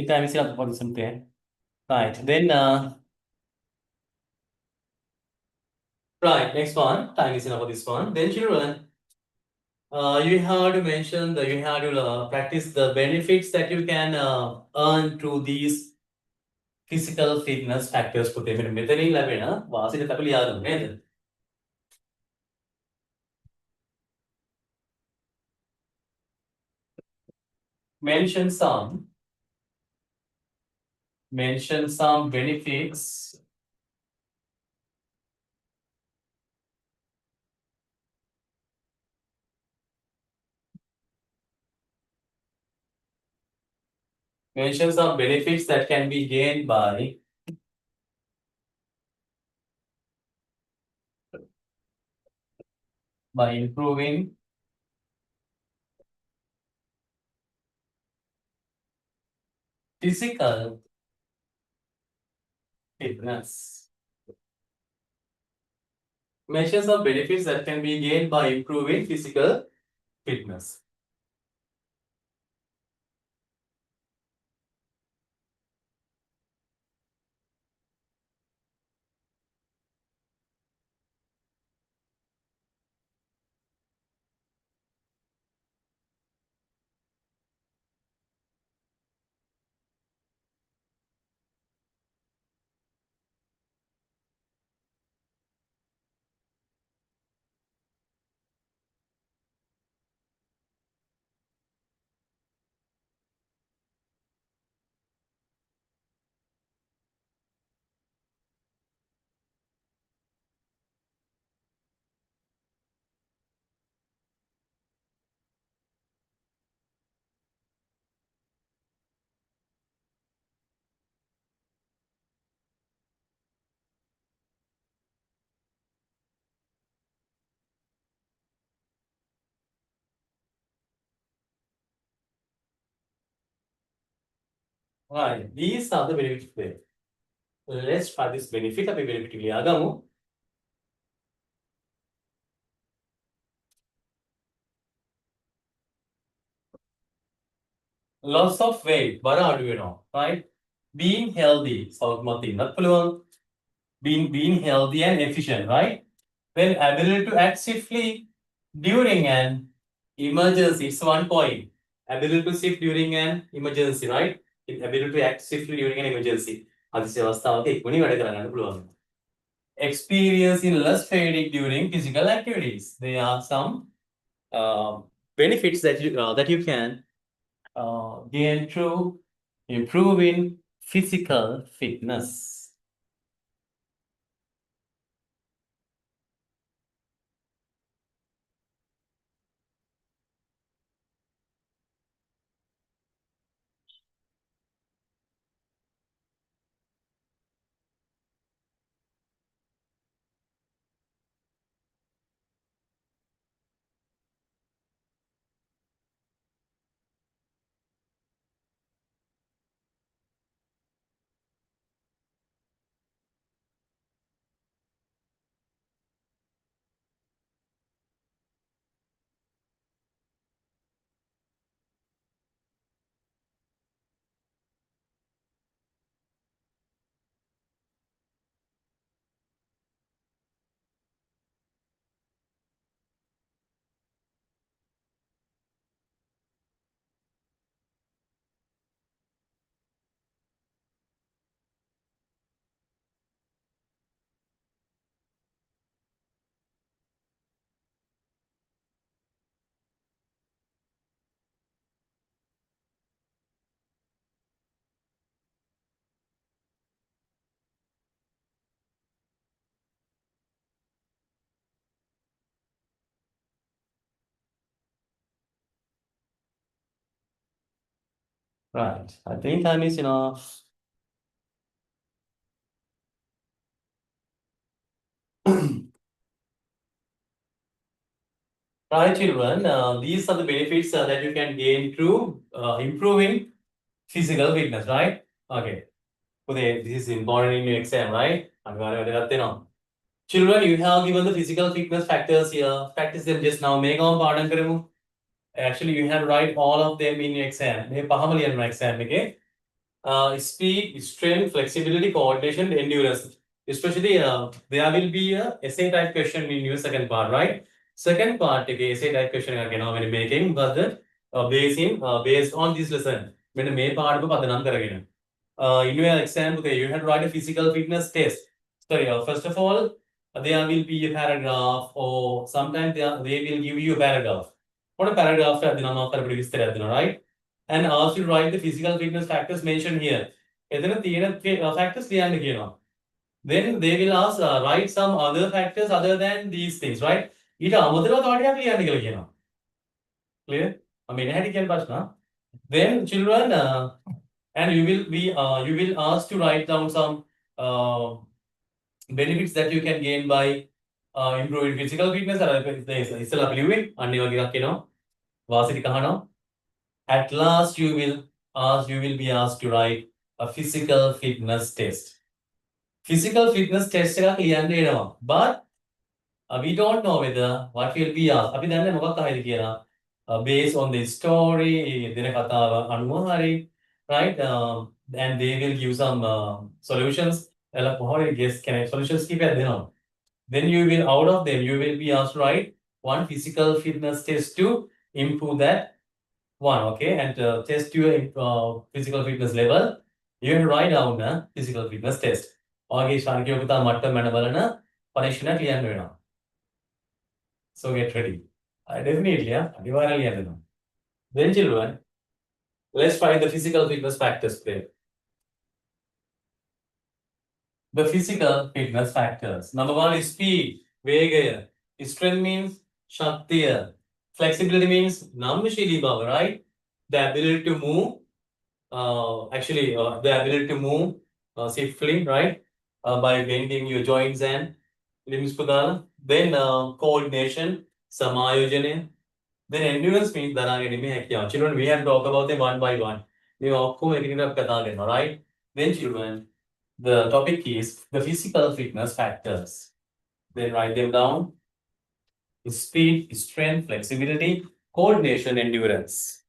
time is enough for this one, okay? Right, then, right, next one, time is enough for this one. Then children, you have to mention that you have to practice the benefits that you can earn through these physical fitness factors. Put them in methane labena, wasi the tapili yadu. Mention some benefits that can be gained by improving physical fitness. Mention some benefits that can be gained by improving physical fitness. Right, these are the benefits there. Let's try this benefit of a benefit. Loss of weight, right? Being healthy, being healthy and efficient, right? Then ability to act swiftly during an emergency. It's one point. Ability to shift during an emergency, right? Ability to act swiftly during an emergency. Experience in less fatigue during physical activities. There are some benefits that you can gain through improving physical fitness. Right. I think time is enough. Right, children. These are the benefits that you can gain through improving physical fitness, right? Okay. Okay, this is important in your exam, right? Children, you have given the physical fitness factors here. Practice them just now. Make on pardon karamu. Actually, you have to write all of them in your exam. Exam, okay? speed, strength, flexibility, coordination, endurance. Especially, there will be a essay type question in your second part, right? Second part, okay, essay type question again, now when making, but based on this lesson, when the main part of the in your exam, okay, you have to write a physical fitness test. Sorry, first of all, there will be a paragraph, or sometimes they will give you a paragraph. What a paragraph, right? And ask you to write the physical fitness factors mentioned here. Factors then they will ask write some other factors other than these things, right? Clear? I mean, I can then children, and you will asked to write down some benefits that you can gain by improving physical fitness. At last, you will be asked to write a physical fitness test. Physical fitness test but we don't know whether what will be asked. Based on the story, right? And they will give some solutions. Solutions keep it, Then you will, out of them, you will be asked to write one physical fitness test to improve that one, okay? And test your physical fitness level. You have to write down a physical fitness test. Okay, so get ready. Definitely, yeah. Then children, let's find the physical fitness factors there. The physical fitness factors. Number one is speed, vega. Strength means shaktiya. Flexibility means namshili bhava, right? The ability to move, the ability to move swiftly, right? By bending your joints and limbs. Then coordination, samayojane. Then endurance means children, we have to talk about them one by one. We all right? Then children, the topic is the physical fitness factors. Then write them down. Speed, strength, flexibility, coordination, endurance.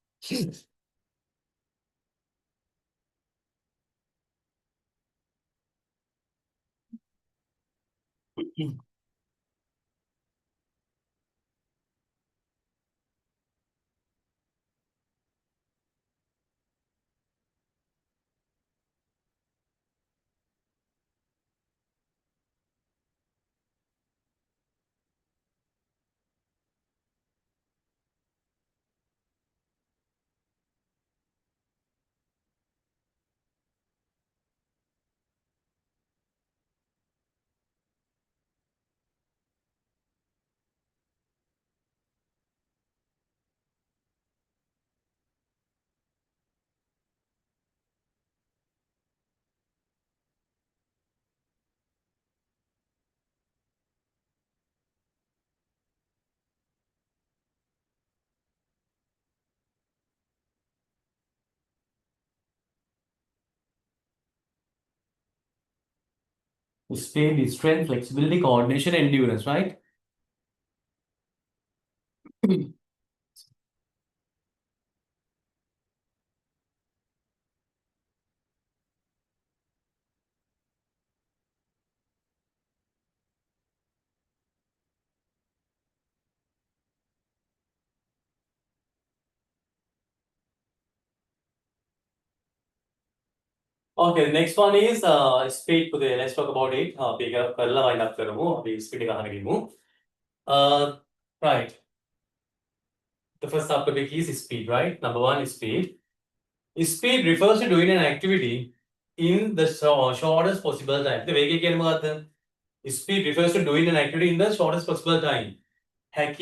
Speed, strength, flexibility, coordination, endurance, right? Okay, next one is speed. Let's talk about it. Speed. Right. The first subtopic is speed, right? Number one is speed. Speed refers to doing an activity in the shortest possible time. The way speed refers to doing an activity in the shortest possible time. That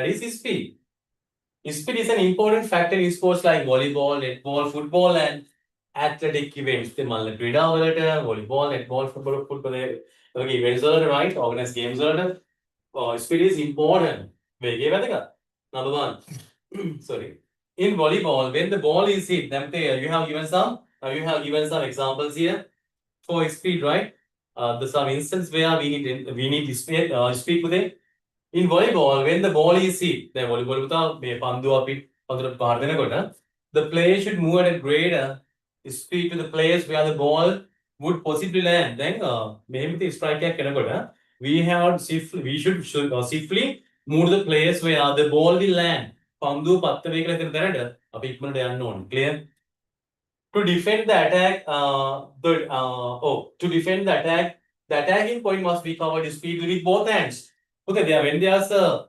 is speed. Speed is an important factor in sports like volleyball, netball, football, and athletic events. Volleyball, netball, football events, right? Organized games. Speed is important. Number one. Sorry. In volleyball, when the ball is hit, you have given some examples here for speed, right? The some instance where we need speed today. In volleyball, when the ball is hit, the volleyball may pandu apit the player should move at a greater speed to the place where the ball would possibly land. Then maybe the strike we should swiftly move the place where the ball will land. Pandu 10 vehicle unknown. Clear? To defend the attack, to defend the attacking point must be covered speed with both hands. Okay, there when there's a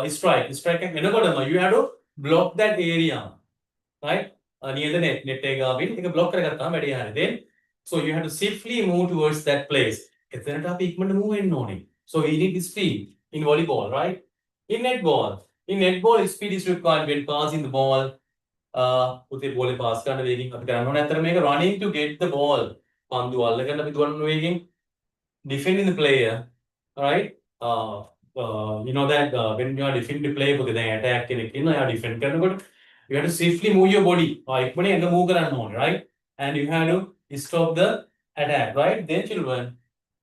strike, you have to block that area, right? Near the net take a block then. So you have to safely move towards that place. It's a topic move in morning. So we need speed in volleyball, right? In netball, speed is required when passing the ball. Putih boleh pass කරන්න වේගින් අපි කරන්න ඕනේ. අතර මේක running to get the ball. පන්දු අල්ලගන්න අපි දුවන්න වේගින් defending the player, right? You know that when you are defending the player පොතේ දැන් attack කෙනෙක් ඉන්නවා එයා defend කරනකොට you have to swiftly move your body. ඉක්මනින් ඇඟ move කරන්න ඕනේ, right? And you have to stop the attack, right? Then children,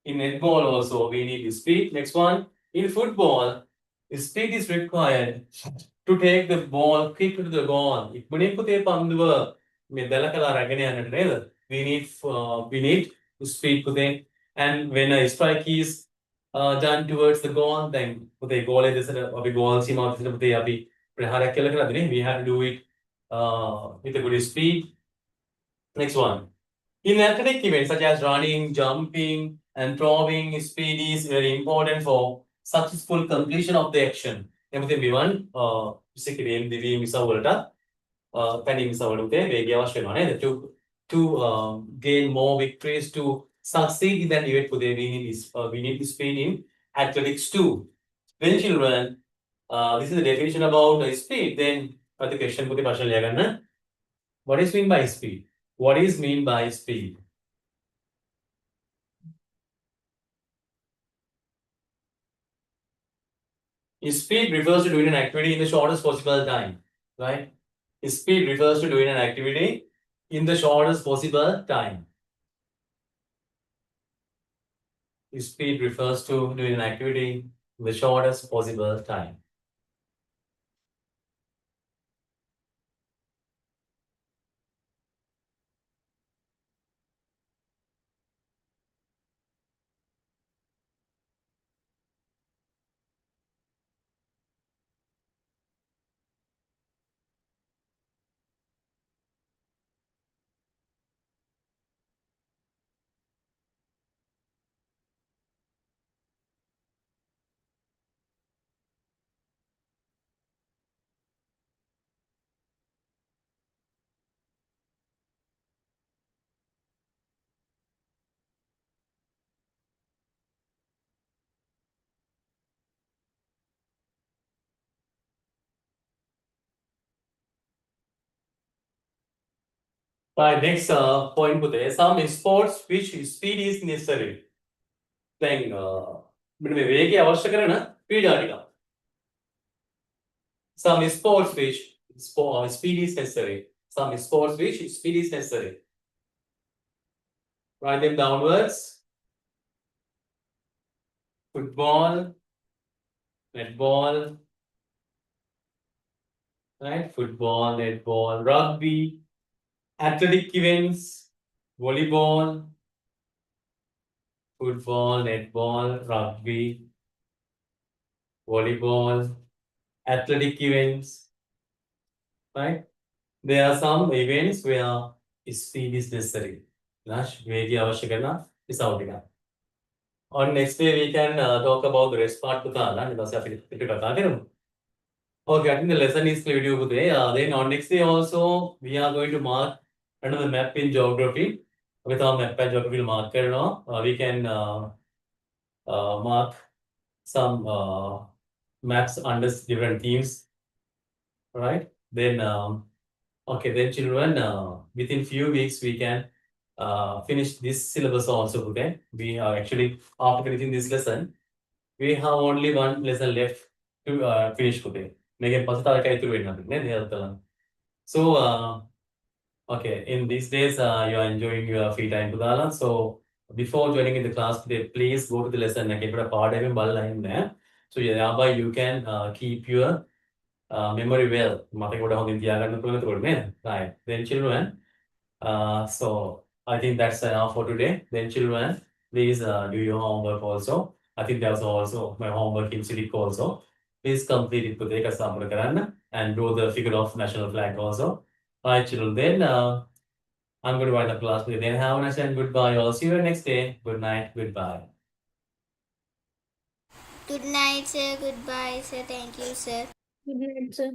in netball also we need speed. Next one, in football, speed is required to take the ball quick to the goal. ඉක්මනින් පුතේ පන්දුව මේ දැල කලා රැගෙන යන්නට නේද? We need speed පුතේ. And when a strike is done towards the goal, then පුතේ ගෝලේ දෙසට අපි ගෝල් සීමාව දෙසට පුතේ අපි ප්‍රහාරයක් කියලා කරද්දී we have to do it with a good speed. Next one. In athletic events such as running, jumping, and throwing, speed is very important for successful completion of the action. එමෙතන B1 විශේෂයෙන් දිවි මිසවලට පැණි මිසවලට වේගය අවශ්‍ය වෙනවා නේද? To gain more victories, to succeed in that event පුතේ we need speed in athletics too. Then children, this is the definition about speed. Then the question පුතේ ප්‍රශ්න ලියා ගන්න. What is mean by speed? What is mean by speed? Speed refers to doing an activity in the shortest possible time, right? Speed refers to doing an activity in the shortest possible time. Speed refers to doing an activity in the shortest possible time. Right, next point පුතේ some sports which speed is necessary. දැන් මෙන්න මේ වේගය අවශ්‍ය කරන ක්‍රීඩා ටික. Some sports which speed is necessary. Some sports which speed is necessary. Write them downwards. Football, netball, right? Football, netball, rugby, athletic events, volleyball, football, netball, rugby, volleyball, athletic events, right? There are some events where speed is necessary. වේගය අවශ්‍ය කරන නිසා ටික. On next day we can talk about the rest part පුතාලා. ඊට පස්සේ අපි ටික කතා කරමු. Okay, I think the lesson is clear today. Then on next day also we are going to mark another map in geography. With our map and geography mark we can mark some maps under different themes. Right? Then okay, then children, within few weeks we can finish this syllabus also. Okay, we are actually after finishing this lesson, we have only one lesson left to finish today. So okay, in these days you are enjoying your free time Pudala. So before joining in the class today, please go to the lesson and get a part of So thereby you can keep your memory well. මතක කොට හොඳින් තියාගන්න පුළුවන් එතකොට නේද? Right. Then children, so I think that's enough for today. Then children, please do your homework also. I think there's also my homework in Civic also. Please complete it with the කරන්න and do the figure of national flag also. Right, children. Then I'm going to wind up class with you. Then have a nice and goodbye. I'll see you next day. Good night. Goodbye. Good night, sir. Goodbye, sir. Thank you, sir. Good night, sir.